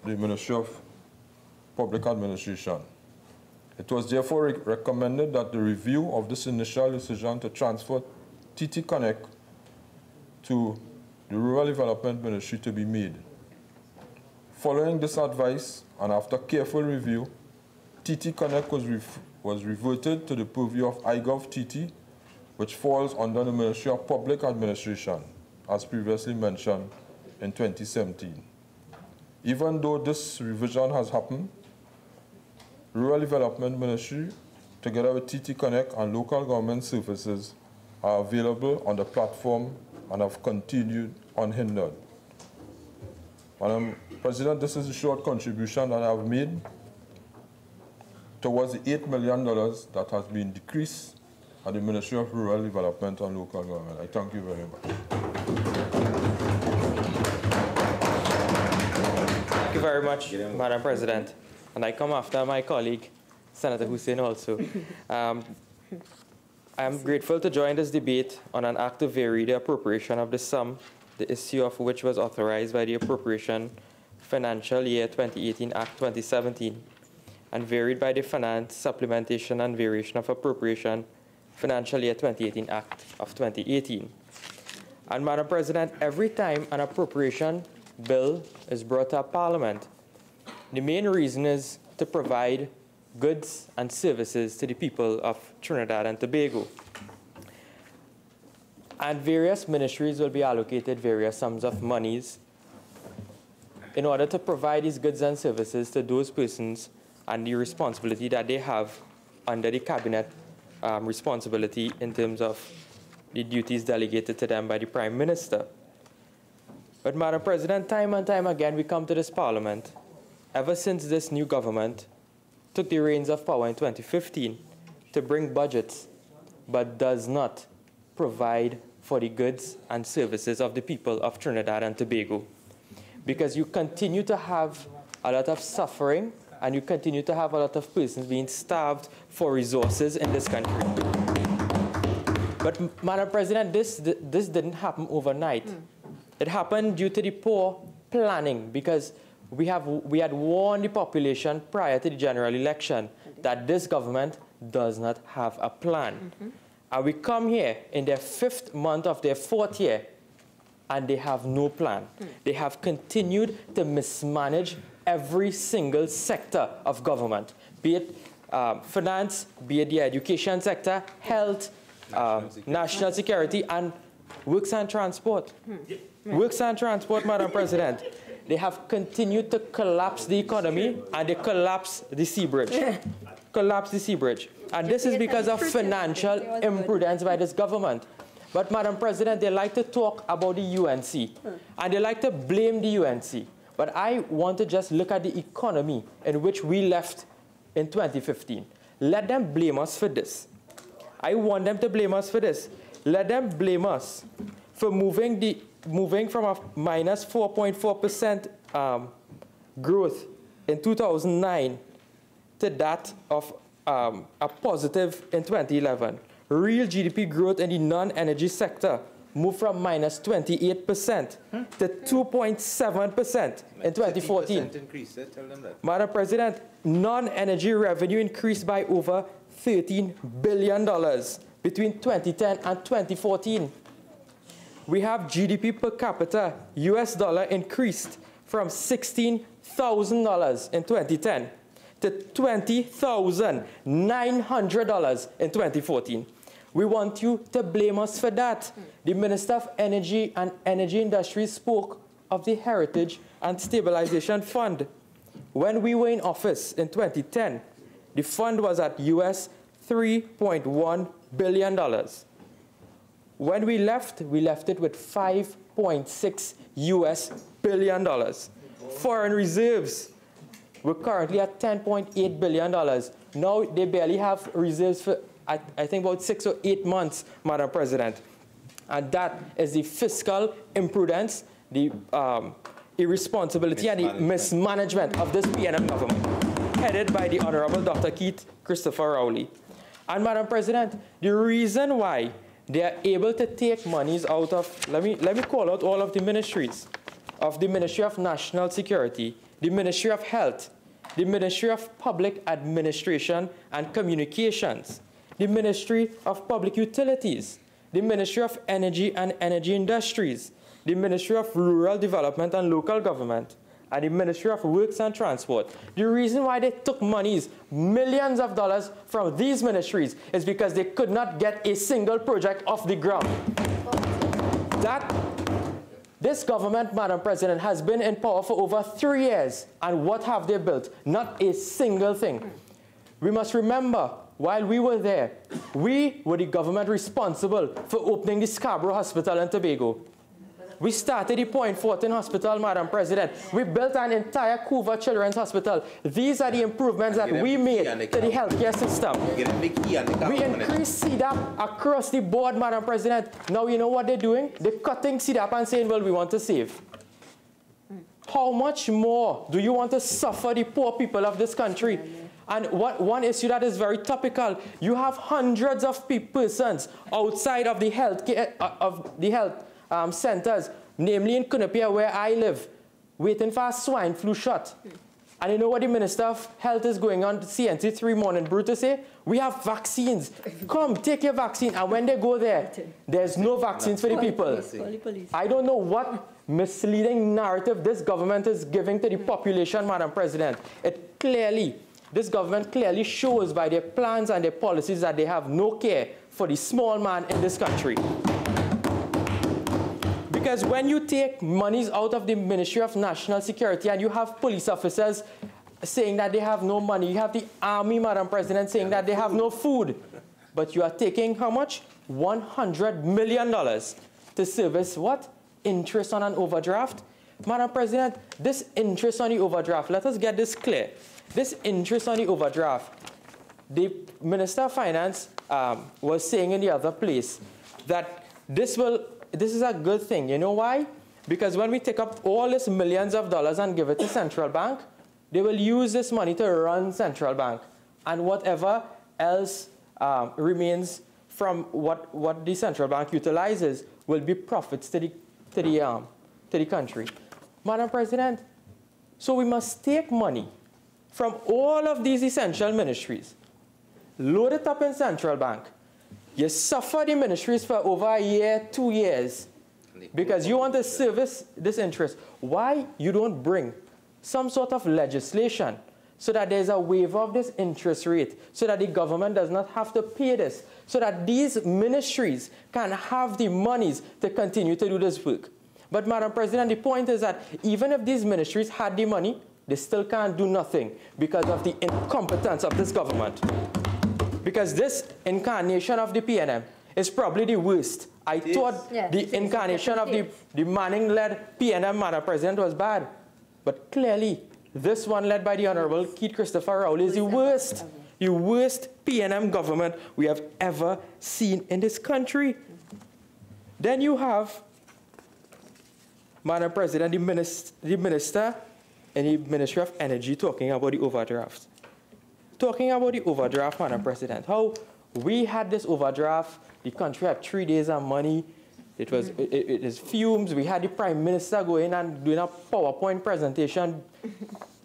Ministry of Public Administration. It was therefore recommended that the review of this initial decision to transfer TT Connect to the Rural Development Ministry to be made. Following this advice, and after careful review, TT Connect was reverted to the purview of iGov TT, which falls under the Ministry of Public Administration, as previously mentioned in 2017. Even though this revision has happened, Rural Development Ministry, together with TT Connect and local government services, are available on the platform and have continued unhindered. Madam President, this is a short contribution that I have made towards the $8 million that has been decreased at the Ministry of Rural Development and Local Government. I thank you very much. Thank you very much, Madam President. And I come after my colleague, Senator Hosein, also. I am grateful to join this debate on an act to vary the appropriation of the sum, the issue of which was authorized by the Appropriation Financial Year 2018 Act 2017, and varied by the Finance Supplementation and Variation of Appropriation Financial Year 2018 Act of 2018. And Madam President, every time an appropriation bill is brought to Parliament, the main reason is to provide goods and services to the people of Trinidad and Tobago. And various ministries will be allocated various sums of monies in order to provide these goods and services to those persons and the responsibility that they have under the cabinet responsibility in terms of the duties delegated to them by the Prime Minister. But Madam President, time and time again we come to this Parliament, ever since this new government took the reins of power in 2015, to bring budgets, but does not provide for the goods and services of the people of Trinidad and Tobago. Because you continue to have a lot of suffering, and you continue to have a lot of persons being starved for resources in this country. But, Madam President, this didn't happen overnight. It happened due to the poor planning, because we had warned the population prior to the general election that this government does not have a plan. And we come here in their 5th month of their 4th year, and they have no plan. They have continued to mismanage every single sector of government, be it finance, be it the education sector, health, national security, and works and transport. Works and transport, Madam President. They have continued to collapse the economy, and they collapse the sea bridge. Collapse the sea bridge. And this is because of financial imprudence by this government. But, Madam President, they like to talk about the UNC, and they like to blame the UNC. But I want to just look at the economy in which we left in 2015. Let them blame us for this. I want them to blame us for this. Let them blame us for moving from a minus 4.4% growth in 2009 to that of a positive in 2011. Real GDP growth in the non-energy sector moved from minus 28% to 2.7% in 2014. Increase, tell them that. Madam President, non-energy revenue increased by over $13 billion between 2010 and 2014. We have GDP per capita, US dollar, increased from $16,000 in 2010 to $20,900 in 2014. We want you to blame us for that. The Minister of Energy and Energy Industries spoke of the Heritage and Stabilization Fund. When we were in office in 2010, the fund was at US $3.1 billion. When we left it with $5.6 billion. Foreign reserves were currently at $10.8 billion. Now they barely have reserves for, I think, about 6 or 8 months, Madam President. And that is the fiscal imprudence, the irresponsibility, and the mismanagement of this PNM government, headed by the Honorable Dr. Keith Christopher Rowley. And, Madam President, the reason why they are able to take monies out of, let me call out all of the ministries, of the Ministry of National Security, the Ministry of Health, the Ministry of Public Administration and Communications, the Ministry of Public Utilities, the Ministry of Energy and Energy Industries, the Ministry of Rural Development and Local Government, and the Ministry of Works and Transport. The reason why they took monies, millions of dollars, from these ministries is because they could not get a single project off the ground. This government, Madam President, has been in power for over 3 years, and what have they built? Not a single thing. We must remember, while we were there, we were the government responsible for opening the Scarborough Hospital in Tobago. We started the Point Fortin Hospital, Madam President. We built an entire Couva Children's Hospital. These are the improvements that we made to the healthcare system. We increased CDAP across the board, Madam President. Now you know what they're doing? They're cutting CDAP and saying, well, we want to save. How much more do you want to suffer the poor people of this country? And one issue that is very topical, you have hundreds of persons outside of the health centers, namely in Kunapia, where I live, waiting for a swine flu shot. And you know what the Minister of Health is going on to CNC3 Morning Brew to say? We have vaccines. Come, take your vaccine. And when they go there, there's no vaccines for the people. I don't know what misleading narrative this government is giving to the population, Madam President. This government clearly shows by their plans and their policies that they have no care for the small man in this country. Because when you take monies out of the Ministry of National Security and you have police officers saying that they have no money, you have the Army, Madam President, saying that they have no food, but you are taking how much? $100 million to service what? Interest on an overdraft? Madam President, this interest on the overdraft, let us get this clear. This interest on the overdraft the Minister of Finance was saying in the other place that this is a good thing. You know why? Because when we take up all this millions of dollars and give it to central bank, they will use this money to run central bank. And whatever else remains from what the central bank utilizes will be profits to the country. Madam President, so we must take money from all of these essential ministries, load it up in central bank. You suffer the ministries for over a year, 2 years, because you want to service this interest. Why you don't bring some sort of legislation so that there's a waiver of this interest rate, so that the government does not have to pay this, so that these ministries can have the monies to continue to do this work? But, Madam President, the point is that even if these ministries had the money, they still can't do nothing because of the incompetence of this government. Because this incarnation of the PNM is probably the worst. I thought the incarnation of the Manning-led PNM, Madam President, was bad. But clearly, this one led by the Honorable Keith Christopher Rowley is the worst PNM government we have ever seen in this country. Then you have, Madam President, the Minister in the Ministry of Energy talking about the overdraft. Talking about the overdraft, Madam President, how we had this overdraft, the country had 3 days of money, it is fumes, we had the Prime Minister going and doing a PowerPoint presentation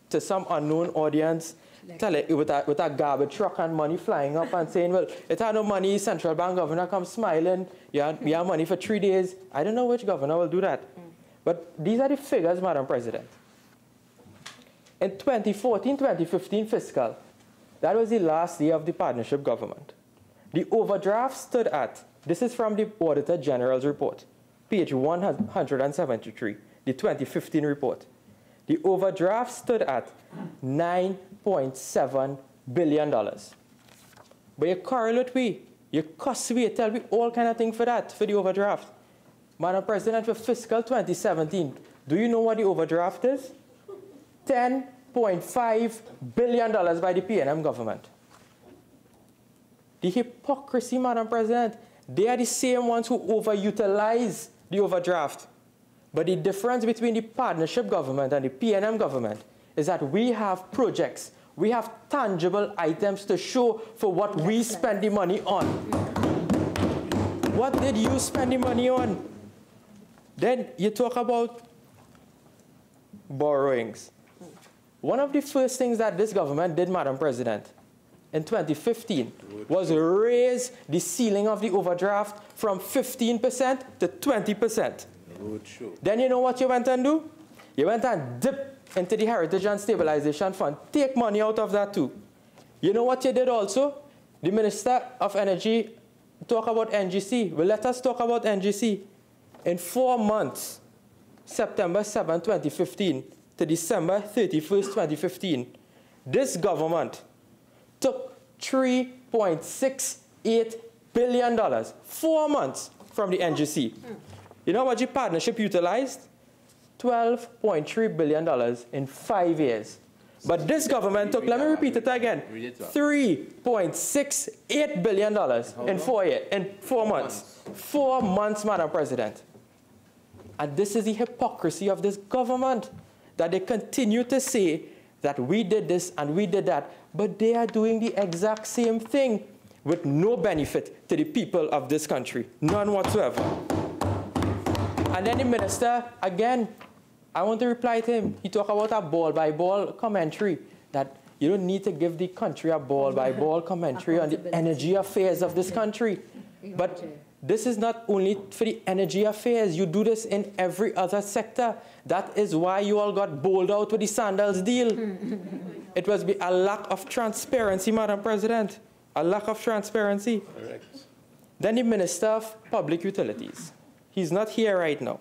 to some unknown audience, with a garbage truck and money flying up and saying, well, it had no money, central bank governor come smiling, we have money for 3 days. I don't know which governor will do that. But these are the figures, Madam President. In 2014-2015 fiscal, that was the last year of the partnership government. The overdraft stood at, this is from the Auditor General's report, page 173, the 2015 report. The overdraft stood at $9.7 billion. But you correlate we, you cost we, you tell me all kind of things for that, for the overdraft. Madam President, for fiscal 2017, do you know what the overdraft is? $10.5 billion by the PNM government. The hypocrisy, Madam President, they are the same ones who overutilize the overdraft. But the difference between the partnership government and the PNM government is that we have projects, we have tangible items to show for what we spend the money on. What did you spend the money on? Then you talk about borrowings. One of the first things that this government did, Madam President, in 2015 was raise the ceiling of the overdraft from 15% to 20%. Then you know what you went and do? You went and dipped into the Heritage and Stabilization Fund. Take money out of that too. You know what you did also? The Minister of Energy talk about NGC. Well, let us talk about NGC. In 4 months, September 7, 2015 to December 31st, 2015, this government took $3.68 billion, 4 months from the NGC. You know what the partnership utilized? $12.3 billion in 5 years. But this government took, let me repeat it again, $3.68 billion in 4 months. 4 months, Madam President. And this is the hypocrisy of this government, that they continue to say that we did this and we did that, but they are doing the exact same thing with no benefit to the people of this country, none whatsoever. And then the minister, again, I want to reply to him. He talked about a ball-by-ball commentary, that you don't need to give the country a ball-by-ball commentary on the energy affairs of this country. But this is not only for the energy affairs. You do this in every other sector. That is why you all got bowled out with the Sandals deal. It was a lack of transparency, Madam President. A lack of transparency. Correct. Then the Minister of Public Utilities. He's not here right now.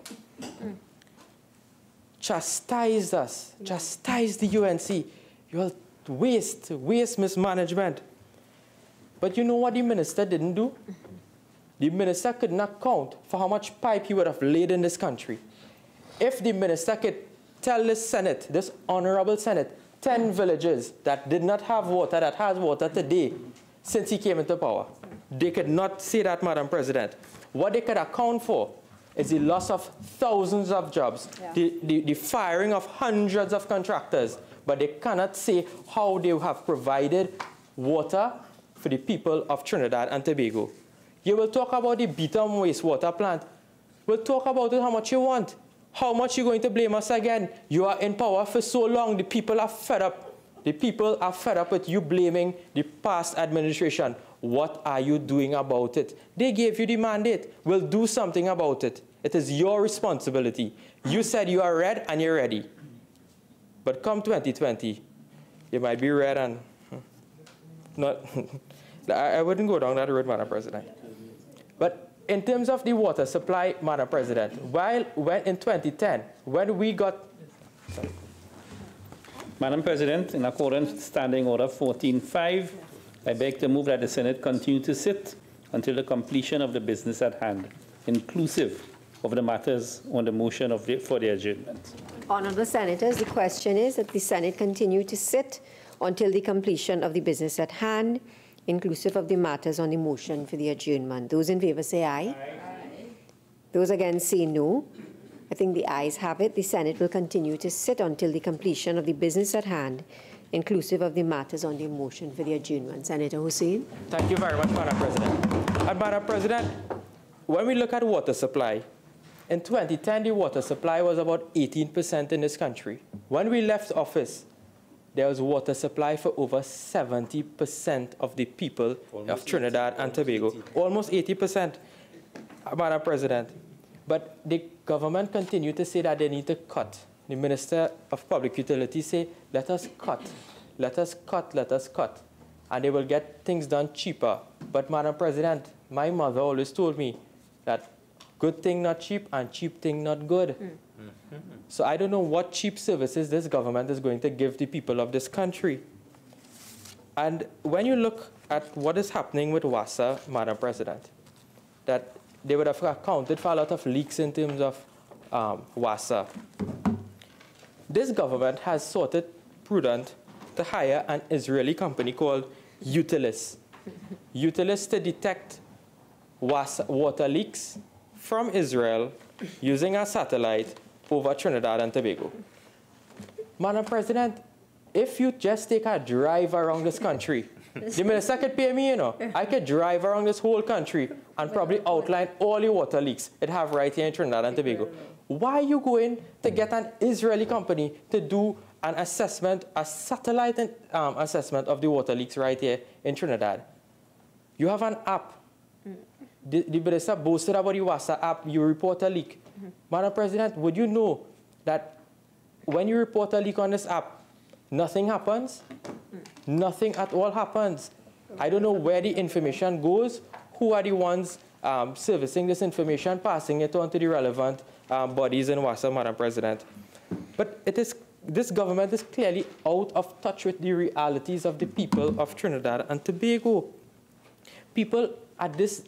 Chastised us. Chastised the UNC. You all waste mismanagement. But you know what the minister didn't do? The minister could not count for how much pipe he would have laid in this country. If the minister could tell this Senate, this honorable Senate, 10 villages that did not have water, that has water today since he came into power. They could not say that, Madam President. What they could account for is the loss of thousands of jobs, the firing of hundreds of contractors, but they cannot say how they have provided water for the people of Trinidad and Tobago. You will talk about the Beetham wastewater plant. We'll talk about it how much you want. How much you're going to blame us again? You are in power for so long. The people are fed up. The people are fed up with you blaming the past administration. What are you doing about it? They gave you the mandate. We'll do something about it. It is your responsibility. You said you are red and you're ready. But come 2020, you might be red and not. I wouldn't go down that road, Madam President. But in terms of the water supply, Madam President, when in 2010, when we got... Sorry. Madam President, in accordance with Standing Order 14.5, I beg to move that the Senate continue to sit until the completion of the business at hand, inclusive of the matters on the motion for the adjournment. Honourable Senators, the question is that the Senate continue to sit until the completion of the business at hand, inclusive of the matters on the motion for the adjournment. Those in favour say aye. Aye. Those against say no. I think the ayes have it. The Senate will continue to sit until the completion of the business at hand, inclusive of the matters on the motion for the adjournment. Senator Hosein. Thank you very much, Madam President. And Madam President, when we look at water supply, in 2010, the water supply was about 18% in this country. When we left office, there was water supply for over 70% of the people of Trinidad and Tobago. Almost 80%, Madam President. But the government continued to say that they need to cut. The Minister of Public Utilities say, let us cut, let us cut, let us cut. And they will get things done cheaper. But Madam President, my mother always told me that good thing not cheap and cheap thing not good. So I don't know what cheap services this government is going to give the people of this country. And when you look at what is happening with WASA, Madam President, that they would have accounted for a lot of leaks in terms of WASA. This government has thought it prudent to hire an Israeli company called Utilis. Utilis to detect water leaks from Israel using a satellite over Trinidad and Tobago. Madam President, if you just take a drive around this country, the minister could pay me, you know. I could drive around this whole country and probably outline all the water leaks it have right here in Trinidad and Tobago. Why are you going to get an Israeli company to do an assessment, a satellite assessment of the water leaks right here in Trinidad? You have an app. The minister boasted about the WASA app, you report a leak. Madam President, would you know that when you report a leak on this app, nothing happens? Nothing at all happens. I don't know where the information goes, who are the ones servicing this information, passing it on to the relevant bodies in WASA, Madam President. But this government is clearly out of touch with the realities of the people of Trinidad and Tobago. People at this,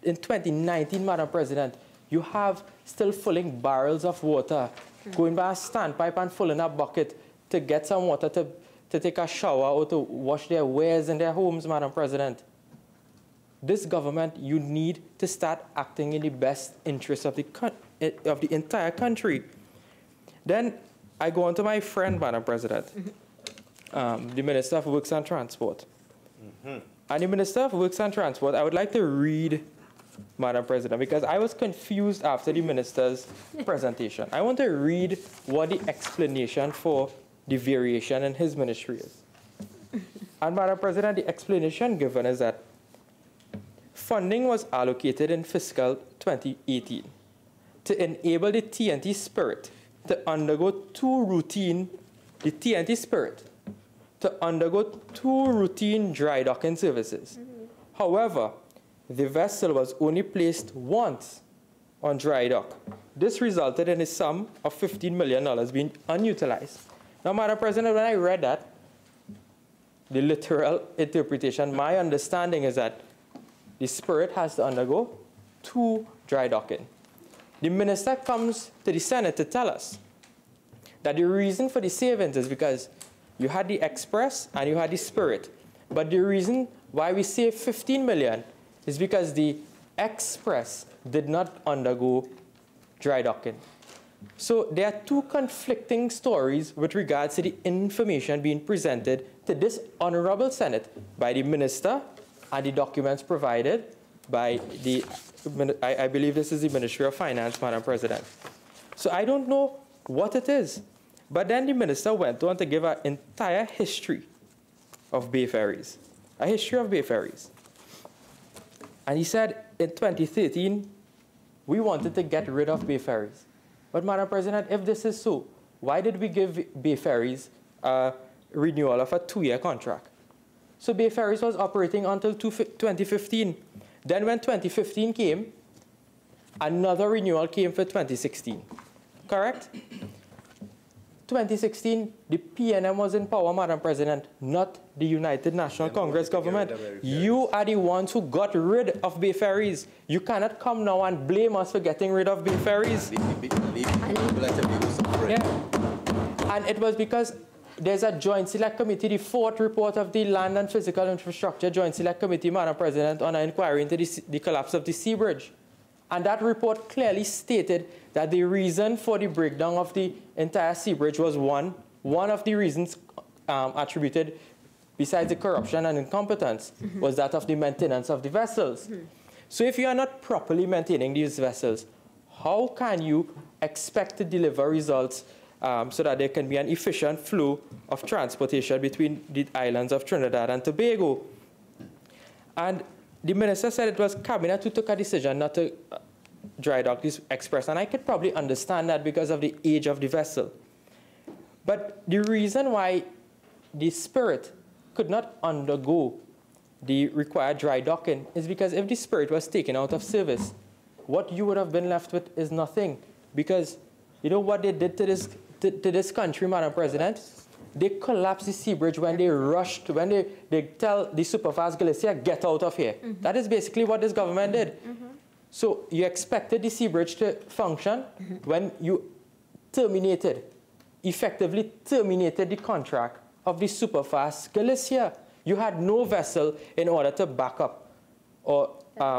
in 2019, Madam President, you have still filling barrels of water, going by a standpipe and filling a bucket to get some water to take a shower or to wash their wares in their homes, Madam President. This government, you need to start acting in the best interest of the entire country. Then I go on to my friend, Madam President, the Minister of Works and Transport. And the Minister of Works and Transport, I would like to read, Madam President, because I was confused after the Minister's presentation. I want to read what the explanation for the variation in his ministry is. And Madam President, the explanation given is that funding was allocated in fiscal 2018 to enable the TNT Spirit to undergo two routine dry docking services. However, the vessel was only placed once on dry dock. This resulted in a sum of $15 million being unutilized. Now, Madam President, when I read that, the literal interpretation, my understanding is that the Spirit has to undergo two dry docking. The minister comes to the Senate to tell us that the reason for the savings is because You had the Express and you had the Spirit. But the reason why we say 15 million is because the Express did not undergo dry docking. So there are two conflicting stories with regards to the information being presented to this Honorable Senate by the Minister and the documents provided by the, I believe this is the Ministry of Finance, Madam President. So I don't know what it is. But then the Minister went on to give an entire history of Bay Ferries, a history of Bay Ferries. And he said in 2013, we wanted to get rid of Bay Ferries. But Madam President, if this is so, why did we give Bay Ferries a renewal of a 2-year contract? So Bay Ferries was operating until 2015. Then when 2015 came, another renewal came for 2016. Correct? 2016, the PNM was in power, Madam President, not the United National Congress government. You are the ones who got rid of Bay Ferries. You cannot come now and blame us for getting rid of Bay Ferries. Yeah. And it was because there's a Joint Select Committee, the 4th report of the Land and Physical Infrastructure Joint Select Committee, Madam President, on an inquiry into the collapse of the Sea Bridge. And that report clearly stated that the reason for the breakdown of the entire Sea Bridge was one of the reasons attributed, besides the corruption and incompetence, was that of the maintenance of the vessels. So if you are not properly maintaining these vessels, how can you expect to deliver results so that there can be an efficient flow of transportation between the islands of Trinidad and Tobago? And the Minister said it was Cabinet who took a decision not to dry dock this Express, and I could probably understand that because of the age of the vessel. But the reason why the Spirit could not undergo the required dry docking is because if the Spirit was taken out of service, what you would have been left with is nothing. Because you know what they did to this country, Madam President? They collapsed the Sea Bridge when they rushed, when they tell the Superfast Galicia, get out of here. That is basically what this government did. So you expected the Sea Bridge to function when you effectively terminated the contract of the Superfast Galicia. You had no vessel in order to back up or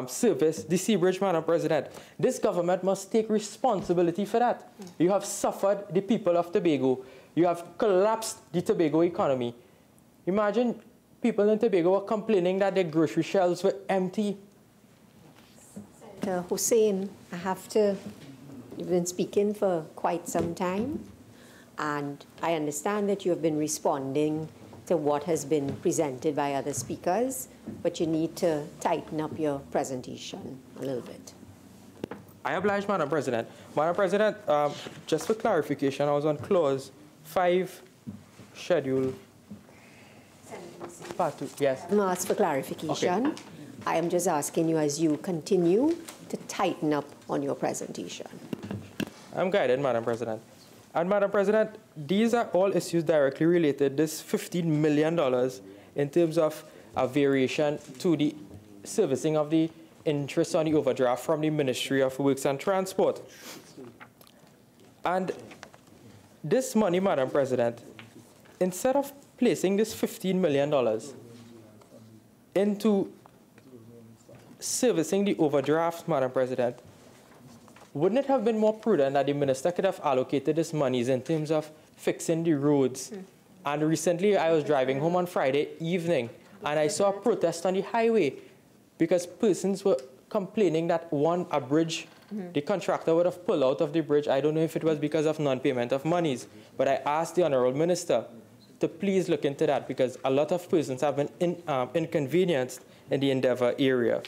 service the Sea Bridge, Madam President. This government must take responsibility for that. You have suffered the people of Tobago. You have collapsed the Tobago economy. Imagine people in Tobago were complaining that their grocery shelves were empty. Senator Hosein, you've been speaking for quite some time, and I understand that you have been responding to what has been presented by other speakers, but you need to tighten up your presentation a little bit. I oblige, Madam President. Madam President, just for clarification, I was on clause 5, schedule part 2. Yes. I'm asked for clarification. Okay. I am just asking you as you continue to tighten up on your presentation. I'm guided, Madam President. And Madam President, these are all issues directly related. This $15 million in terms of a variation to the servicing of the interest on the overdraft from the Ministry of Works and Transport. And this money, Madam President, instead of placing this $15 million into servicing the overdraft, Madam President, wouldn't it have been more prudent that the Minister could have allocated this monies in terms of fixing the roads? And recently, I was driving home on Friday evening, and I saw a protest on the highway because persons were complaining that a bridge, the contractor would have pulled out of the bridge. I don't know if it was because of non-payment of monies, but I asked the Honourable Minister to please look into that because a lot of persons have been inconvenienced in the Endeavour area.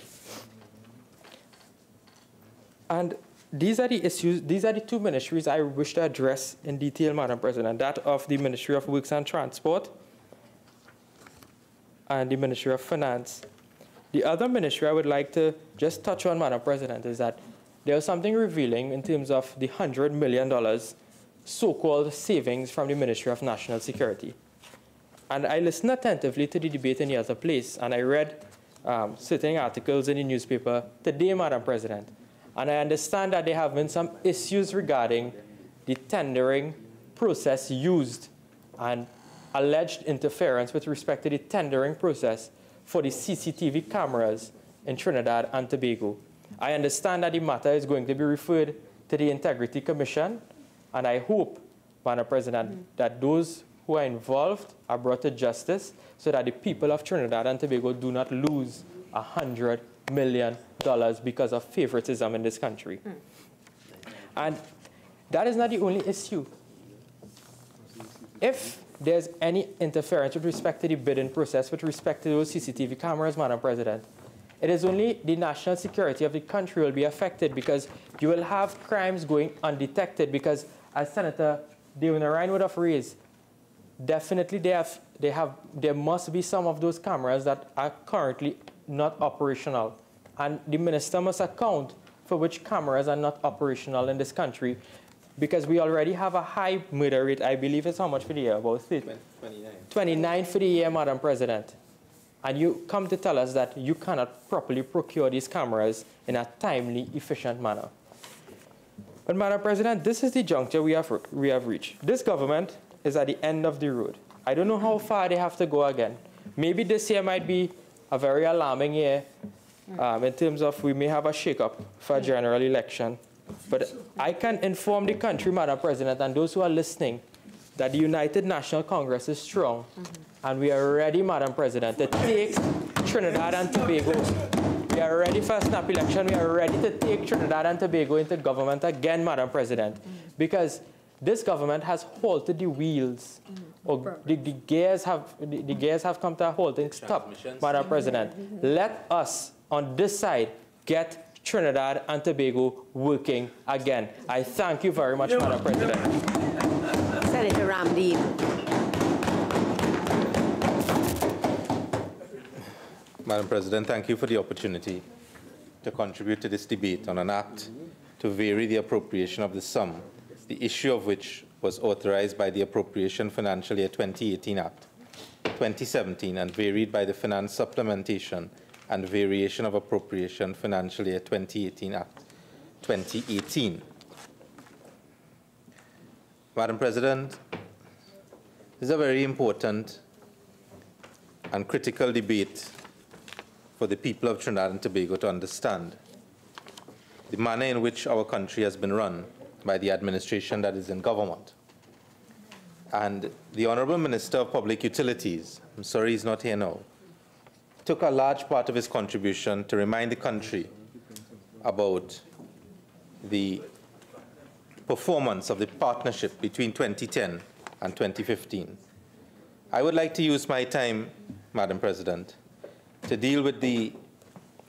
And these are the issues, these are the two ministries I wish to address in detail, Madam President, that of the Ministry of Works and Transport and the Ministry of Finance. The other ministry I would like to just touch on, Madam President, is that there was something revealing in terms of the $100 million so-called savings from the Ministry of National Security. And I listened attentively to the debate in the other place, and I read certain articles in the newspaper today, Madam President. And I understand that there have been some issues regarding the tendering process used. And alleged interference with respect to the tendering process for the CCTV cameras in Trinidad and Tobago. I understand that the matter is going to be referred to the Integrity Commission, and I hope, Madam President, that those who are involved are brought to justice so that the people of Trinidad and Tobago do not lose $100 million because of favoritism in this country. And that is not the only issue. If there's any interference with respect to the bidding process, with respect to those CCTV cameras, Madam President, it is only the national security of the country will be affected, because you will have crimes going undetected, because as Senator Dillon-Remy would have raised, definitely there must be some of those cameras that are currently not operational. And the minister must account for which cameras are not operational in this country, because we already have a high murder rate. I believe it's how much for the year? About 29. 29 for the year, Madam President. And you come to tell us that you cannot properly procure these cameras in a timely, efficient manner. But, Madam President, this is the juncture we have reached. This government is at the end of the road. I don't know how far they have to go again. Maybe this year might be a very alarming year in terms of we may have a shake-up for a general election. But I can inform the country, Madam President, and those who are listening, that the United National Congress is strong, and we are ready, Madam President, to take Trinidad and Tobago. We are ready for a snap election. We are ready to take Trinidad and Tobago into government again, Madam President, because this government has halted the wheels. Or the gears have come to a halting stop, Madam President. Let us, on this side, get Trinidad and Tobago working again. I thank you very much, Madam President. Senator Ramdeen. Madam President, thank you for the opportunity to contribute to this debate on an act to vary the appropriation of the sum, the issue of which was authorized by the Appropriation Financial Year 2018 Act 2017 and varied by the Finance Supplementation and Variation of Appropriation Financial Year 2018 Act 2018. Madam President, this is a very important and critical debate for the people of Trinidad and Tobago to understand the manner in which our country has been run by the administration that is in government. And the Honourable Minister of Public Utilities, I'm sorry he's not here now, took a large part of his contribution to remind the country about the performance of the partnership between 2010 and 2015. I would like to use my time, Madam President, to deal with the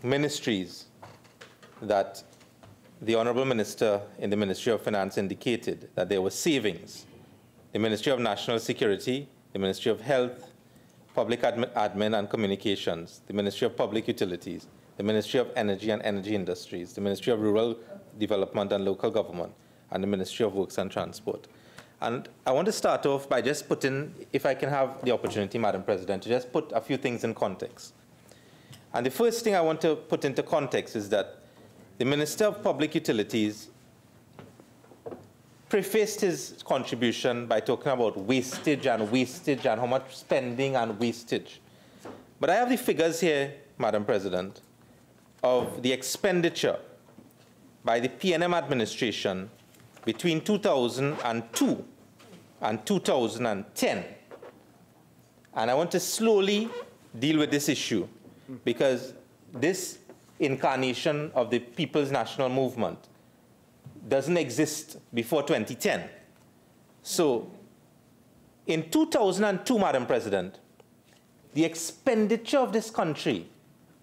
ministries that the Honourable Minister in the Ministry of Finance indicated that there were savings. The Ministry of National Security, the Ministry of Health, Public Admin and Communications, the Ministry of Public Utilities, the Ministry of Energy and Energy Industries, the Ministry of Rural Development and Local Government, and the Ministry of Works and Transport. And I want to start off by just putting, if I can have the opportunity, Madam President, to just put a few things in context. And the first thing I want to put into context is that the Minister of Public Utilities prefaced his contribution by talking about wastage and how much spending and wastage. But I have the figures here, Madam President, of the expenditure by the PNM administration between 2002 and 2010. And I want to slowly deal with this issue, because this incarnation of the People's National Movement doesn't exist before 2010. So in 2002, Madam President, the expenditure of this country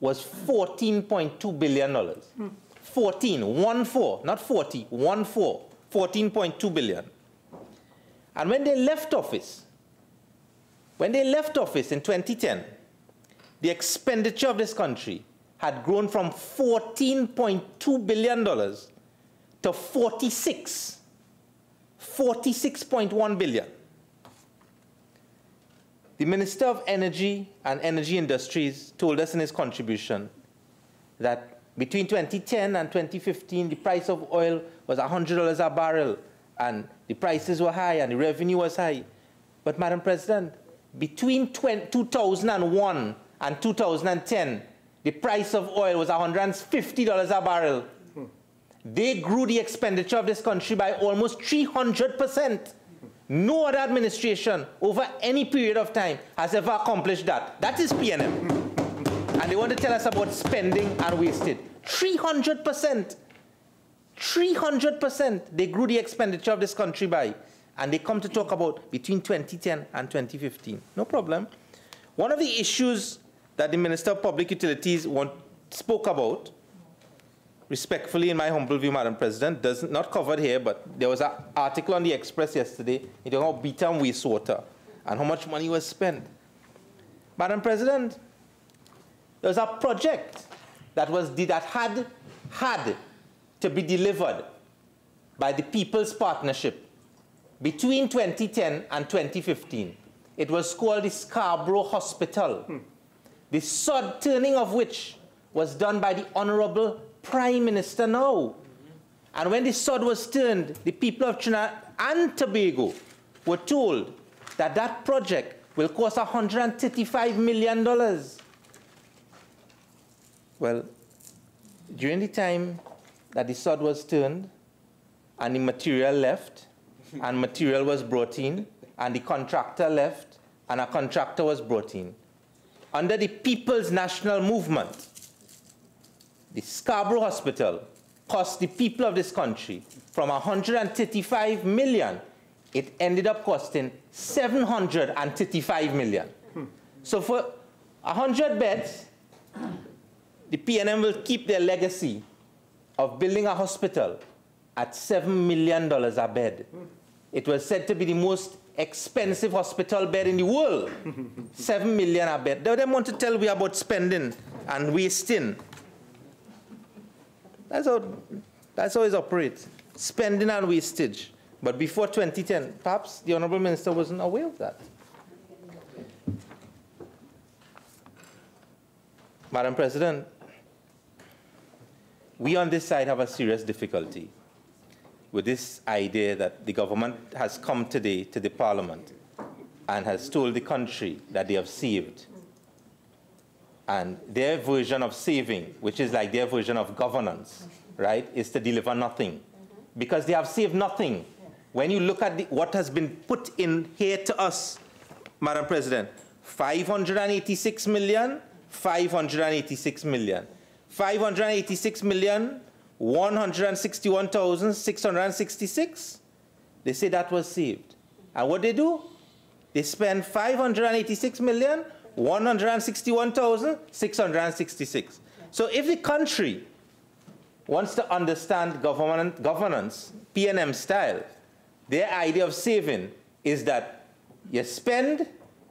was $14.2 billion. 14, not 40, 14.2 billion. And when they left office in 2010, the expenditure of this country had grown from $14.2 billion to 46.1 billion. The Minister of Energy and Energy Industries told us in his contribution that between 2010 and 2015, the price of oil was $100 a barrel, and the prices were high and the revenue was high. But, Madam President, between 2001 and 2010, the price of oil was $150 a barrel. They grew the expenditure of this country by almost 300%. No other administration over any period of time has ever accomplished that. That is PNM. And they want to tell us about spending and wasted. 300%. 300% they grew the expenditure of this country by. And they come to talk about between 2010 and 2015. No problem. One of the issues that the Minister of Public Utilities spoke about, respectfully, in my humble view, Madam President, not covered here, but there was an article on the Express yesterday, it talking about beta and wastewater and how much money was spent. Madam President, there was a project that had to be delivered by the People's Partnership between 2010 and 2015. It was called the Scarborough Hospital, the sod turning of which was done by the Honorable Prime Minister now. And when the sod was turned, the people of Trinidad and Tobago were told that that project will cost $135 million. Well, during the time that the sod was turned and the material left and material was brought in and the contractor left and a contractor was brought in, under the People's National Movement, the Scarborough Hospital cost the people of this country from $135 million, it ended up costing $735 million. So for 100 beds, the PNM will keep their legacy of building a hospital at $7 million a bed. It was said to be the most expensive hospital bed in the world. $7 million a bed. They want to tell me about spending and wasting. That's how it operates. Spending and wastage. But before 2010, perhaps the Honorable Minister wasn't aware of that. Madam President, we on this side have a serious difficulty with this idea that the government has come today to the Parliament and has told the country that they have saved. And their version of saving, which is like their version of governance, right, is to deliver nothing. Because they have saved nothing. When you look at what has been put in here to us, Madam President, 586 million, 586 million. 586 million, 161,666. They say that was saved. And what they do? They spend 586 million, 161,666. So if the country wants to understand governance, PNM style, their idea of saving is that you spend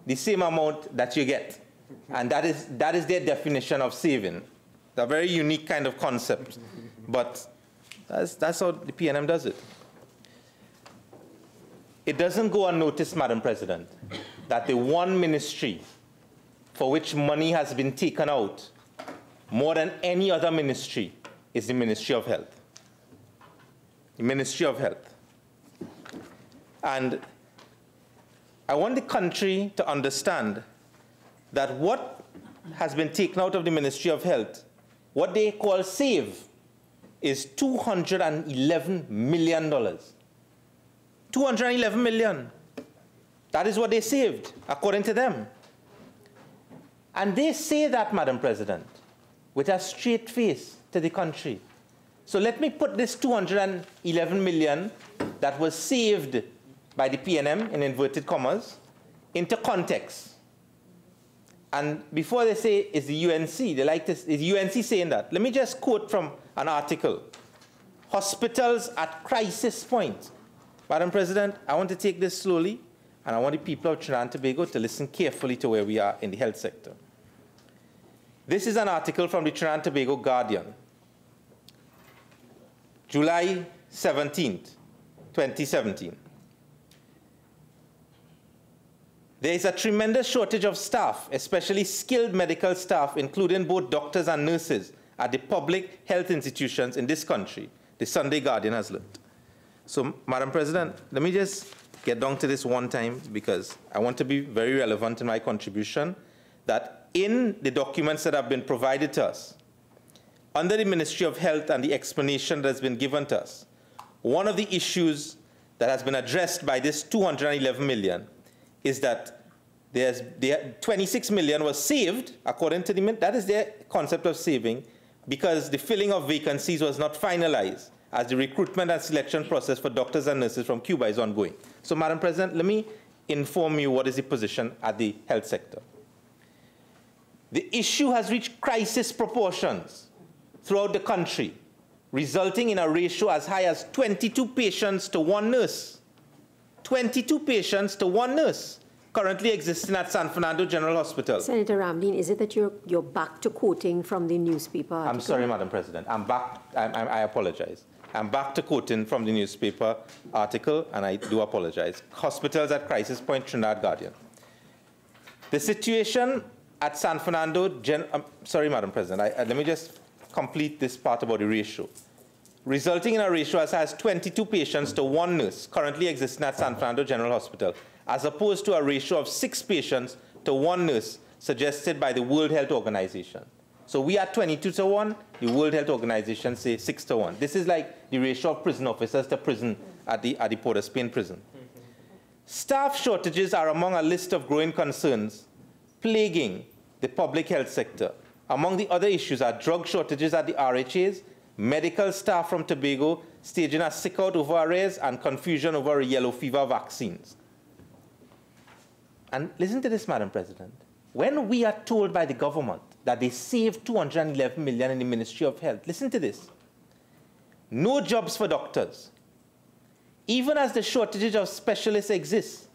the same amount that you get. And that is their definition of saving. It's a very unique kind of concept. But that's how the PNM does it. It doesn't go unnoticed, Madam President, that the one ministry for which money has been taken out more than any other ministry is the Ministry of Health. The Ministry of Health. And I want the country to understand that what has been taken out of the Ministry of Health, what they call save, is $211 million. $211 million. That is what they saved, according to them. And they say that, Madam President, with a straight face to the country. So let me put this $211 million that was saved by the PNM, in inverted commas, into context. And before they say it's the UNC, they like this, is UNC saying that? Let me just quote from an article. Hospitals at crisis point. Madam President, I want to take this slowly, and I want the people of Trinidad and Tobago to listen carefully to where we are in the health sector. This is an article from the Trinidad and Tobago Guardian, July 17th, 2017. There is a tremendous shortage of staff, especially skilled medical staff, including both doctors and nurses, at the public health institutions in this country, the Sunday Guardian has learned. So, Madam President, let me just get down to this one time because I want to be very relevant in my contribution, that in the documents that have been provided to us, under the Ministry of Health and the explanation that has been given to us, one of the issues that has been addressed by this 211 million is that 26 million was saved, according to that is their concept of saving, because the filling of vacancies was not finalized as the recruitment and selection process for doctors and nurses from Cuba is ongoing. So, Madam President, let me inform you what is the position at the health sector. The issue has reached crisis proportions throughout the country, resulting in a ratio as high as 22 patients to 1 nurse. 22 patients to 1 nurse currently existing at San Fernando General Hospital. Senator Ramdeen, is it that you're back to quoting from the newspaper article? I'm sorry, Madam President. I'm back. I apologize. I'm back to quoting from the newspaper article, and I do apologize. Hospitals at crisis point, Trinidad Guardian. The situation at San Fernando, sorry, Madam President, let me just complete this part about the ratio. Resulting in a ratio as high as 22 patients to 1 nurse currently existing at San Fernando General Hospital, as opposed to a ratio of 6 patients to 1 nurse suggested by the World Health Organization. So we are 22 to 1, the World Health Organization say 6 to 1. This is like the ratio of prison officers to prison at the Port of Spain prison. Staff shortages are among a list of growing concerns plaguing the public health sector. Among the other issues are drug shortages at the RHAs, medical staff from Tobago staging a sick out over arrears, and confusion over yellow fever vaccines. And listen to this, Madam President. When we are told by the government that they saved 211 million in the Ministry of Health, listen to this. No jobs for doctors. Even as the shortage of specialists exists,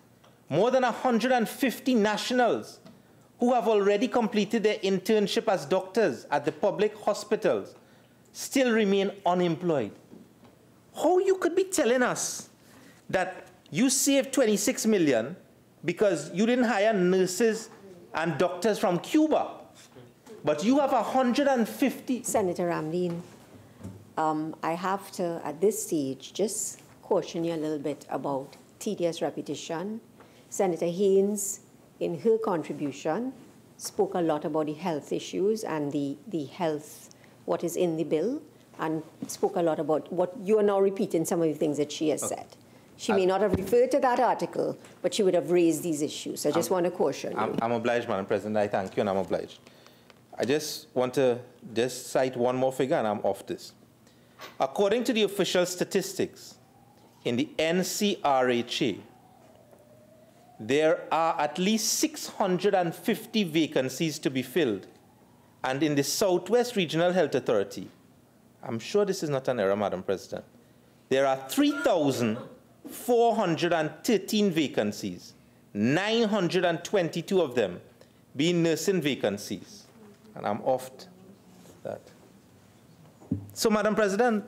more than 150 nationals who have already completed their internship as doctors at the public hospitals still remain unemployed. How you could be telling us that you saved 26 million because you didn't hire nurses and doctors from Cuba, but you have 150. Senator Ramdeen, I have to, at this stage, just caution you a little bit about tedious repetition. Senator Haynes, in her contribution, spoke a lot about the health issues and the health, what is in the bill, and spoke a lot about what you are now repeating some of the things that she has said. She may not have referred to that article, but she would have raised these issues. I just want to caution you. I'm obliged, Madam President. I thank you, and I'm obliged. I just want to just cite one more figure, and I'm off this. According to the official statistics in the NCRHA, there are at least 650 vacancies to be filled. And in the Southwest Regional Health Authority, I'm sure this is not an error, Madam President, there are 3,413 vacancies, 922 of them being nursing vacancies. And I'm off that. So, Madam President,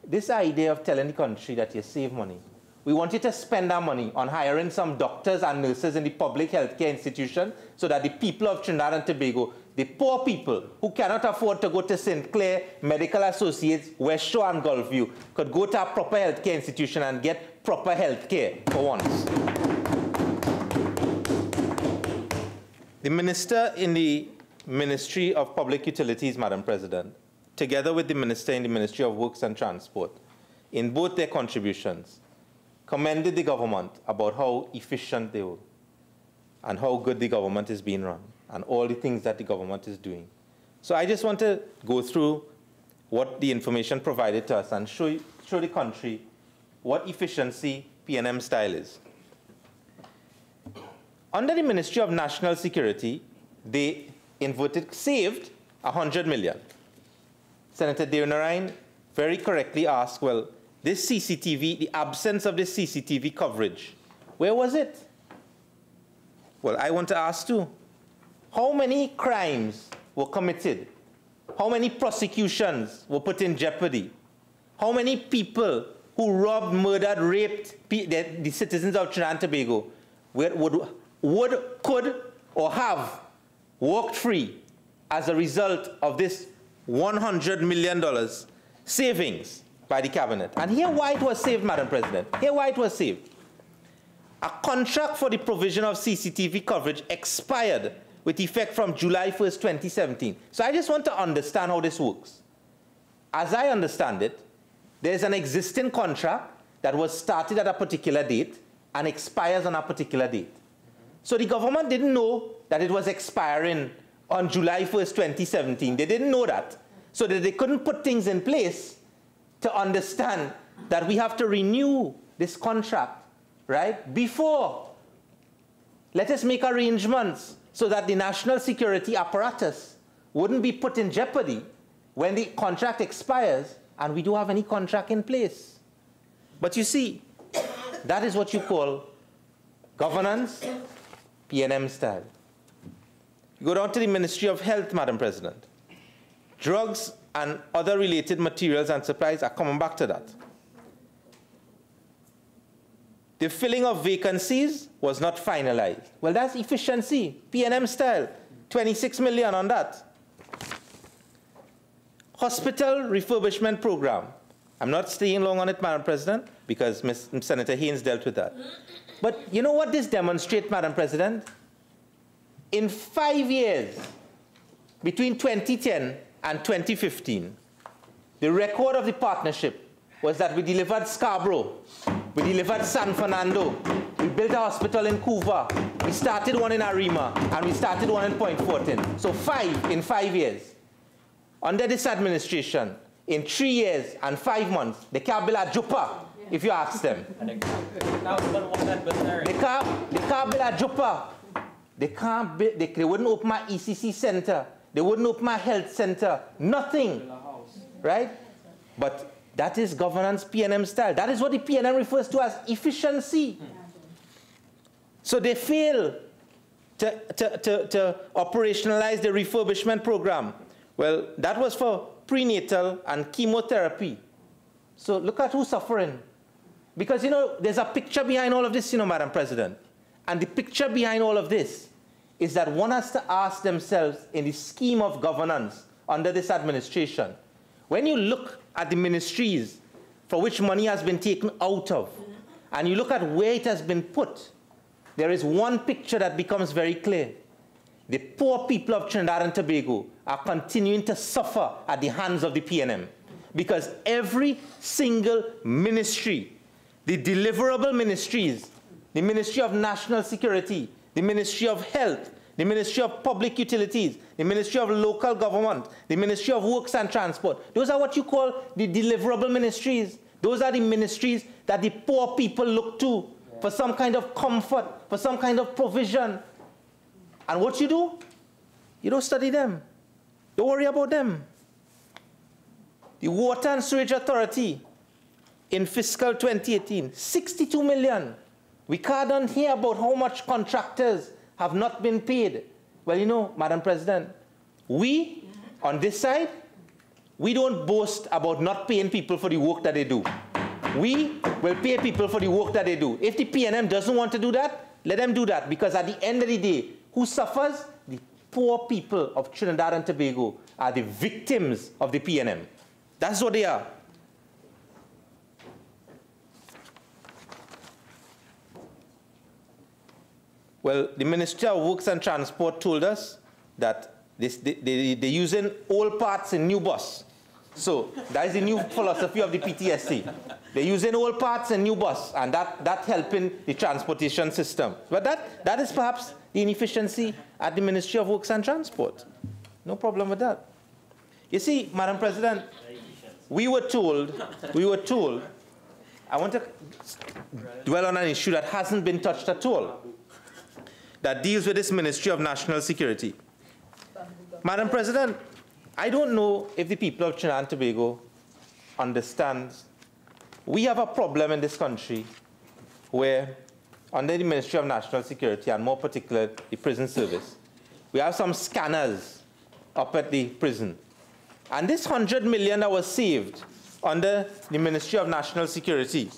this idea of telling the country that you save money, we want you to spend our money on hiring some doctors and nurses in the public healthcare institution so that the people of Trinidad and Tobago, the poor people who cannot afford to go to St. Clair, Medical Associates, West Shore and Gulfview, could go to a proper healthcare institution and get proper healthcare for once. The minister in the Ministry of Public Utilities, Madam President, together with the minister in the Ministry of Works and Transport, in both their contributions, commended the government about how efficient they were and how good the government is being run and all the things that the government is doing. So I just want to go through what the information provided to us and show the country what efficiency PNM style is. Under the Ministry of National Security, they saved 100 million. Senator Dillon-Remy very correctly asked, well, this CCTV, the absence of this CCTV coverage, where was it? Well, I want to ask too, how many crimes were committed? How many prosecutions were put in jeopardy? How many people who robbed, murdered, raped the citizens of Trinidad and Tobago could or have walked free as a result of this $100 million savings by the cabinet. And here why it was saved, Madam President. Here why it was saved. A contract for the provision of CCTV coverage expired with effect from July 1st, 2017. So I just want to understand how this works. As I understand it, there's an existing contract that was started at a particular date and expires on a particular date. So the government didn't know that it was expiring on July 1st, 2017. They didn't know that. So that they couldn't put things in place to understand that we have to renew this contract, right? Before. Let us make arrangements so that the national security apparatus wouldn't be put in jeopardy when the contract expires and we don't have any contract in place. But you see, that is what you call governance, PNM style. You go down to the Ministry of Health, Madam President. Drugs and other related materials and supplies are coming back to that. The filling of vacancies was not finalized. Well, that's efficiency, PNM style, 26 million on that. Hospital refurbishment program. I'm not staying long on it, Madam President, because Senator Haynes dealt with that. But you know what this demonstrates, Madam President? In 5 years, between 2010 and 2015, the record of the partnership was that we delivered Scarborough, we delivered San Fernando, we built a hospital in Couva, we started one in Arima, and we started one in Point Fortin. So 5 in 5 years. Under this administration, in 3 years and 5 months, they can't build a jupa, if you ask them. They can't build a jupa. They wouldn't open my ECC center. They wouldn't open my health center. Nothing, right? But that is governance PNM style. That is what the PNM refers to as efficiency. So they fail to operationalize the refurbishment program. Well, that was for prenatal and chemotherapy. So look at who's suffering. Because, you know, there's a picture behind all of this, you know, Madam President. And the picture behind all of this is that one has to ask themselves in the scheme of governance under this administration, when you look at the ministries for which money has been taken out of, and you look at where it has been put, there is one picture that becomes very clear. The poor people of Trinidad and Tobago are continuing to suffer at the hands of the PNM because every single ministry, the deliverable ministries, the Ministry of National Security, the Ministry of Health, the Ministry of Public Utilities, the Ministry of Local Government, the Ministry of Works and Transport. Those are what you call the deliverable ministries. Those are the ministries that the poor people look to for some kind of comfort, for some kind of provision. And what you do? You don't study them. Don't worry about them. The Water and Sewage Authority in fiscal 2018, 62 million. We can't hear about how much contractors have not been paid. Well, you know, Madam President, we, on this side, we don't boast about not paying people for the work that they do. We will pay people for the work that they do. If the PNM doesn't want to do that, let them do that, because at the end of the day, who suffers? The poor people of Trinidad and Tobago are the victims of the PNM. That's what they are. Well, the Ministry of Works and Transport told us that they're using old parts in new bus. So that is the new philosophy of the PTSC. They're using old parts in new bus, and that's helping the transportation system. But that is perhaps the inefficiency at the Ministry of Works and Transport. No problem with that. You see, Madam President, we were told, I want to dwell on an issue that hasn't been touched at all, that deals with this Ministry of National Security. Madam President, I don't know if the people of Trinidad and Tobago understand. We have a problem in this country where, under the Ministry of National Security, and more particularly the prison service, we have some scanners up at the prison. And this 100 million that was saved under the Ministry of National Security,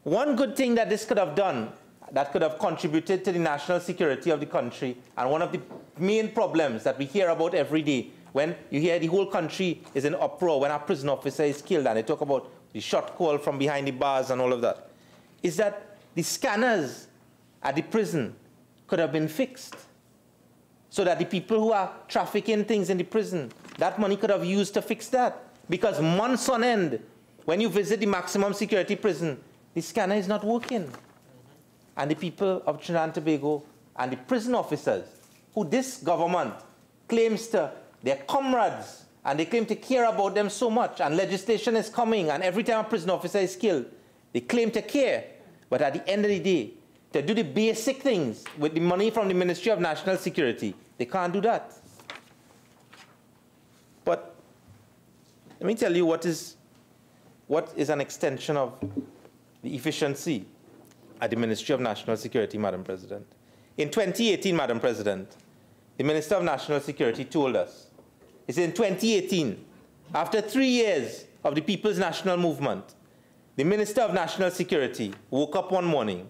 one good thing that this could have done, that could have contributed to the national security of the country, and one of the main problems that we hear about every day, when you hear the whole country is in uproar, when our prison officer is killed, and they talk about the shot call from behind the bars and all of that, is that the scanners at the prison could have been fixed so that the people who are trafficking things in the prison, that money could have used to fix that. Because months on end, when you visit the maximum security prison, the scanner is not working. And the people of Trinidad and Tobago and the prison officers, who this government claims to, their comrades, and they claim to care about them so much, and legislation is coming, and every time a prison officer is killed, they claim to care. But at the end of the day, to do the basic things with the money from the Ministry of National Security, they can't do that. But let me tell you what is an extension of the efficiency at the Ministry of National Security, Madam President. In 2018, Madam President, the Minister of National Security told us, he said in 2018, after 3 years of the People's National Movement, the Minister of National Security woke up one morning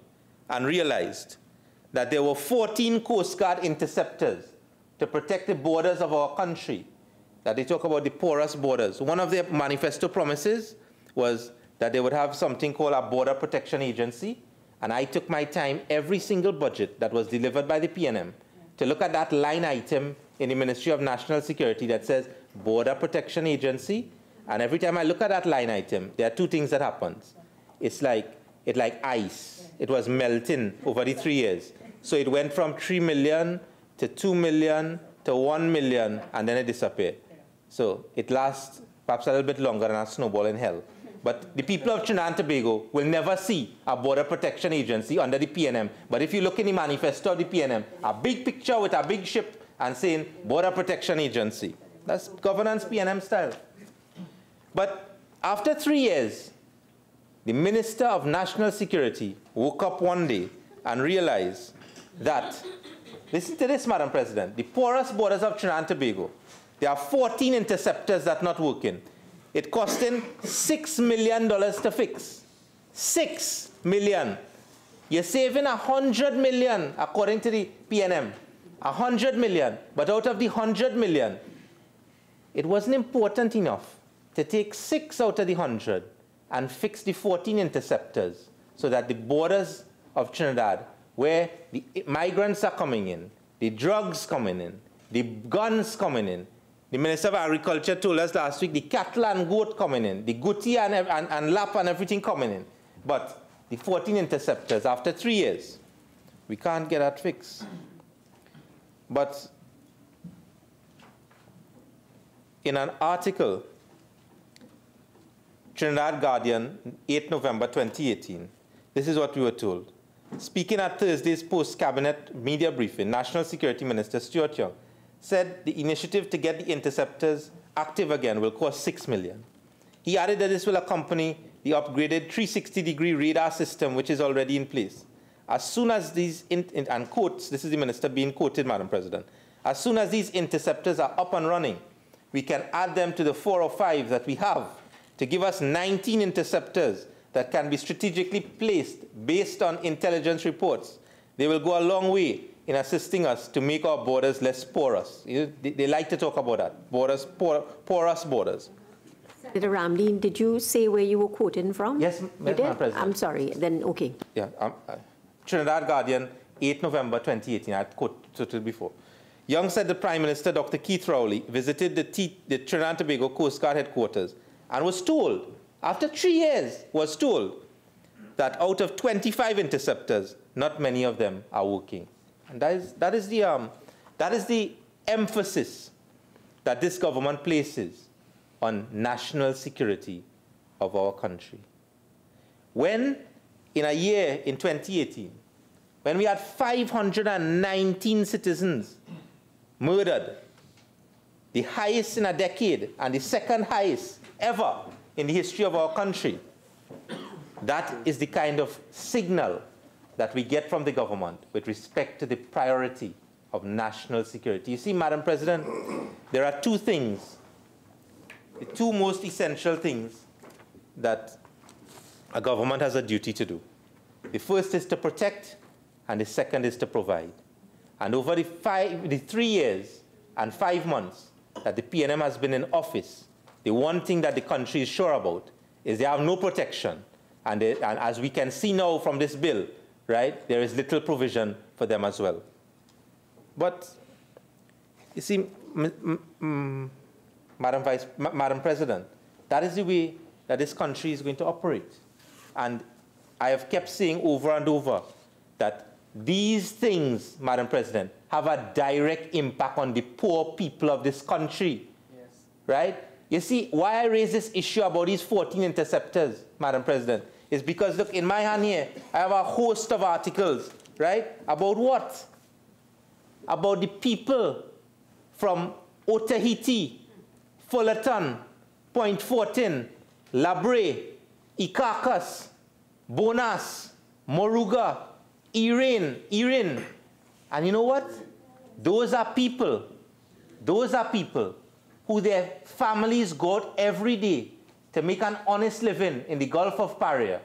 and realized that there were 14 Coast Guard interceptors to protect the borders of our country, that they talk about the porous borders. One of their manifesto promises was that they would have something called a Border Protection Agency, and I took my time every single budget that was delivered by the PNM to look at that line item in the Ministry of National Security that says Border Protection Agency, and every time I look at that line item, there are two things that happens. It's like ice. It was melting over the 3 years. So it went from 3 million to 2 million to 1 million, and then it disappeared. So it lasts perhaps a little bit longer than a snowball in hell. But the people of Trinidad and Tobago will never see a Border Protection Agency under the PNM. But if you look in the manifesto of the PNM, a big picture with a big ship and saying Border Protection Agency. That's governance PNM style. But after 3 years, the Minister of National Security woke up one day and realized that, listen to this, Madam President, the porous borders of Trinidad and Tobago, there are 14 interceptors that are not working. It costing $6 million to fix. $6 million. You're saving $100 million, according to the PNM. $100 million. But out of the $100 million, it wasn't important enough to take 6 out of the 100 and fix the 14 interceptors so that the borders of Trinidad, where the migrants are coming in, the drugs coming in, the guns coming in, the Minister of Agriculture told us last week the cattle and goat coming in, the guti and lap and everything coming in. But the 14 interceptors, after 3 years, we can't get that fixed. But in an article, Trinidad Guardian, 8 November 2018, this is what we were told. Speaking at Thursday's post-cabinet media briefing, National Security Minister Stuart Young said the initiative to get the interceptors active again will cost $6 million. He added that this will accompany the upgraded 360-degree radar system, which is already in place. As soon as these, and quotes, this is the minister being quoted, Madam President, as soon as these interceptors are up and running, we can add them to the 4 or 5 that we have to give us 19 interceptors that can be strategically placed based on intelligence reports. They will go a long way in assisting us to make our borders less porous. They like to talk about that, borders, porous borders. Senator Ramdeen, did you say where you were quoting from? Yes, Madam President. I'm sorry, then okay. Yeah, Trinidad Guardian, 8 November 2018, I quoted it before. Young said the Prime Minister, Dr. Keith Rowley, visited the Trinidad and Tobago Coast Guard headquarters and was told, after 3 years, was told that out of 25 interceptors, not many of them are working. And that is the emphasis that this government places on national security of our country. When, in a year, in 2018, when we had 519 citizens murdered, the highest in a decade and the second highest ever in the history of our country, that is the kind of signal that we get from the government with respect to the priority of national security. You see, Madam President, there are two things, the two most essential things that a government has a duty to do. The first is to protect, and the second is to provide. And over the 3 years and 5 months that the PNM has been in office, the one thing that the country is sure about is they have no protection. And as we can see now from this bill, right, there is little provision for them as well. But you see, Madam President, that is the way that this country is going to operate. And I have kept saying over and over that these things, Madam President, have a direct impact on the poor people of this country. Yes. Right? You see, why I raise this issue about these 14 interceptors, Madam President, is because, look, in my hand here, I have a host of articles, right? About what? About the people from Otahiti, Fullerton, Point Fortin, Labre, Ikakas, Bonas, Moruga, Irin. And you know what? Those are people who their families go out every day to make an honest living in the Gulf of Paria.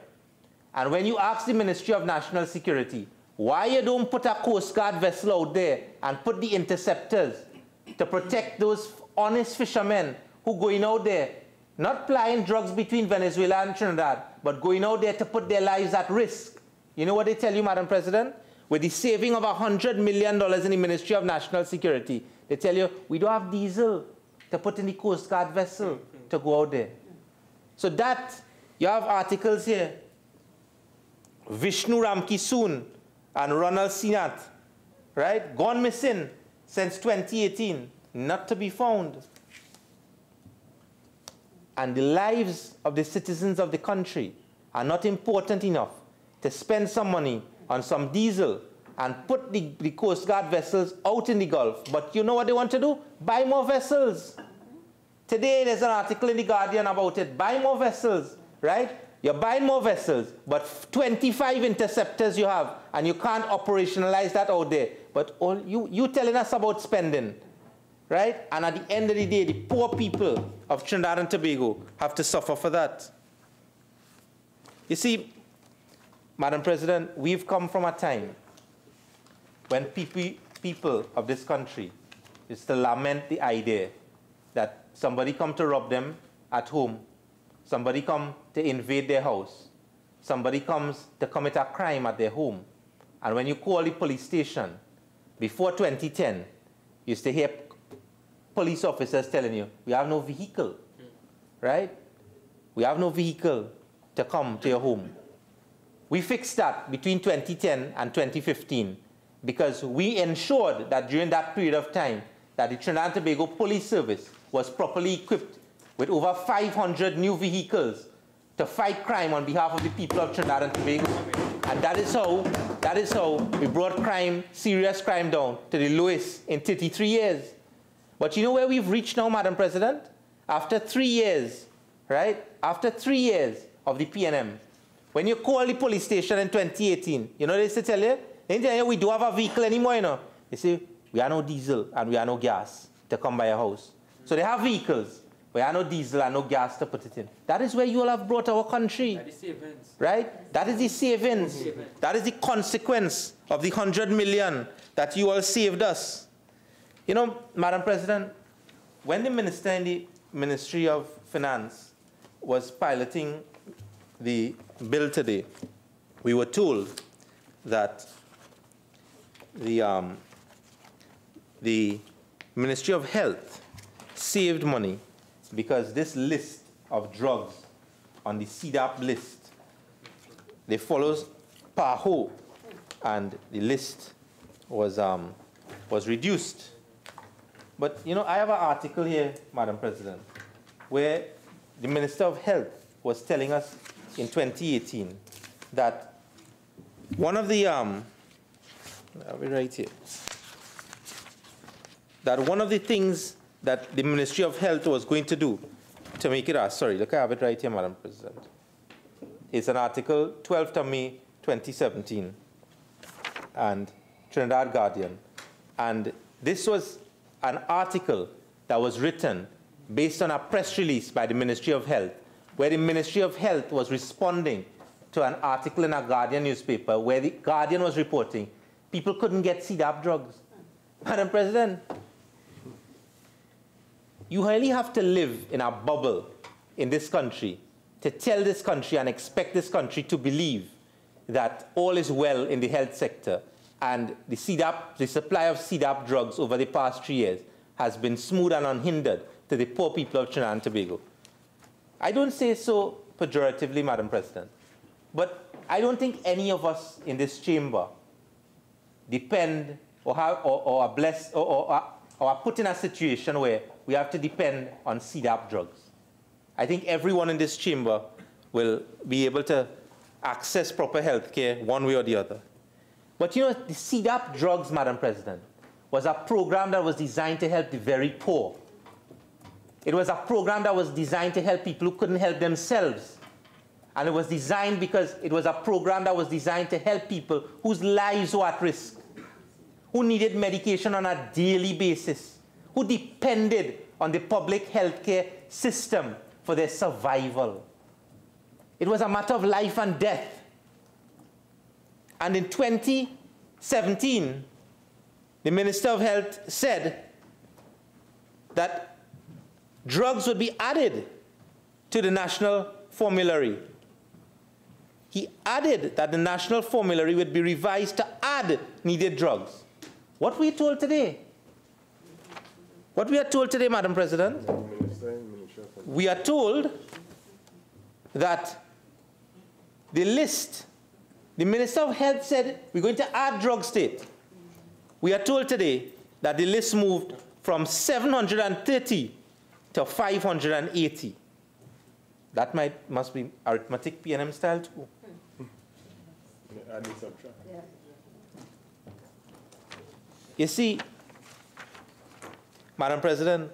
And when you ask the Ministry of National Security, why you don't put a Coast Guard vessel out there and put the interceptors to protect those honest fishermen who going out there, not plying drugs between Venezuela and Trinidad, but going out there to put their lives at risk. You know what they tell you, Madam President? With the saving of $100 million in the Ministry of National Security, they tell you, we don't have diesel to put in the Coast Guard vessel to go out there. So that, you have articles here. Vishnu Ramkisoon and Ronald Sinanan, right? Gone missing since 2018, not to be found. And the lives of the citizens of the country are not important enough to spend some money on some diesel and put the Coast Guard vessels out in the Gulf. But you know what they want to do? Buy more vessels. Today there's an article in The Guardian about it. Buy more vessels, right? You're buying more vessels, but 25 interceptors you have, and you can't operationalize that out there. But all you telling us about spending, right? And at the end of the day, the poor people of Trinidad and Tobago have to suffer for that. You see, Madam President, we've come from a time when people of this country used to lament the idea that somebody come to rob them at home, somebody come to invade their house, somebody comes to commit a crime at their home. And when you call the police station, before 2010, you used to hear police officers telling you, we have no vehicle, right? We have no vehicle to come to your home. We fixed that between 2010 and 2015 because we ensured that during that period of time that the Trinidad and Tobago Police Service was properly equipped with over 500 new vehicles to fight crime on behalf of the people of Trinidad and Tobago. And that is how we brought crime, serious crime, down to the lowest in 33 years. But you know where we've reached now, Madam President? After 3 years, right? After 3 years of the PNM, when you call the police station in 2018, you know what they used to tell you? They tell you, we don't have a vehicle anymore, you know. They say, we have no diesel and we have no gas to come by your house. So they have vehicles, but we have no diesel and no gas to put it in. That is where you all have brought our country. That is savings. Right? That is the savings. That is the consequence of the 100 million that you all saved us. You know, Madam President, when the minister in the Ministry of Finance was piloting the bill today, we were told that the Ministry of Health saved money because this list of drugs on the CDAP list, they follows PAHO, and the list was reduced. But, you know, I have an article here, Madam President, where the Minister of Health was telling us in 2018 that one of the, I'll be right here, that one of the things that the Ministry of Health was going to do to make it, sorry, look, I have it right here, Madam President. It's an article, 12th of May, 2017, and Trinidad Guardian. And this was an article that was written based on a press release by the Ministry of Health, where the Ministry of Health was responding to an article in a Guardian newspaper where the Guardian was reporting people couldn't get CDAP drugs. Madam President, you really have to live in a bubble in this country to tell this country and expect this country to believe that all is well in the health sector and the supply of CDAP drugs over the past 3 years has been smooth and unhindered to the poor people of Trinidad and Tobago. I don't say so pejoratively, Madam President, but I don't think any of us in this chamber depend or are blessed or are put in a situation where we have to depend on CDAP drugs. I think everyone in this chamber will be able to access proper health care one way or the other. But you know, the CDAP drugs, Madam President, was a program that was designed to help the very poor. It was a program that was designed to help people who couldn't help themselves. And it was designed because it was a program that was designed to help people whose lives were at risk, who needed medication on a daily basis, who depended on the public health care system for their survival. It was a matter of life and death. And in 2017, the Minister of Health said that drugs would be added to the national formulary. He added that the national formulary would be revised to add needed drugs. What we are told today? What we are told today, Madam President? We are told that the list, the Minister of Health said we're going to add drugs to it. We are told today that the list moved from 730 to 580. That must be arithmetic P&M style too. You see, Madam President,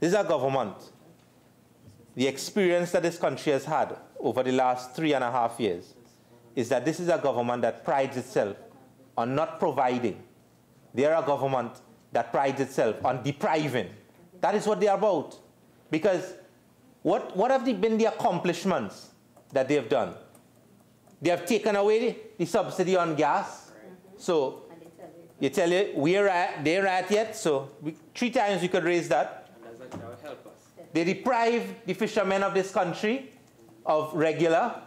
this is a government. The experience that this country has had over the last 3.5 years is that this is a government that prides itself on not providing. They are a government that prides itself on depriving. That is what they are about. Because what have been the accomplishments that they have done? They have taken away the subsidy on gas. So you tell you, they're at yet, so 3 times we could raise that. That would help us. They deprive the fishermen of this country of regular.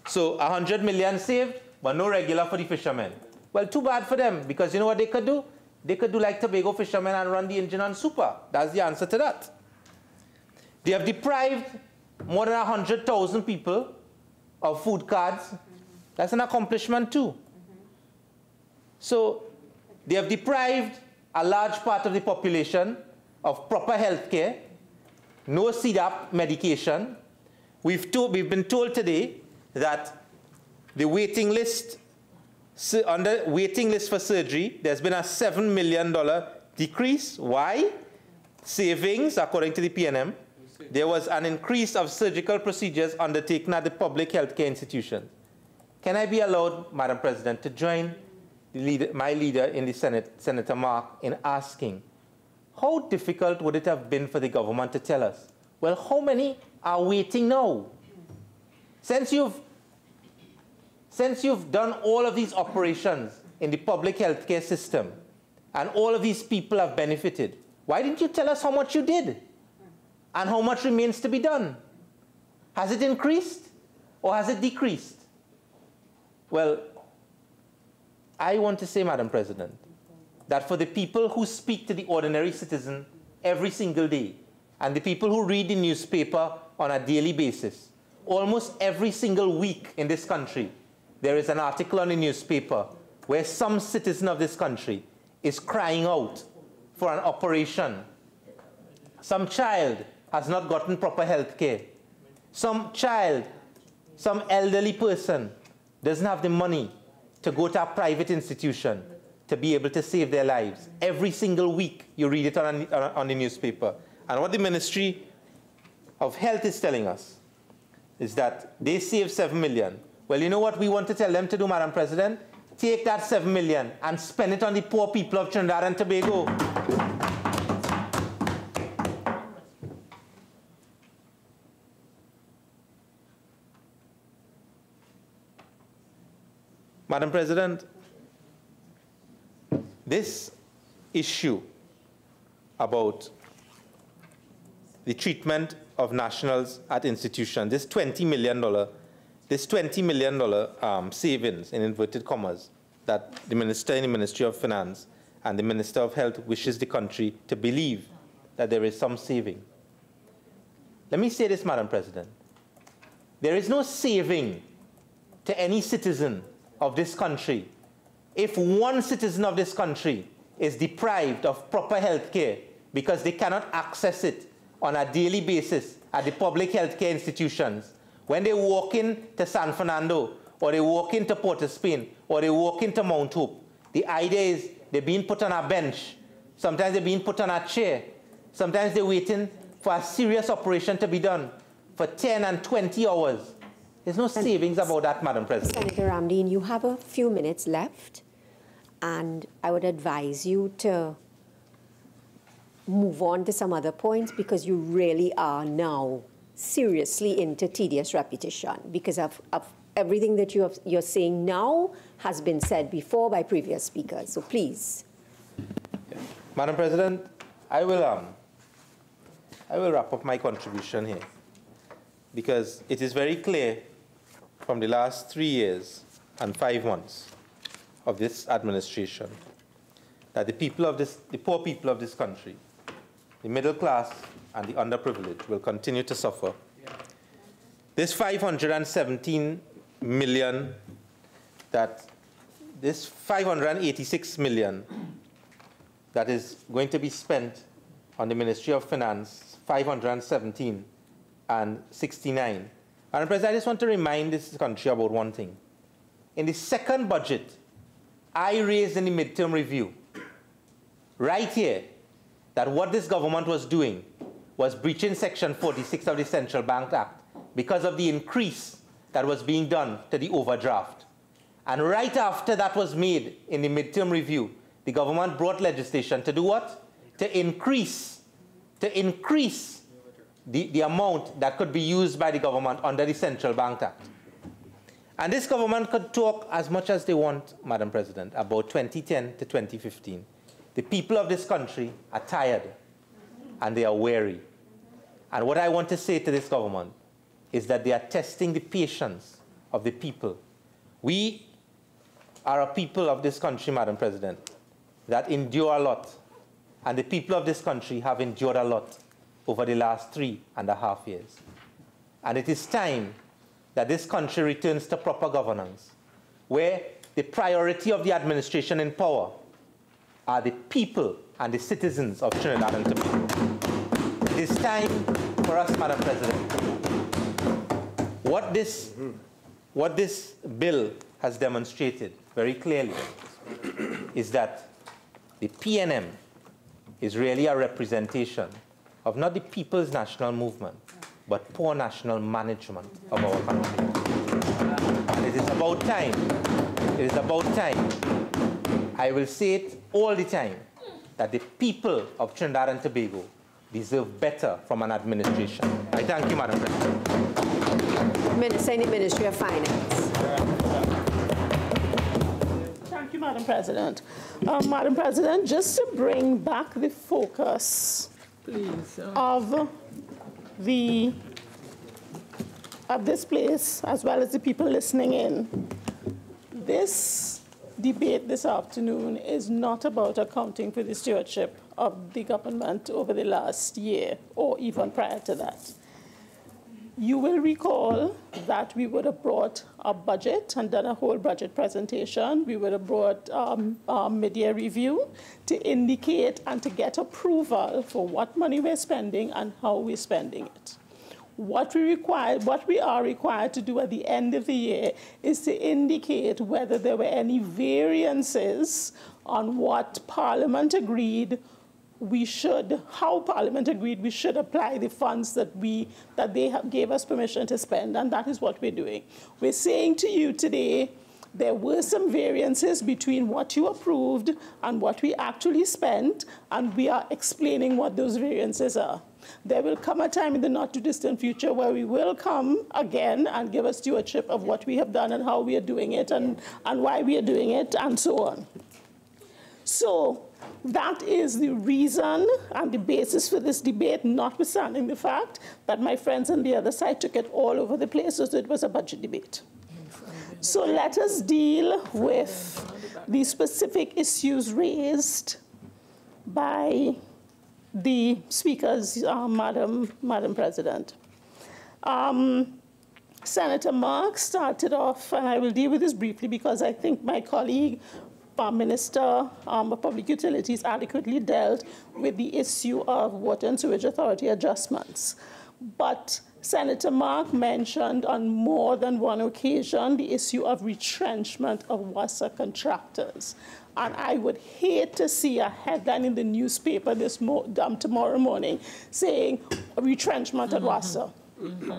So 100 million saved, but no regular for the fishermen. Well, too bad for them, because you know what they could do? They could do like Tobago fishermen and run the engine on super. That's the answer to that. They have deprived more than 100,000 people of food cards. That's an accomplishment too. So they have deprived a large part of the population of proper health care, no CDAP medication. We've been told today that the waiting list, on the waiting list for surgery, there's been a $7 million decrease. Why? Savings, according to the PNM. There was an increase of surgical procedures undertaken at the public healthcare institutions. Can I be allowed, Madam President, to join my leader in the Senate, Senator Mark, in asking, how difficult would it have been for the government to tell us, well, how many are waiting now? Since you've done all of these operations in the public healthcare system, and all of these people have benefited, why didn't you tell us how much you did? And how much remains to be done? Has it increased or has it decreased? Well, I want to say, Madam President, that for the people who speak to the ordinary citizen every single day, and the people who read the newspaper on a daily basis, almost every single week in this country, there is an article on the newspaper where some citizen of this country is crying out for an operation. Some child has not gotten proper health care. Some child, some elderly person doesn't have the money to go to a private institution to be able to save their lives. Every single week you read it on the newspaper. And what the Ministry of Health is telling us is that they saved 7 million. Well, you know what we want to tell them to do, Madam President? Take that 7 million and spend it on the poor people of Trinidad and Tobago. Madam President, this issue about the treatment of nationals at institutions, this $20 million savings, in inverted commas, that the minister in the Ministry of Finance and the Minister of Health wishes the country to believe that there is some saving. Let me say this, Madam President. There is no saving to any citizen of this country if one citizen of this country is deprived of proper health care because they cannot access it on a daily basis at the public health care institutions. When they walk into San Fernando, or they walk into Port of Spain, or they walk into Mount Hope, the idea is they're being put on a bench. Sometimes they're being put on a chair. Sometimes they're waiting for a serious operation to be done for 10 and 20 hours. There's no savings about that, Madam President. Senator Ramdeen, you have a few minutes left, and I would advise you to move on to some other points because you really are now seriously into tedious repetition because of everything that you're saying now has been said before by previous speakers. So please. Madam President, I will wrap up my contribution here because it is very clear from the last 3 years and 5 months of this administration that the poor people of this country, the middle class and the underprivileged will continue to suffer. This 517 million this 586 million that is going to be spent on the Ministry of Finance, 517 and 69. Madam President, I just want to remind this country about one thing. In the second budget, I raised in the midterm review, right here, that what this government was doing was breaching Section 46 of the Central Bank Act because of the increase that was being done to the overdraft. And right after that was made in the midterm review, the government brought legislation to do what? To increase the amount that could be used by the government under the Central Bank Act. And this government could talk as much as they want, Madam President, about 2010 to 2015. The people of this country are tired and they are weary. And what I want to say to this government is that they are testing the patience of the people. We are a people of this country, Madam President, that endure a lot. And the people of this country have endured a lot over the last 3.5 years. And it is time that this country returns to proper governance, where the priority of the administration in power are the people and the citizens of Trinidad and Tobago. It is time for us, Madam President. What this bill has demonstrated very clearly is that the PNM is really a representation of not the People's National Movement, but poor national management of our country. And it is about time, I will say it all the time, that the people of Trinidad and Tobago deserve better from an administration. I thank you, Madam President. Minister in the Ministry of Finance. Thank you, Madam President. Madam President, just to bring back the focus of this place, as well as the people listening in, this debate this afternoon is not about accounting for the stewardship of the government over the last year or even prior to that. You will recall that we would have brought a budget and done a whole budget presentation. We would have brought a mid-year review to indicate and to get approval for what money we're spending and how we're spending it. What we are required to do at the end of the year is to indicate whether there were any variances on what Parliament agreed how Parliament agreed we should apply the funds that they gave us permission to spend, and that is what we're doing. We're saying to you today, there were some variances between what you approved and what we actually spent, and we are explaining what those variances are. There will come a time in the not-too-distant future where we will come again and give a stewardship of what we have done and how we are doing it and why we are doing it and so on. So That is the reason and the basis for this debate, notwithstanding the fact that my friends on the other side took it all over the place, so it was a budget debate. So let us deal with the specific issues raised by the speakers, Madam President. Senator Mark started off, and I will deal with this briefly because I think my colleague, Minister of Public Utilities, adequately dealt with the issue of Water and Sewage Authority adjustments. But Senator Mark mentioned on more than one occasion the issue of retrenchment of WASA contractors. And I would hate to see a headline in the newspaper tomorrow morning saying retrenchment at WASA.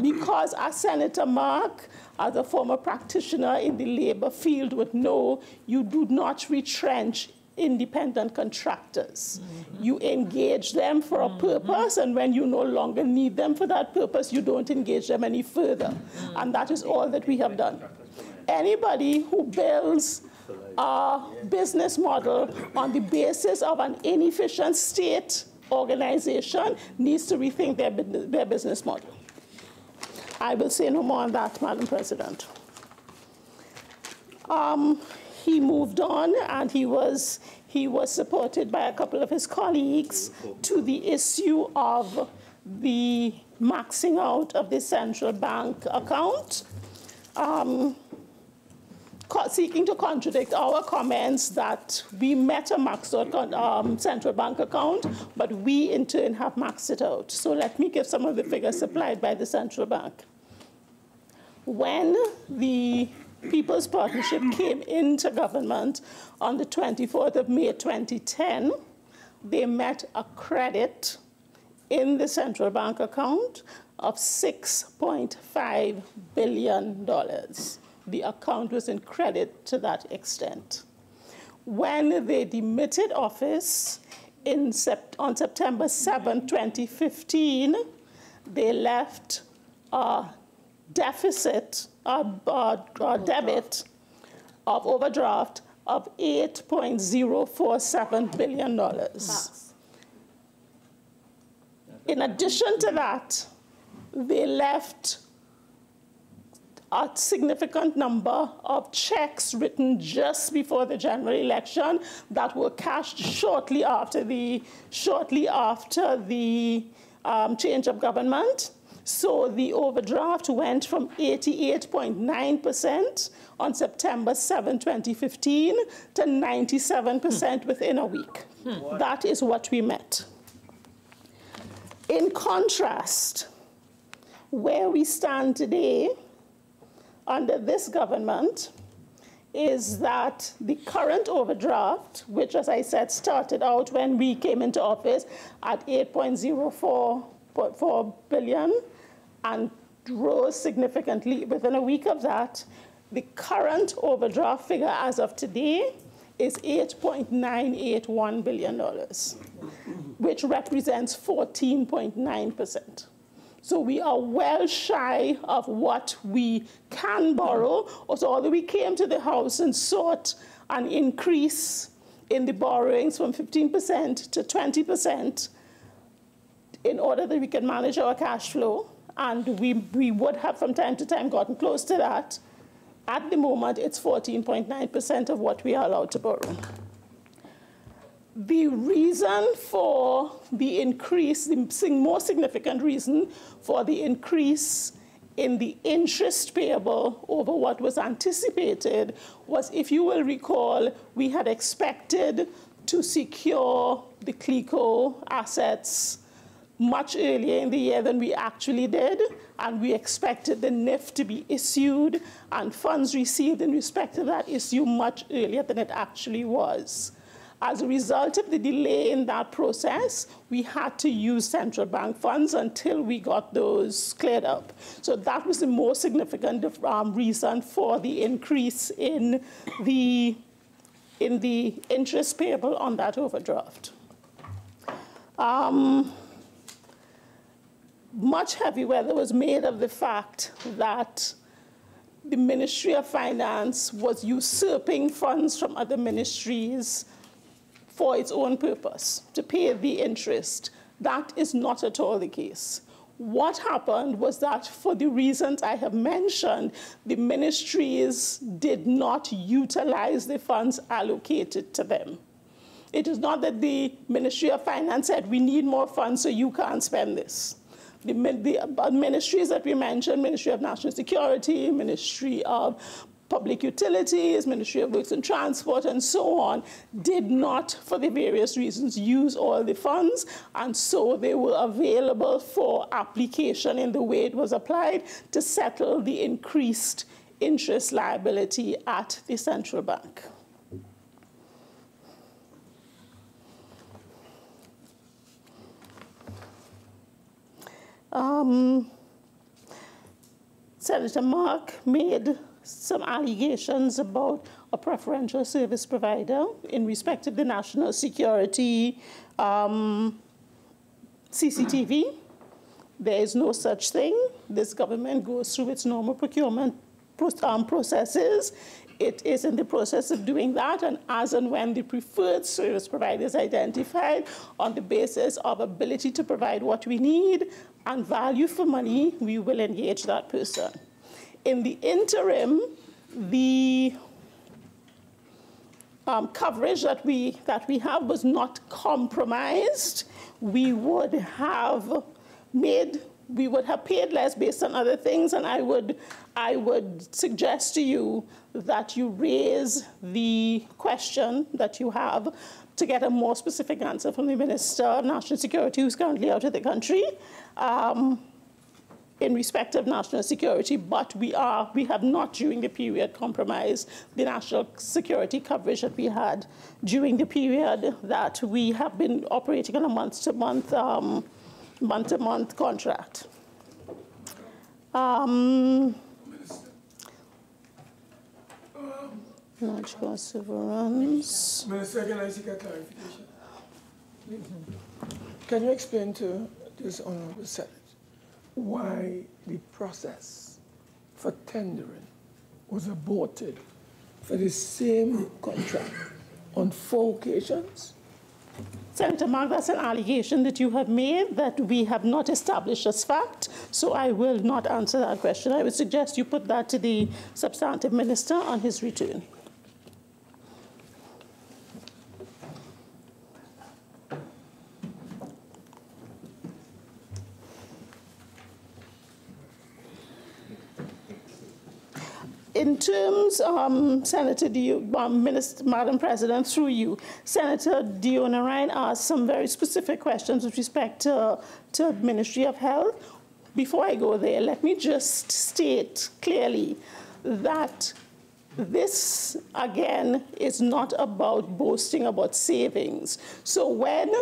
Because as Senator Mark, as a former practitioner in the labor field, would know, you do not retrench independent contractors. You engage them for a purpose, and when you no longer need them for that purpose, you don't engage them any further. And that is all that we have done. Anybody who builds a business model on the basis of an inefficient state organization needs to rethink their business model. I will say no more on that, Madam President. He moved on, and he was supported by a couple of his colleagues to the issue of the maxing out of the central bank account, seeking to contradict our comments that we met a maxed out central bank account, but we in turn have maxed it out. So let me give some of the figures supplied by the central bank. When the People's Partnership came into government on the 24th of May 2010, they met a credit in the central bank account of $6.5 billion. The account was in credit to that extent. When they demitted office on September 7, 2015, they left a deficit, a debit of overdraft of $8.047 billion. In addition to that, they left a significant number of checks written just before the general election that were cashed shortly after the change of government. So the overdraft went from 88.9% on September 7, 2015 to 97% within a week. That is what we met. In contrast, where we stand today under this government is that the current overdraft, which, as I said, started out when we came into office at $8.04 billion and rose significantly within a week of that. The current overdraft figure as of today is $8.981 billion, which represents 14.9%. So we are well shy of what we can borrow. So although we came to the House and sought an increase in the borrowings from 15% to 20% in order that we can manage our cash flow, and we would have from time to time gotten close to that, at the moment it's 14.9% of what we are allowed to borrow. The reason for the increase, the more significant reason for the increase in the interest payable over what was anticipated was, if you will recall, we had expected to secure the CLECO assets much earlier in the year than we actually did, and we expected the NIF to be issued and funds received in respect to that issue much earlier than it actually was. As a result of the delay in that process, we had to use central bank funds until we got those cleared up. So that was the most significant reason for the increase in the interest payable on that overdraft. Much heavy weather was made of the fact that the Ministry of Finance was usurping funds from other ministries for its own purpose, to pay the interest. That is not at all the case. What happened was that for the reasons I have mentioned, the ministries did not utilize the funds allocated to them. It is not that the Ministry of Finance said, we need more funds so you can't spend this. The ministries that we mentioned, Ministry of National Security, Ministry of Public Utilities, Ministry of Works and Transport, and so on, did not, for the various reasons, use all the funds, and so they were available for application in the way it was applied to settle the increased interest liability at the central bank. Senator Mark made some allegations about a preferential service provider in respect of the national security CCTV. There is no such thing. This government goes through its normal procurement processes. It is in the process of doing that, and as and when the preferred service provider is identified on the basis of ability to provide what we need and value for money, we will engage that person. In the interim, the coverage that we have was not compromised. We would have paid less based on other things, and I would suggest to you that you raise the question that you have to get a more specific answer from the Minister of National Security, who's currently out of the country, in respect of national security, but we have not during the period compromised the national security coverage that we had during the period that we have been operating on a month-to-month contract. Large cost overruns. Minister, can I seek a clarification? Can you explain to this Honorable Senate why the process for tendering was aborted for the same contract on 4 occasions? Senator Mark, that's an allegation that you have made that we have not established as fact, so I will not answer that question. I would suggest you put that to the substantive minister on his return. In terms, Senator Madam President, through you, Senator Dillon-Remy asked some very specific questions with respect to Ministry of Health. Before I go there, let me just state clearly that this, again, is not about boasting about savings. So when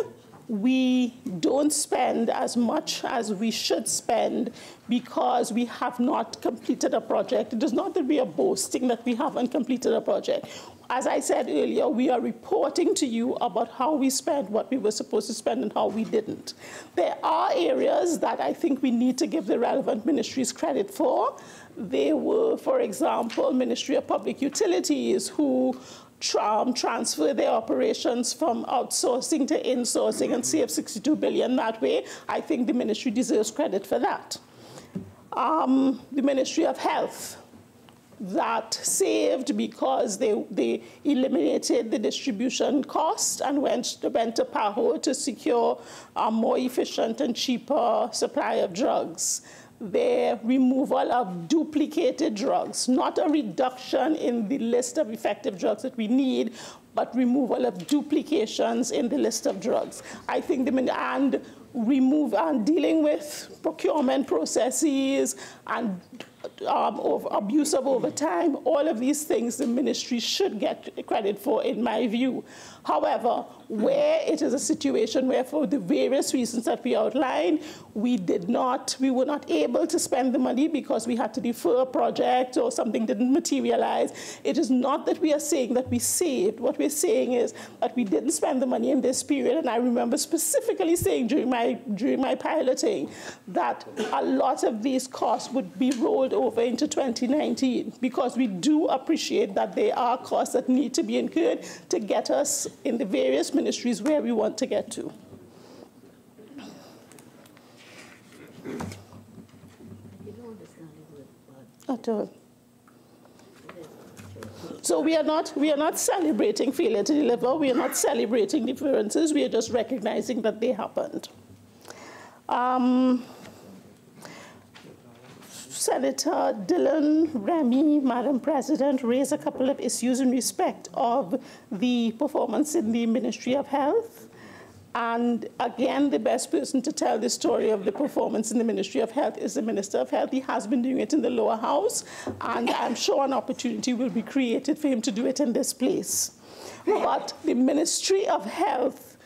we don't spend as much as we should spend because we have not completed a project, it is not that we are boasting that we haven't completed a project. As I said earlier, we are reporting to you about how we spent what we were supposed to spend and how we didn't. There are areas that I think we need to give the relevant ministries credit for. They were, for example, Ministry of Public Utilities, who transfer their operations from outsourcing to insourcing and save $62 billion that way. I think the ministry deserves credit for that. The Ministry of Health, that saved because they eliminated the distribution cost and went to PAHO to secure a more efficient and cheaper supply of drugs. Their removal of duplicated drugs, not a reduction in the list of effective drugs that we need, but removal of duplications in the list of drugs. I think and dealing with procurement processes and abuse of overtime, all of these things the ministry should get credit for, in my view. However, where it is a situation where, for the various reasons that we outlined, we were not able to spend the money because we had to defer a project or something didn't materialize, it is not that we are saying that we saved. What we're saying is that we didn't spend the money in this period, and I remember specifically saying during my during my piloting that a lot of these costs would be rolled over into 2019, because we do appreciate that there are costs that need to be incurred to get us in the various ministries where we want to get to. At all. So we are not celebrating failure to deliver. We are not celebrating differences. We are just recognizing that they happened. Senator Dillon-Remy, Madam President, raised a couple of issues in respect of the performance in the Ministry of Health. And again, the best person to tell the story of the performance in the Ministry of Health is the Minister of Health. He has been doing it in the lower house, and I'm sure an opportunity will be created for him to do it in this place. But the Ministry of Health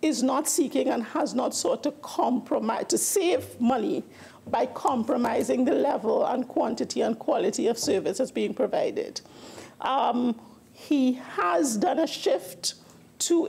is not seeking and has not sought to compromise, to save money by compromising the level and quantity and quality of service that's being provided. He has done a shift to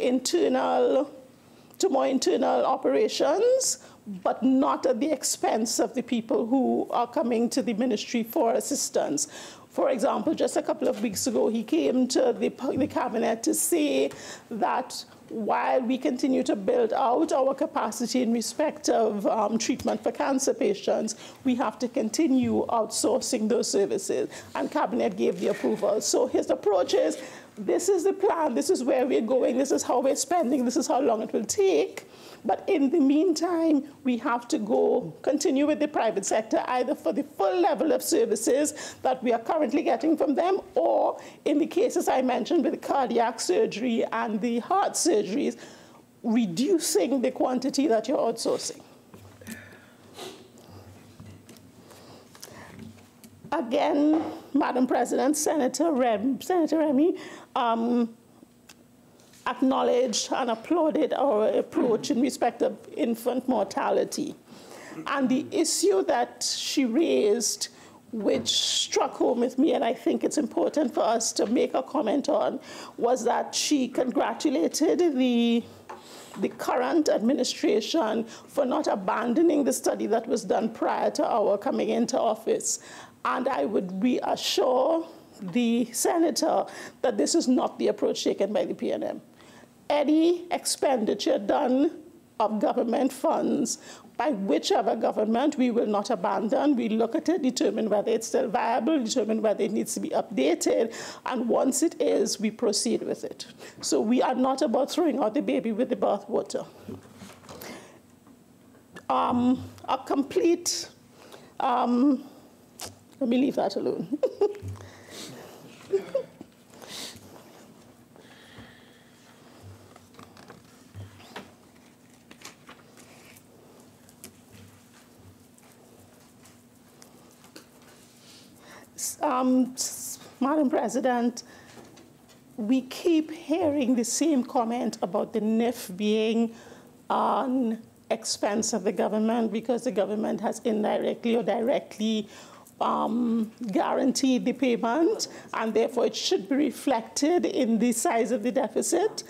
more internal operations, but not at the expense of the people who are coming to the ministry for assistance. For example, just a couple of weeks ago, he came to the cabinet to say that while we continue to build out our capacity in respect of treatment for cancer patients, we have to continue outsourcing those services, and cabinet gave the approval. So his approach is, this is the plan, this is where we're going, this is how we're spending, this is how long it will take. But in the meantime, we have to continue with the private sector, either for the full level of services that we are currently getting from them, or in the cases I mentioned with the cardiac surgery and the heart surgeries, reducing the quantity that you're outsourcing. Again, Madam President, Senator Remy acknowledged and applauded our approach in respect of infant mortality. And the issue that she raised, which struck home with me, and I think it's important for us to make a comment on, was that she congratulated the current administration for not abandoning the study that was done prior to our coming into office. And I would reassure the senator that this is not the approach taken by the PNM. Any expenditure done of government funds by whichever government, we will not abandon. We look at it, determine whether it's still viable, determine whether it needs to be updated, and once it is, we proceed with it. So we are not about throwing out the baby with the bathwater. A complete, let me leave that alone. Madam President, we keep hearing the same comment about the NIF being on expense of the government because the government has indirectly or directly guaranteed the payment, and therefore it should be reflected in the size of the deficit.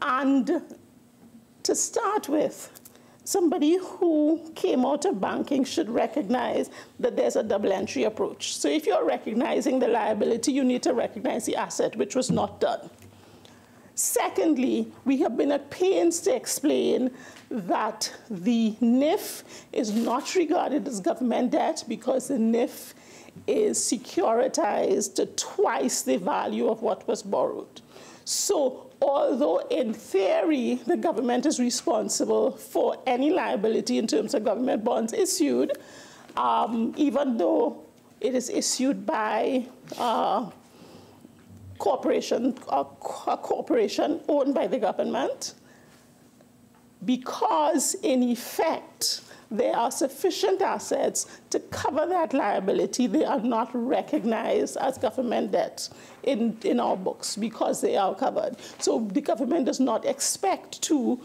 And to start with, somebody who came out of banking should recognize that there's a double entry approach. So if you're recognizing the liability, you need to recognize the asset, which was not done. Secondly, we have been at pains to explain that the NIF is not regarded as government debt because the NIF is securitized to twice the value of what was borrowed. So although in theory the government is responsible for any liability in terms of government bonds issued, even though it is issued by a corporation owned by the government, because in effect there are sufficient assets to cover that liability, they are not recognized as government debt in our books because they are covered. So the government does not expect to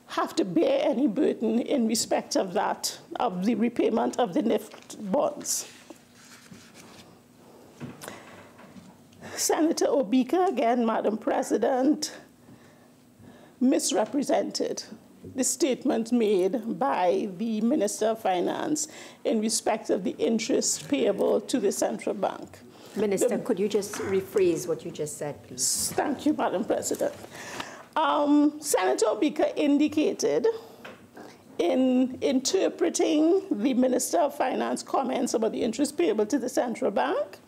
have to bear any burden in respect of that, of the repayment of the NIF bonds. Senator Obika, again, Madam President, misrepresented the statement made by the Minister of Finance in respect of the interest payable to the central bank. Minister, could you just rephrase what you just said, please? Thank you, Madam President. Senator Obika indicated in interpreting the Minister of Finance comments about the interest payable to the central bank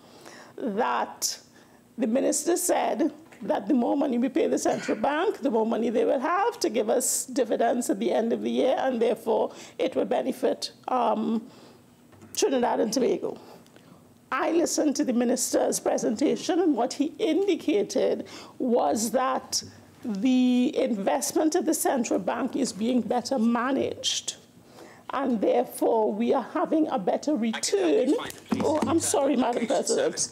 that the minister said that the more money we pay the central bank, the more money they will have to give us dividends at the end of the year, and therefore it will benefit Trinidad and Tobago. I listened to the minister's presentation, and what he indicated was that the investment of the central bank is being better managed, and therefore we are having a better return. Oh, I'm sorry, Madam President.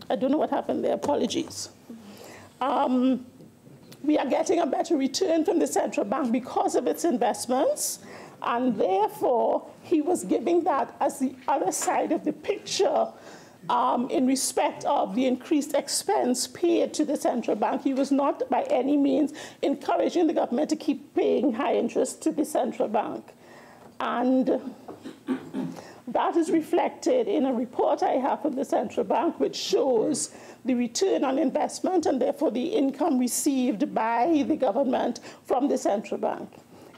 I don't know what happened there. Apologies. We are getting a better return from the central bank because of its investments, and therefore he was giving that as the other side of the picture in respect of the increased expense paid to the central bank. He was not by any means encouraging the government to keep paying high interest to the central bank. And that is reflected in a report I have from the central bank, which shows the return on investment and therefore the income received by the government from the central bank.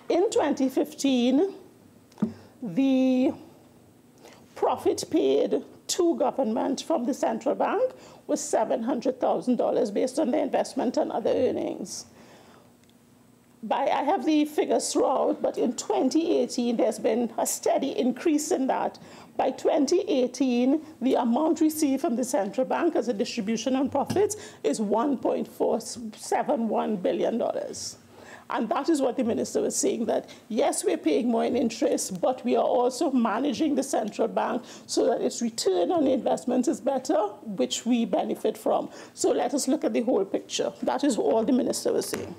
In 2015, the profit paid to government from the central bank was $700,000 based on the investment and other earnings. I have the figures throughout, but in 2018, there's been a steady increase in that. By 2018, the amount received from the central bank as a distribution on profits is $1.471 billion. And that is what the minister was saying, that yes, we're paying more in interest, but we are also managing the central bank so that its return on investment is better, which we benefit from. So let us look at the whole picture. That is all the minister was saying.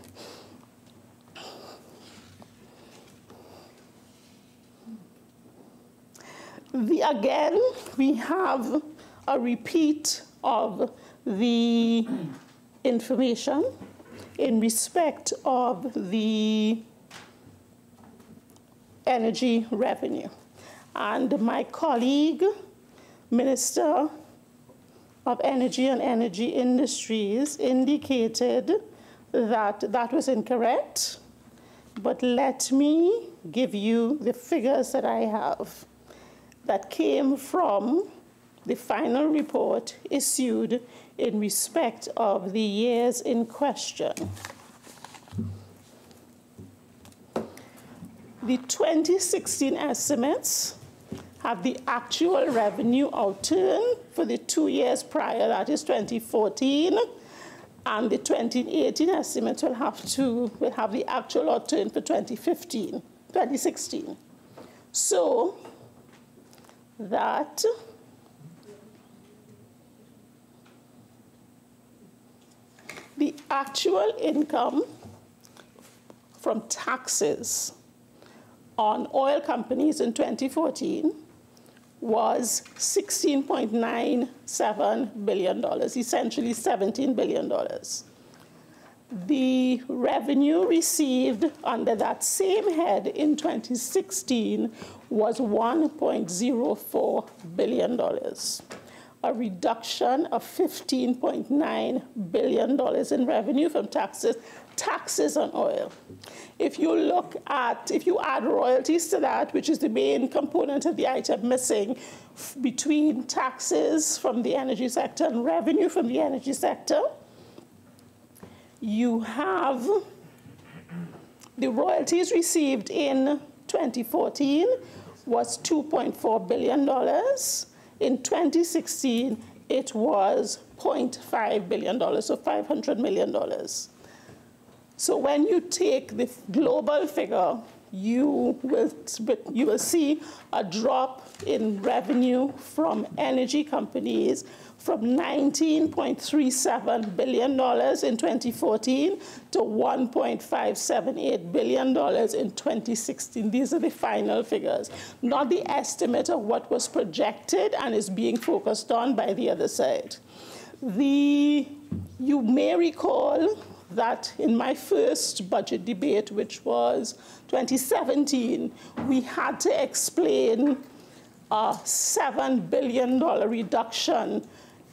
Again, we have a repeat of the information in respect of the energy revenue. And my colleague, Minister of Energy and Energy Industries, indicated that that was incorrect. But let me give you the figures that I have that came from the final report issued in respect of the years in question. The 2016 estimates have the actual revenue outturn for the 2 years prior, that is 2014, and the 2018 estimates will have the actual outturn for 2016. So that the actual income from taxes on oil companies in 2014 was $16.97 billion, essentially $17 billion. The revenue received under that same head in 2016 was $1.04 billion, a reduction of $15.9 billion in revenue from taxes on oil. If you add royalties to that, which is the main component of the item missing between taxes from the energy sector and revenue from the energy sector, you have the royalties received in 2014 was $2.4 billion. In 2016, it was $0.5 billion, so $500 million. So when you take the global figure, you will see a drop in revenue from energy companies from $19.37 billion in 2014 to $1.578 billion in 2016. These are the final figures, not the estimate of what was projected and is being focused on by the other side. You may recall that in my first budget debate, which was 2017, we had to explain a $7 billion reduction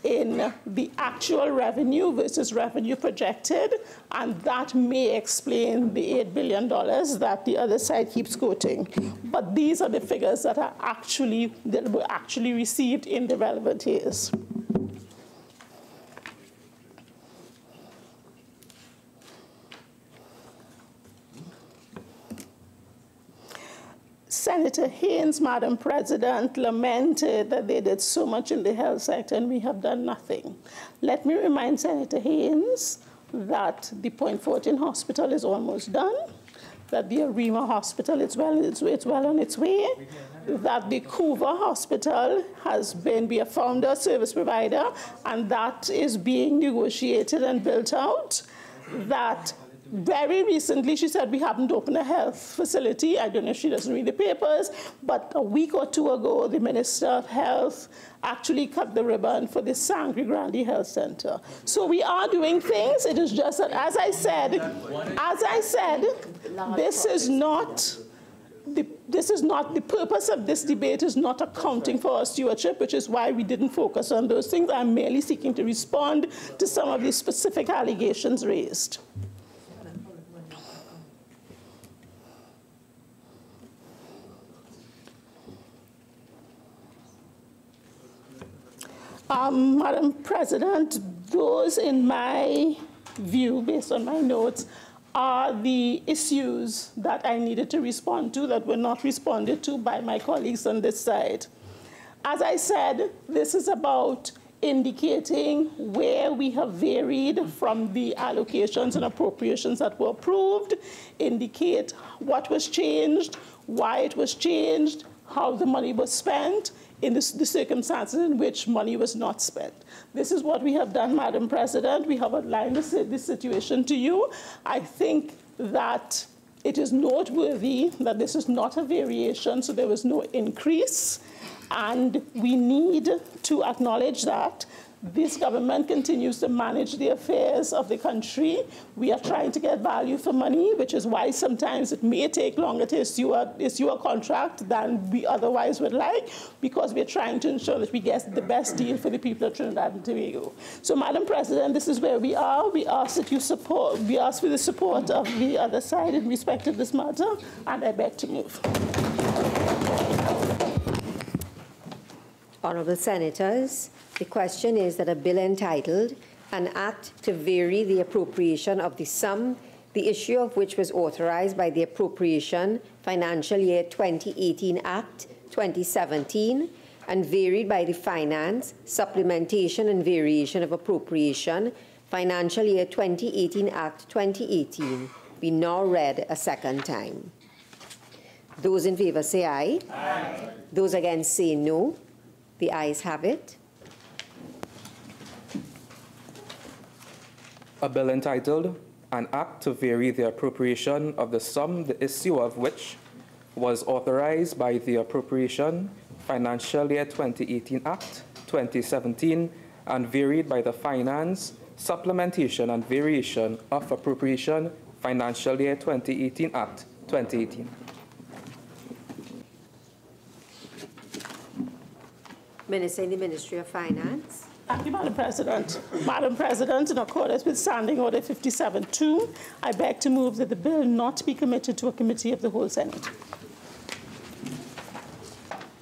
in the actual revenue versus revenue projected, and that may explain the $8 billion that the other side keeps quoting. But these are the figures that were actually received in the relevant years. Senator Haynes, Madam President, lamented that they did so much in the health sector and we have done nothing. Let me remind Senator Haynes that the Point Fortin Hospital is almost done, that the Arima Hospital is well on its way, that the Couva Hospital has been a founder service provider, and that is being negotiated and built out, that very recently, she said we haven't opened a health facility. I don't know if she doesn't read the papers, but a week or two ago, the Minister of Health actually cut the ribbon for the Sangre Grande Health Center. So we are doing things. It is just that, as I said, this is not the purpose of this debate is not accounting for our stewardship, which is why we didn't focus on those things. I'm merely seeking to respond to some of the specific allegations raised. Madam President, those in my view, based on my notes, are the issues that I needed to respond to that were not responded to by my colleagues on this side. As I said, this is about indicating where we have varied from the allocations and appropriations that were approved, indicate what was changed, why it was changed, how the money was spent, in the circumstances in which money was not spent. This is what we have done, Madam President. We have outlined this situation to you. I think that it is noteworthy that this is not a variation, so there was no increase, and we need to acknowledge that this government continues to manage the affairs of the country. We are trying to get value for money, which is why sometimes it may take longer to issue a contract than we otherwise would like, because we're trying to ensure that we get the best deal for the people of Trinidad and Tobago. So, Madam President, this is where we are. We ask that you support, we ask for the support of the other side in respect of this matter, and I beg to move. Honourable Senators, the question is that a bill entitled An Act to Vary the Appropriation of the Sum, the issue of which was authorized by the Appropriation Financial Year 2018 Act 2017 and varied by the Finance, Supplementation and Variation of Appropriation Financial Year 2018 Act 2018 be now read a second time. Those in favour say aye. Aye. Those against say no. The ayes have it. A bill entitled, An Act to Vary the Appropriation of the Sum, the issue of which was authorized by the Appropriation Financial Year 2018 Act 2017 and varied by the Finance, Supplementation and Variation of Appropriation Financial Year 2018 Act 2018. Minister in the Ministry of Finance. Thank you, Madam President. Madam President, in accordance with Standing Order 57-2, I beg to move that the bill not be committed to a committee of the whole Senate.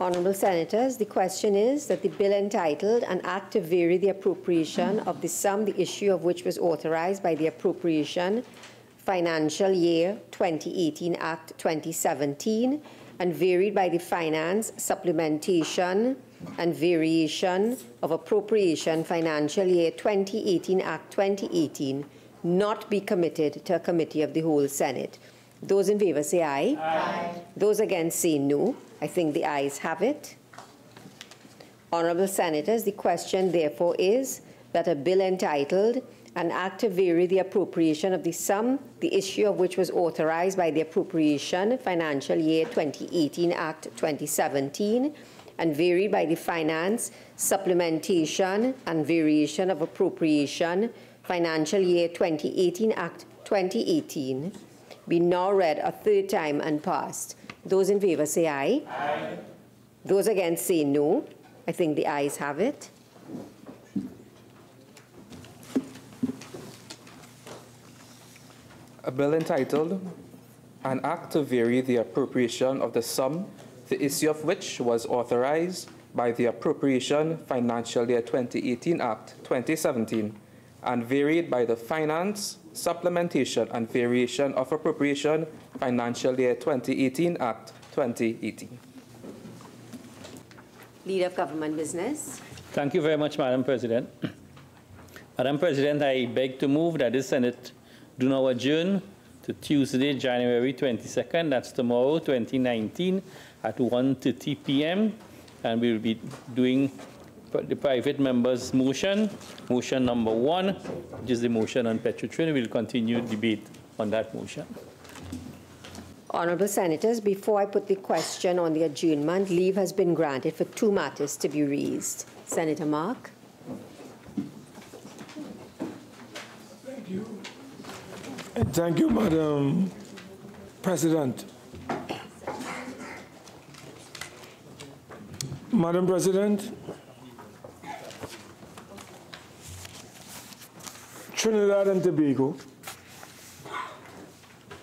Honourable Senators, the question is that the bill entitled An Act to Vary the Appropriation of the Sum, the issue of which was authorized by the Appropriation Financial Year 2018 Act 2017 and varied by the Finance, Supplementation and Variation of Appropriation Financial Year 2018 Act 2018 not be committed to a committee of the whole Senate. Those in favour say aye. Aye. Those against say no. I think the ayes have it. Honourable Senators, the question therefore is that a bill entitled An Act to Vary the Appropriation of the Sum, the issue of which was authorized by the Appropriation Financial Year 2018 Act 2017 and varied by the Finance, Supplementation and Variation of Appropriation Financial Year 2018 Act 2018 be now read a third time and passed. Those in favor say aye. Aye. Those against say no. I think the ayes have it. A bill entitled, An Act to Vary the Appropriation of the Sum, the issue of which was authorized by the Appropriation Financial Year 2018 Act 2017 and varied by the Finance, Supplementation and Variation of Appropriation Financial Year 2018 Act 2018. Leader of Government Business. Thank you very much, Madam President. Madam President, I beg to move that the Senate do now adjourn to Tuesday, January 22nd, that's tomorrow, 2019, at 1:30 p.m. And we will be doing the private members' motion number 1, which is the motion on Petrotrin. We'll continue debate on that motion. Honourable Senators, before I put the question on the adjournment, leave has been granted for 2 matters to be raised. Senator Mark. Thank you. And thank you, Madam President. Madam President, Trinidad and Tobago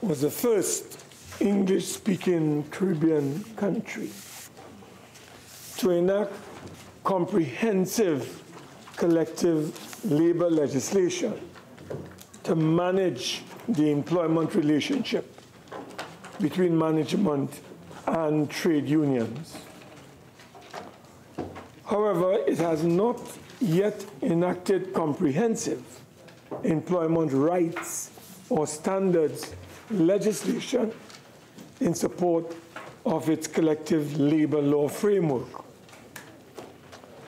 was the first English-speaking Caribbean country to enact comprehensive collective labor legislation to manage the employment relationship between management and trade unions. However, it has not yet enacted comprehensive employment rights or standards legislation in support of its collective labor law framework.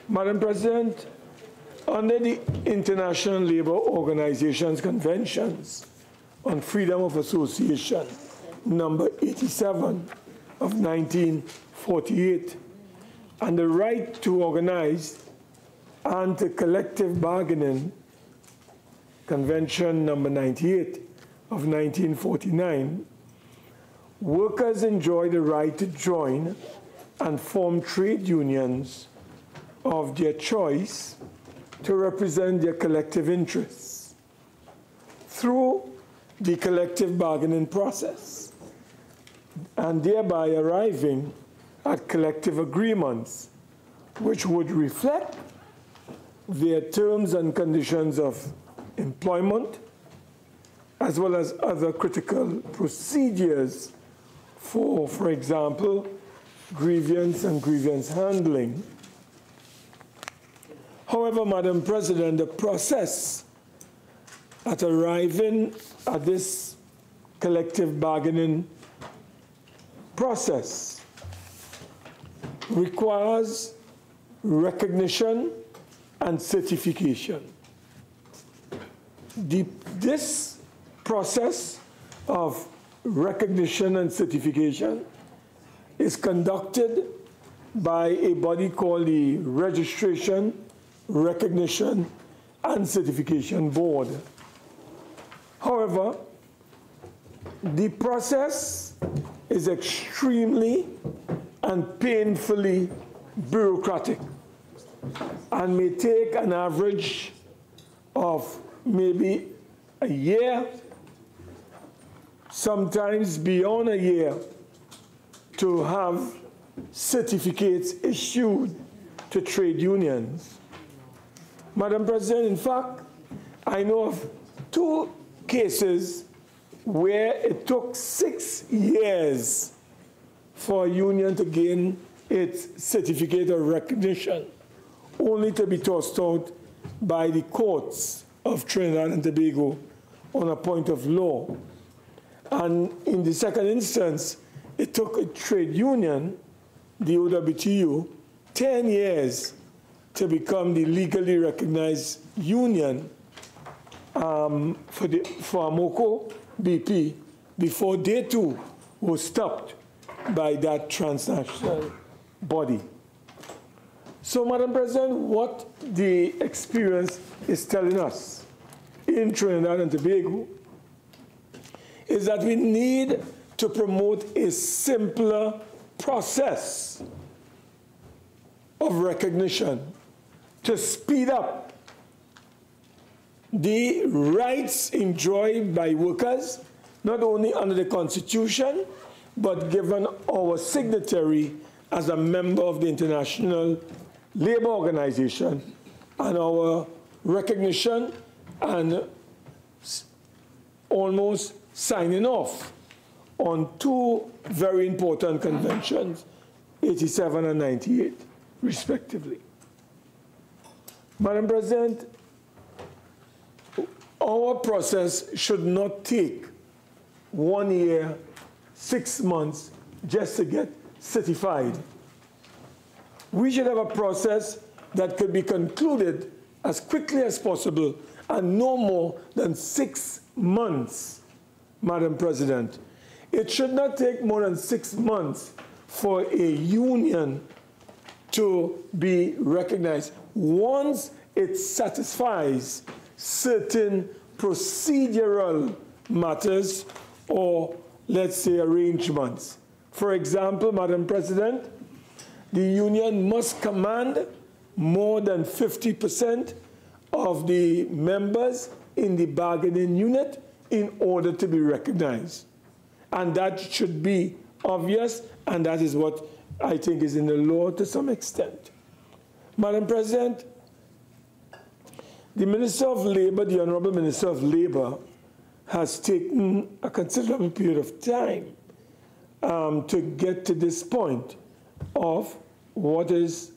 Madam President, under the International Labour Organization's Conventions on Freedom of Association, number 87 of 1948, and the right to organize and to collective bargaining, Convention number 98 of 1949, workers enjoy the right to join and form trade unions of their choice to represent their collective interests through the collective bargaining process, and thereby arriving at collective agreements which would reflect their terms and conditions of employment, as well as other critical procedures for example, grievance and grievance handling. However, Madam President, the process at arriving at this collective bargaining process requires recognition and certification. This process of recognition and certification is conducted by a body called the Registration, Recognition, and Certification Board. However, the process is extremely and painfully bureaucratic and may take an average of maybe a year, sometimes beyond a year, to have certificates issued to trade unions. Madam President, in fact, I know of 2 cases where it took 6 years for a union to gain its certificate of recognition, only to be tossed out by the courts of Trinidad and Tobago on a point of law. And in the second instance, it took a trade union, the OWTU, 10 years to become the legally recognized union for Amoco BP before they too were stopped by that transnational body. So, Madam President, what the experience is telling us in Trinidad and Tobago is that we need to promote a simpler process of recognition to speed up the rights enjoyed by workers, not only under the Constitution, but given our signatory as a member of the International Labour Organization, and our recognition and almost signing off on two very important conventions, 87 and 98, respectively. Madam President, our process should not take 1 year, 6 months just to get certified. We should have a process that could be concluded as quickly as possible and no more than 6 months, Madam President. It should not take more than 6 months for a union to be recognized. Once it satisfies certain procedural matters or, let's say, arrangements. For example, Madam President, the union must command more than 50% of the members in the bargaining unit in order to be recognized. And that should be obvious, and that is what I think is in the law to some extent. Madam President, the Minister of Labour, the Honourable Minister of Labour, has taken a considerable period of time to get to this point of what is,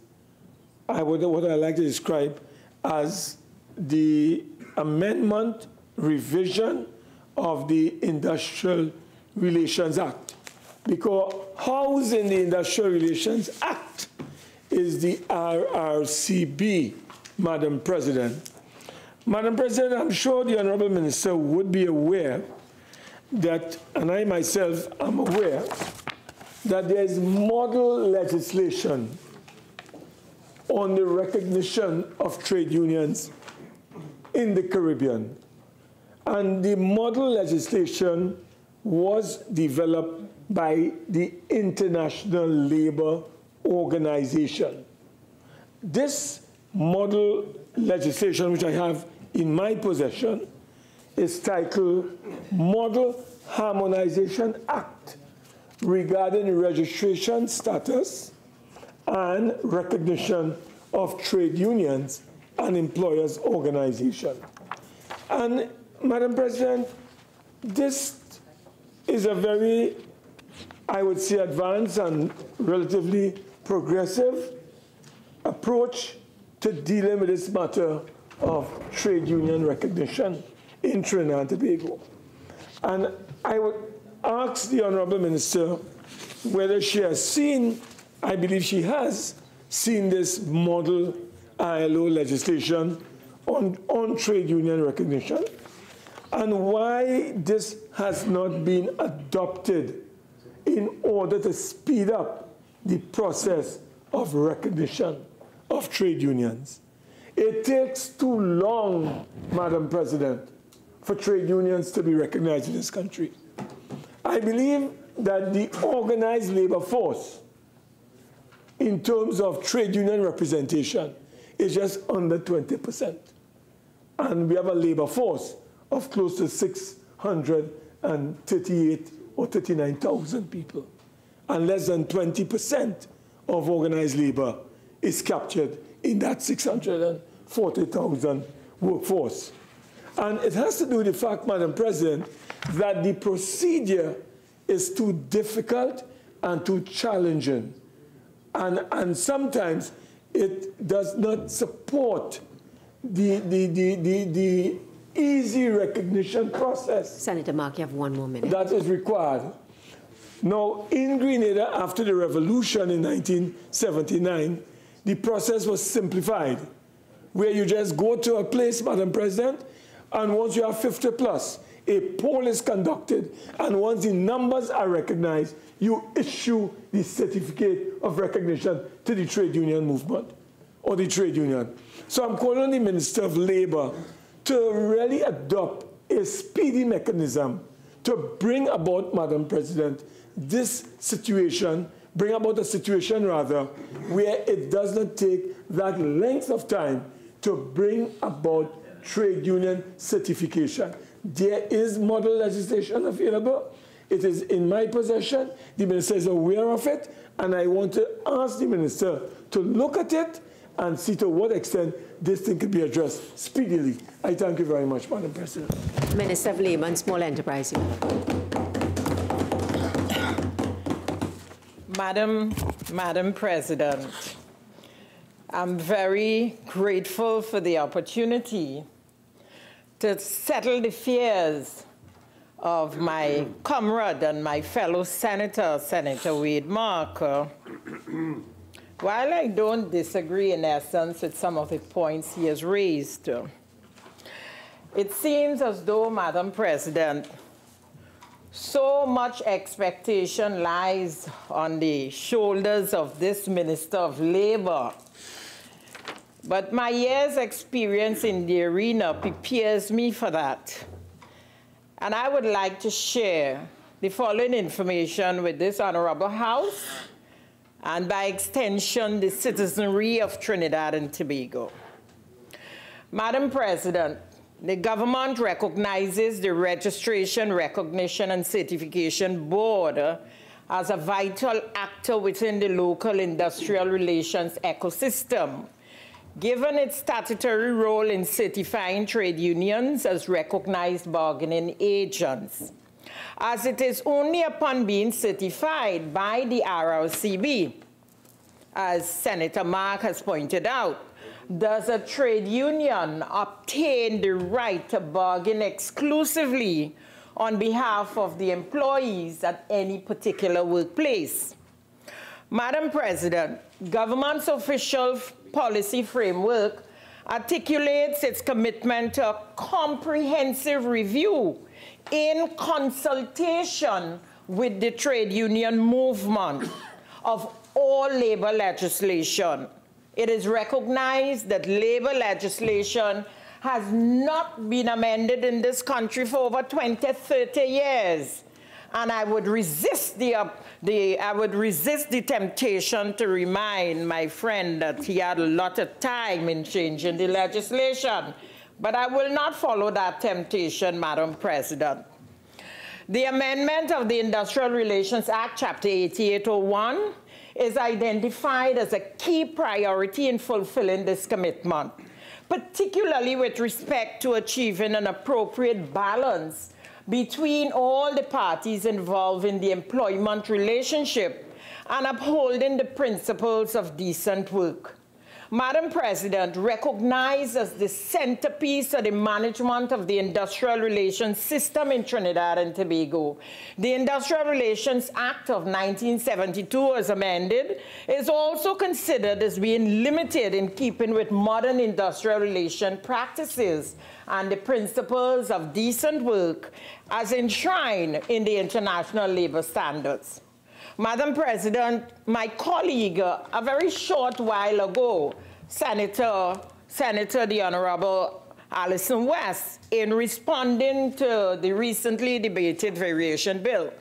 what I like to describe as the amendment, revision of the Industrial Relations Act. Because housed in the Industrial Relations Act is the RRCB, Madam President. Madam President, I'm sure the Honourable Minister would be aware that, and I myself am aware, that there is model legislation on the recognition of trade unions in the Caribbean. And the model legislation was developed by the International Labour Organization. This model legislation, which I have in my possession, is titled Model Harmonization Act regarding registration status and recognition of trade unions and employers' organization. And, Madam President, this is a very, I would say, advanced and relatively progressive approach to dealing with this matter of trade union recognition in Trinidad and Tobago. And I would ask the Honourable Minister whether she has seen, I believe she has seen this model ILO legislation on trade union recognition, and why this has not been adopted in order to speed up the process of recognition of trade unions. It takes too long, Madam President, for trade unions to be recognized in this country. I believe that the organized labor force, in terms of trade union representation, is just under 20%. And we have a labor force of close to 638 or 39,000 people. And less than 20% of organized labor is captured in that 640,000 workforce. And it has to do with the fact, Madam President, that the procedure is too difficult and too challenging. And sometimes it does not support the easy recognition process. Senator Mark, you have 1 more minute. That is required. Now, in Grenada, after the revolution in 1979, the process was simplified, where you just go to a place, Madam President, and once you have 50 plus, a poll is conducted, and once the numbers are recognized, you issue the certificate of recognition to the trade union movement, or the trade union. So I'm calling on the Minister of Labour to really adopt a speedy mechanism to bring about, Madam President, this situation, bring about a situation rather, where it does not take that length of time to bring about trade union certification. There is model legislation available. It is in my possession. The minister is aware of it, and I want to ask the minister to look at it and see to what extent this thing could be addressed speedily. I thank you very much, Madam President. Minister of Labour and Small Enterprises. Madam President, I'm very grateful for the opportunity to settle the fears of my comrade and my fellow senator, Senator Wade Marker. While I don't disagree in essence with some of the points he has raised, it seems as though, Madam President, so much expectation lies on the shoulders of this Minister of Labour. But my years' experience in the arena prepares me for that. And I would like to share the following information with this Honorable House and by extension, the citizenry of Trinidad and Tobago. Madam President, the government recognizes the Registration, Recognition and Certification Board as a vital actor within the local industrial relations ecosystem, given its statutory role in certifying trade unions as recognized bargaining agents, as it is only upon being certified by the RRCB, as Senator Mark has pointed out, does a trade union obtain the right to bargain exclusively on behalf of the employees at any particular workplace. Madam President, government's official policy framework articulates its commitment to a comprehensive review in consultation with the trade union movement of all labor legislation. It is recognized that labor legislation has not been amended in this country for over 20, 30 years. And I would resist the temptation to remind my friend that he had a lot of time in changing the legislation. But I will not follow that temptation, Madam President. The amendment of the Industrial Relations Act, Chapter 8801, is identified as a key priority in fulfilling this commitment, particularly with respect to achieving an appropriate balance between all the parties involved in the employment relationship and upholding the principles of decent work. Madam President, recognized as the centerpiece of the management of the industrial relations system in Trinidad and Tobago, the Industrial Relations Act of 1972, as amended, is also considered as being limited in keeping with modern industrial relation practices and the principles of decent work as enshrined in the international labor standards. Madam President, my colleague, a very short while ago, Senator the Honorable Allyson West, in responding to the recently debated variation bill,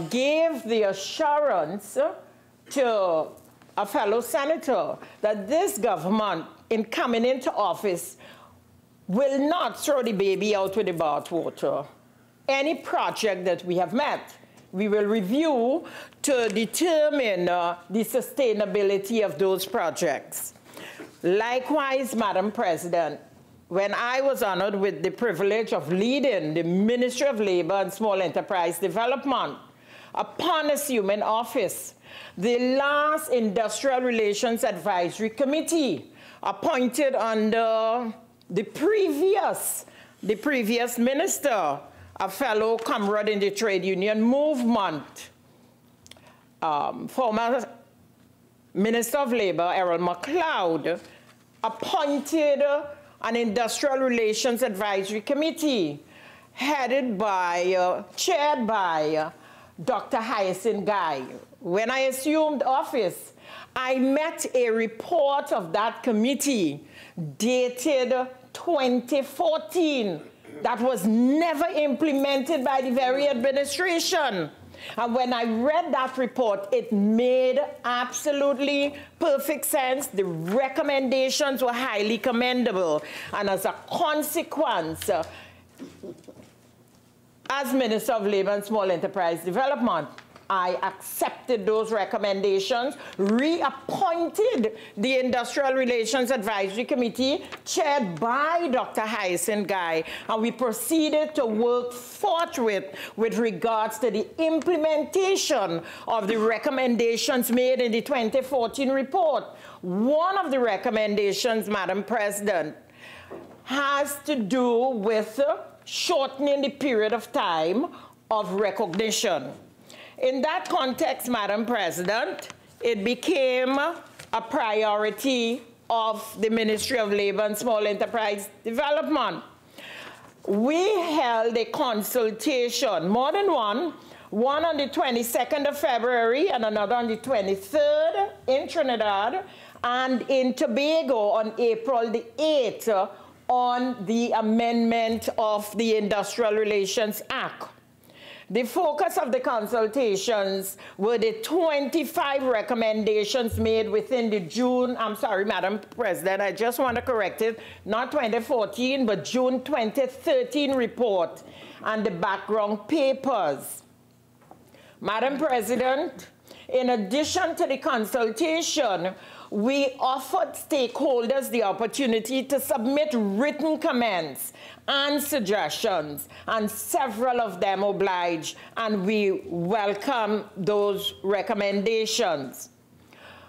gave the assurance to a fellow senator that this government, in coming into office, will not throw the baby out with the bathwater. Any project that we have met, we will review to determine the sustainability of those projects. Likewise, Madam President, when I was honored with the privilege of leading the Ministry of Labour and Small Enterprise Development, upon assuming office, the last Industrial Relations Advisory Committee appointed under the previous minister, a fellow comrade in the trade union movement, former Minister of Labour, Errol MacLeod, appointed an Industrial Relations Advisory Committee chaired by Dr. Hyacinth Guy. When I assumed office, I met a report of that committee dated 2014 that was never implemented by the very administration. And when I read that report, it made absolutely perfect sense. The recommendations were highly commendable. And as a consequence, as Minister of Labor and Small Enterprise Development, I accepted those recommendations, reappointed the Industrial Relations Advisory Committee, chaired by Dr. Hyacinth Guy, and we proceeded to work forthwith with regards to the implementation of the recommendations made in the 2014 report. One of the recommendations, Madam President, has to do with shortening the period of time of recognition. In that context, Madam President, it became a priority of the Ministry of Labor and Small Enterprise Development. We held a consultation, more than one on the 22nd of February and another on the 23rd in Trinidad, and in Tobago on April the 8th on the amendment of the Industrial Relations Act. The focus of the consultations were the 25 recommendations made within the June, I'm sorry, Madam President, I just want to correct it, not 2014, but June 2013 report and the background papers. Madam President, in addition to the consultation, we offered stakeholders the opportunity to submit written comments and suggestions, and several of them obliged, and we welcome those recommendations.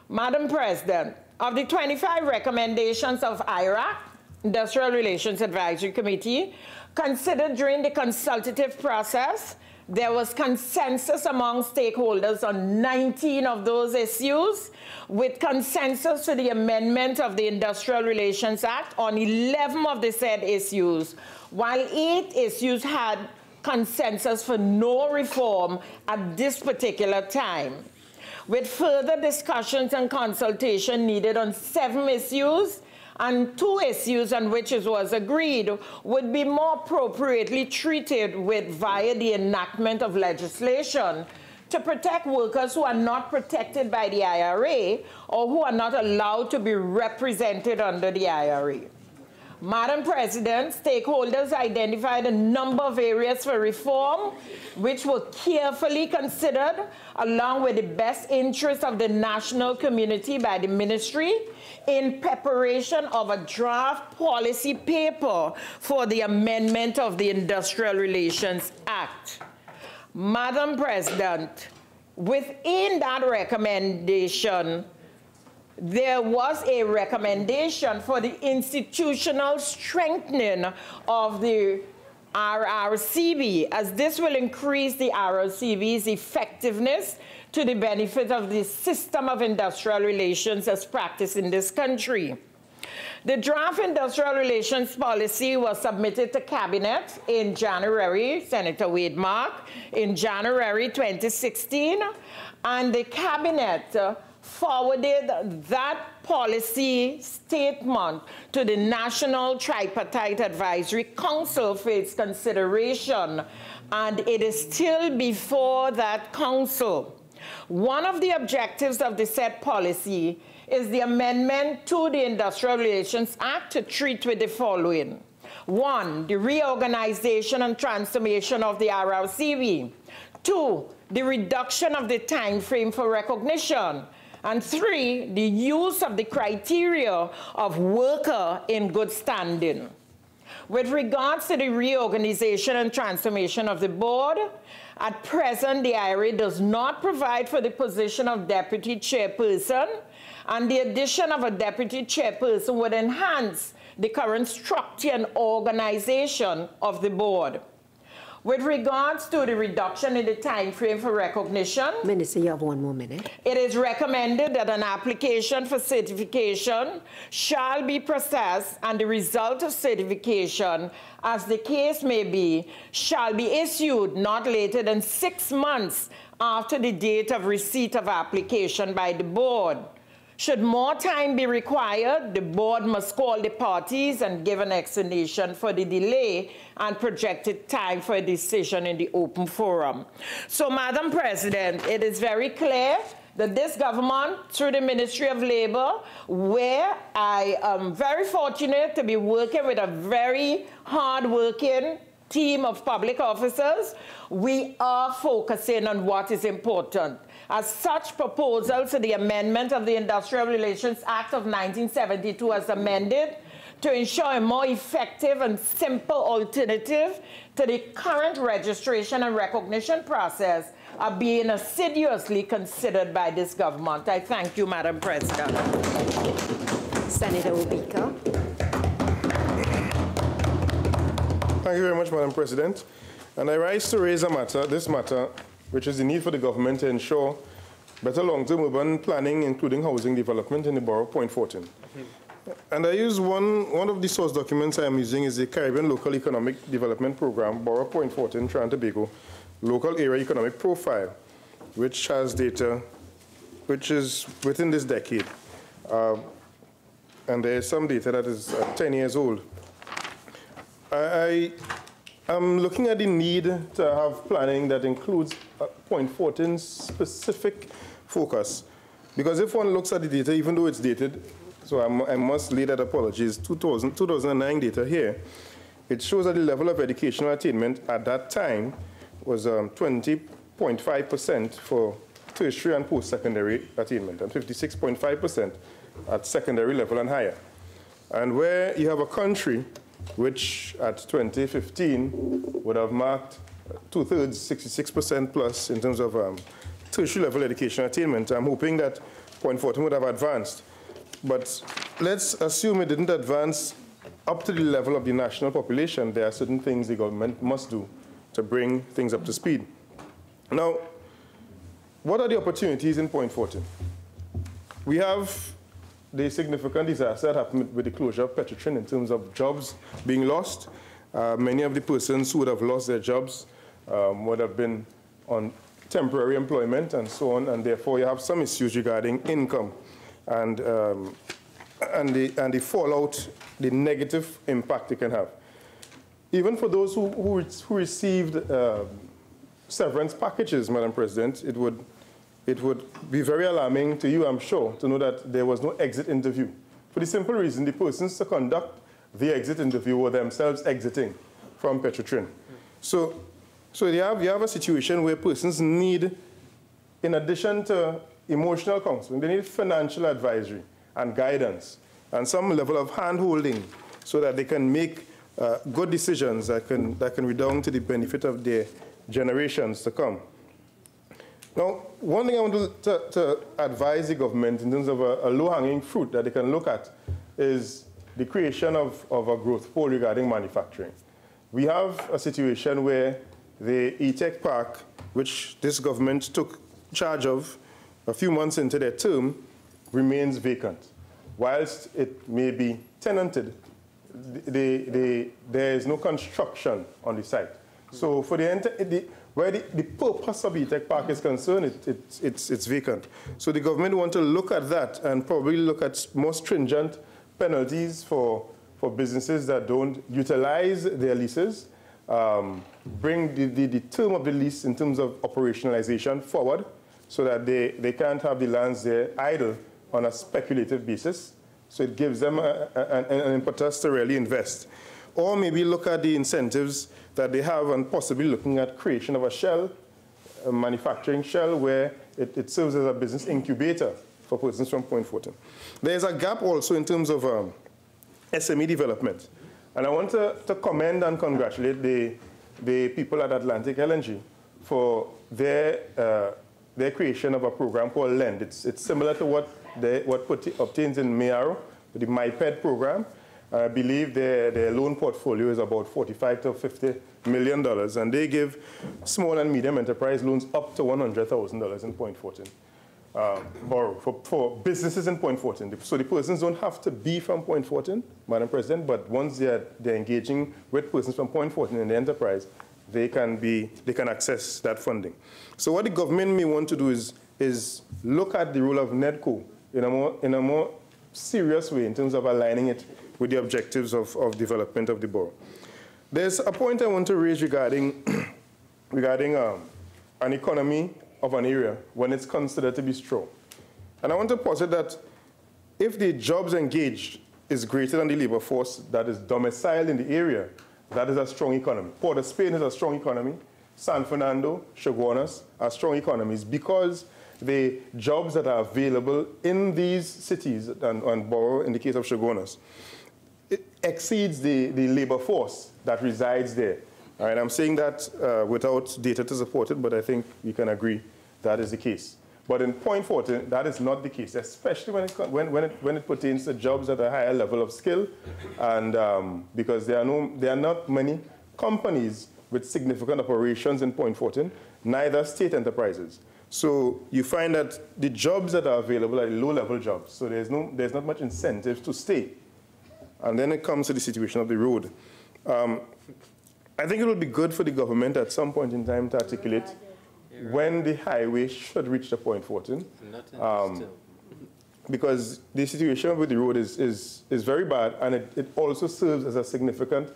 Madam President, of the 25 recommendations of IRAC, Industrial Relations Advisory Committee, considered during the consultative process, there was consensus among stakeholders on 19 of those issues, with consensus to the amendment of the Industrial Relations Act on 11 of the said issues, while 8 issues had consensus for no reform at this particular time. With further discussions and consultation needed on 7 issues, and 2 issues on which it was agreed would be more appropriately treated with via the enactment of legislation to protect workers who are not protected by the IRA or who are not allowed to be represented under the IRA. Madam President, stakeholders identified a number of areas for reform which were carefully considered along with the best interests of the national community by the ministry in preparation of a draft policy paper for the amendment of the Industrial Relations Act. Madam President, within that recommendation, there was a recommendation for the institutional strengthening of the RRCB, as this will increase the RRCB's effectiveness to the benefit of the system of industrial relations as practiced in this country. The draft industrial relations policy was submitted to Cabinet in January, Senator Wade Mark, in January 2016, and the Cabinet forwarded that policy statement to the National Tripartite Advisory Council for its consideration, and it is still before that council. One of the objectives of the said policy is the amendment to the Industrial Relations Act to treat with the following. 1, the reorganization and transformation of the RRCB. 2, the reduction of the time frame for recognition. And 3, the use of the criteria of worker in good standing. With regards to the reorganization and transformation of the board, at present, the IRA does not provide for the position of deputy chairperson, and the addition of a deputy chairperson would enhance the current structure and organization of the board. With regards to the reduction in the time frame for recognition, Minister, you have 1 more minute. It is recommended that an application for certification shall be processed, and the result of certification, as the case may be, shall be issued not later than 6 months after the date of receipt of application by the board. Should more time be required, the board must call the parties and give an explanation for the delay and projected time for a decision in the open forum. So, Madam President, it is very clear that this government, through the Ministry of Labor, where I am very fortunate to be working with a very hard-working team of public officers, we are focusing on what is important. As such, proposals to the amendment of the Industrial Relations Act of 1972 as amended to ensure a more effective and simple alternative to the current registration and recognition process are being assiduously considered by this government. I thank you, Madam President. Senator Obika. Thank you very much, Madam President. And I rise to raise this matter, which is the need for the government to ensure better long-term urban planning, including housing development in the borough of Point Fortin. And I use one of the source documents I am using is the Caribbean Local Economic Development Program, Borough of Point Fortin, Trinidad and Tobago, Local Area Economic Profile, which has data which is within this decade. And there is some data that is 10 years old. I'm looking at the need to have planning that includes Point Fortin's specific focus. Because if one looks at the data, even though it's dated, so I must lay that apologies, 2009 data here, it shows that the level of educational attainment at that time was 20.5% for tertiary and post-secondary attainment, and 56.5% at secondary level and higher. And where you have a country which at 2015 would have marked 2/3, 66% plus in terms of tertiary level education attainment, I'm hoping that Point Fortin would have advanced. But let's assume it didn't advance up to the level of the national population. There are certain things the government must do to bring things up to speed. Now, what are the opportunities in Point Fortin? We have the significant disaster that happened with the closure of Petrotrin in terms of jobs being lost. Many of the persons who would have lost their jobs would have been on temporary employment and so on, and therefore you have some issues regarding income and the fallout, the negative impact it can have. Even for those who received severance packages, Madam President, it would be very alarming to you, I'm sure, to know that there was no exit interview. For the simple reason, the persons to conduct the exit interview were themselves exiting from Petrotrin. So you have a situation where persons need, in addition to emotional counseling, they need financial advisory and guidance and some level of hand-holding so that they can make good decisions that can redound to the benefit of their generations to come. Now, one thing I want to advise the government in terms of a low-hanging fruit that they can look at is the creation of a growth pole regarding manufacturing. We have a situation where the E-Tech Park, which this government took charge of a few months into their term, remains vacant. Whilst it may be tenanted, there is no construction on the site. So for where the purpose of E-Tech Park is concerned, it's vacant. So the government want to look at that and probably look at more stringent penalties for businesses that don't utilize their leases, bring the term of the lease in terms of operationalization forward so that they can't have the lands there idle on a speculative basis. So it gives them an impetus to really invest. Or maybe look at the incentives that they have and possibly looking at creation of a shell, a manufacturing shell, where it serves as a business incubator for persons from Point Fortin. There's a gap also in terms of SME development. And I want to commend and congratulate the people at Atlantic LNG for their creation of a program called LEND. It's similar to what obtains in Mayaro, the MyPed program. I believe their loan portfolio is about $45 to $50 million, and they give small and medium enterprise loans up to $100,000 in Point Fortin. Borrow for businesses in Point Fortin. So the persons don't have to be from Point Fortin, Madam President, but once they're engaging with persons from Point Fortin in the enterprise, they can access that funding. So what the government may want to do is look at the role of NEDCO in a more serious way in terms of aligning it with the objectives of development of the borough. There's a point I want to raise regarding, an economy of an area when it's considered to be strong. And I want to posit that if the jobs engaged is greater than the labor force that is domiciled in the area, that is a strong economy. Port of Spain is a strong economy. San Fernando, Chaguanas are strong economies because the jobs that are available in these cities and borough, in the case of Chaguanas, it exceeds the labor force that resides there. All right, I'm saying that without data to support it, but I think we can agree that is the case. But in Point Fortin, that is not the case, especially when it pertains to jobs at a higher level of skill, and because there are not many companies with significant operations in Point Fortin, neither state enterprises. So you find that the jobs that are available are low-level jobs, so there's not much incentive to stay. And then it comes to the situation of the road. I think it would be good for the government at some point in time to articulate when the highway should reach the Point Fortin, because the situation with the road is very bad, and it also serves as a significant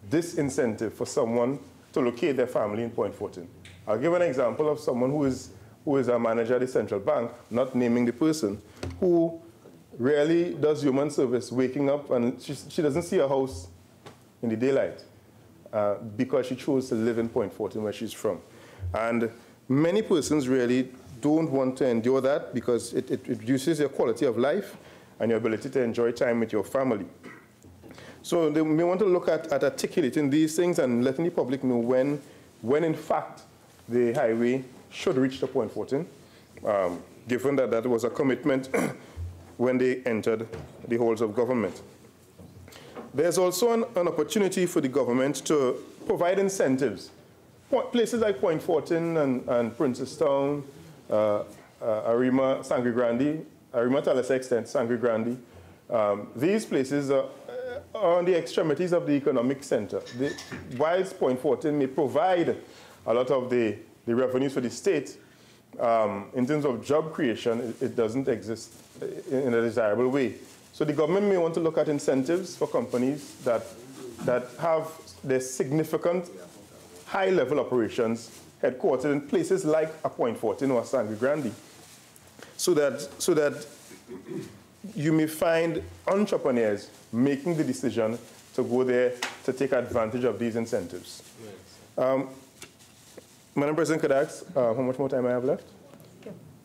disincentive for someone to locate their family in Point Fortin. I'll give an example of someone who is a manager at the central bank, not naming the person, who rarely does human service, waking up, and she doesn't see a house in the daylight because she chose to live in Point Fortin, where she's from. And many persons really don't want to endure that because it reduces your quality of life and your ability to enjoy time with your family. So we want to look at articulating these things and letting the public know when in fact the highway should reach the Point Fortin, given that that was a commitment when they entered the halls of government. There's also an opportunity for the government to provide incentives. Places like Point Fortin and Princestown, Arima, Sangre Grande, Arima to a lesser extent, Sangre Grande, these places are on the extremities of the economic center. Whilst Point Fortin may provide a lot of the revenues for the state, in terms of job creation, it doesn't exist in a desirable way. So the government may want to look at incentives for companies that have their significant high-level operations headquartered in places like a Point Fortin or Sangre Grande, so that you may find entrepreneurs making the decision to go there to take advantage of these incentives. Madam President, could I ask how much more time I have left?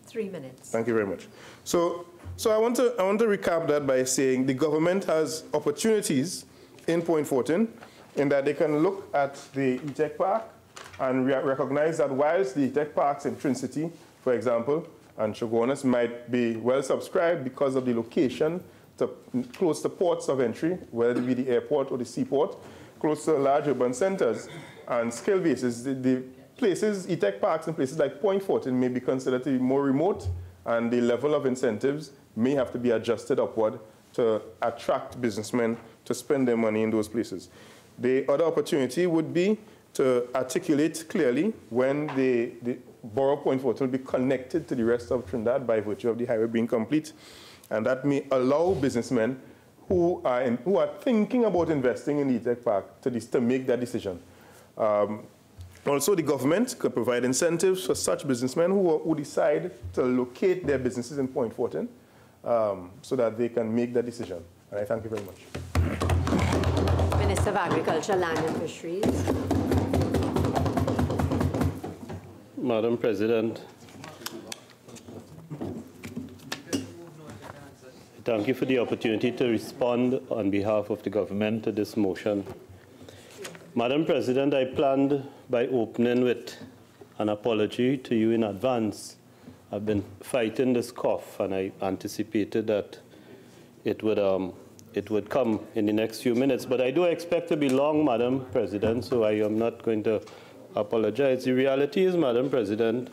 3 minutes. Thank you very much. So I want to recap that by saying the government has opportunities in Point Fortin in that they can look at the E-Tech Park and recognize that whilst the E-Tech Parks in Trinity, for example, and Chaguanas might be well subscribed because of the location close to ports of entry, whether it be the airport or the seaport, close to large urban centers and skill bases, the places, E-Tech Parks and places like Point Fortin may be considered to be more remote, and the level of incentives may have to be adjusted upward to attract businessmen to spend their money in those places. The other opportunity would be to articulate clearly when the borough of Point Fortin will be connected to the rest of Trinidad by virtue of the highway being complete. And that may allow businessmen who are thinking about investing in the E-Tech Park to make that decision. Also, the government could provide incentives for such businessmen who decide to locate their businesses in Point Fortin so that they can make that decision. And I thank you very much. Minister of Agriculture, Land and Fisheries. Madam President, thank you for the opportunity to respond on behalf of the government to this motion. Madam President, I planned by opening with an apology to you in advance. I've been fighting this cough, and I anticipated that it would come in the next few minutes. But I do expect to be long, Madam President, so I am not going to apologize. The reality is, Madam President,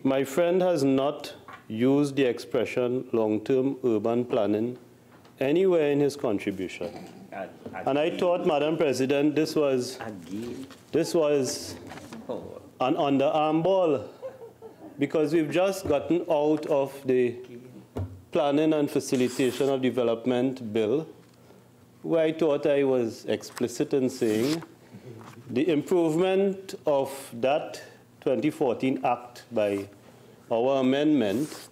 my friend has not used the expression long-term urban planning anywhere in his contribution. And I thought, Madam President, this was an underarm ball, because we've just gotten out of the Planning and Facilitation of Development Bill, where I thought I was explicit in saying the improvement of that 2014 Act by our amendment,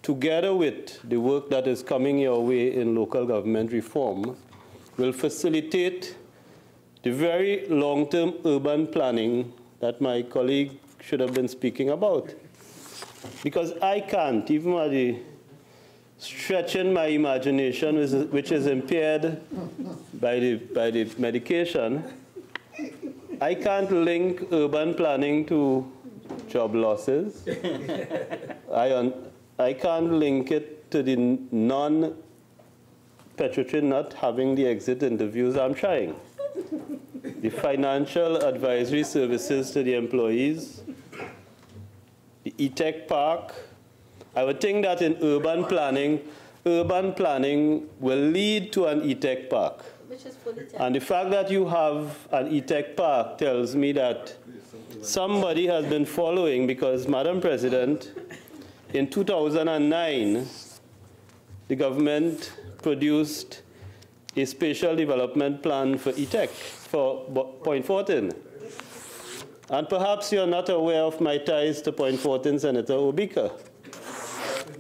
together with the work that is coming your way in local government reform, will facilitate the very long-term urban planning that my colleague should have been speaking about. Because I can't, even at the stretching my imagination, which is impaired by the medication, I can't link urban planning to job losses. I can't link it to the non-Petrotrin not having the exit interviews. I'm trying. The financial advisory services to the employees, the e-tech park. I would think that in urban planning will lead to an e-tech park. And the fact that you have an e-tech park tells me that somebody has been following, because, Madam President, in 2009, the government produced a spatial development plan for e-tech for Point Fortin. And perhaps you're not aware of my ties to Point Fortin, Senator Obika.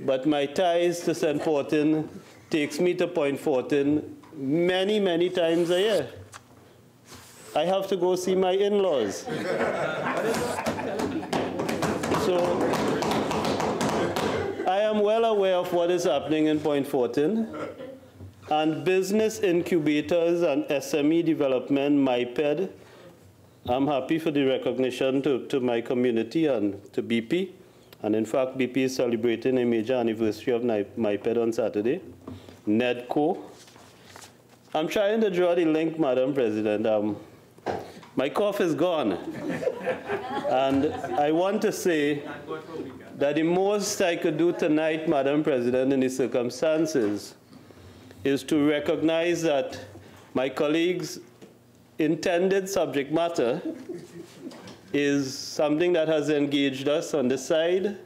But my ties to St. Fortin takes me to Point Fortin many, many times a year. I have to go see my in-laws. So I am well aware of what is happening in Point Fortin. And business incubators and SME development, MIPED, I'm happy for the recognition to my community and to BP. And in fact, BP is celebrating a major anniversary of MIPED on Saturday. NEDCO. I'm trying to draw the link, Madam President. My cough is gone. And I want to say that the most I could do tonight, Madam President, in the circumstances, is to recognize that my colleagues' intended subject matter is something that has engaged us on this side.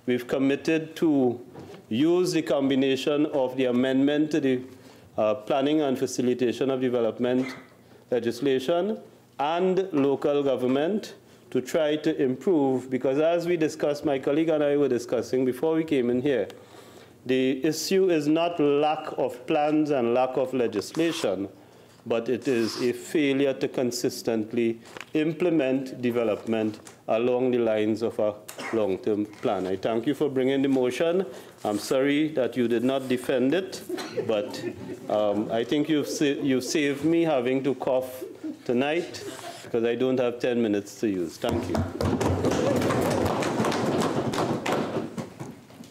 We've committed to use the combination of the amendment to the Planning and Facilitation of Development legislation and local government to try to improve, because as we discussed, my colleague and I were discussing before we came in here, the issue is not lack of plans and lack of legislation, but it is a failure to consistently implement development along the lines of a long-term plan. I thank you for bringing the motion. I'm sorry that you did not defend it, but I think you've saved me having to cough tonight because I don't have 10 minutes to use. Thank you.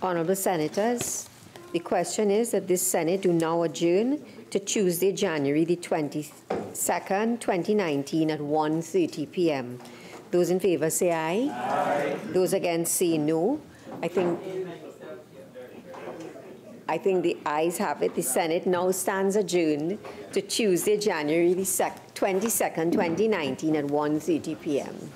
Honourable Senators, the question is that this Senate do now adjourn to Tuesday, January the 22nd, 2019 at 1:30 p.m. Those in favour say aye. Aye. Those against say no. I think the ayes have it. The Senate now stands adjourned to Tuesday, January the 22nd, 2019 at 1:30 p.m.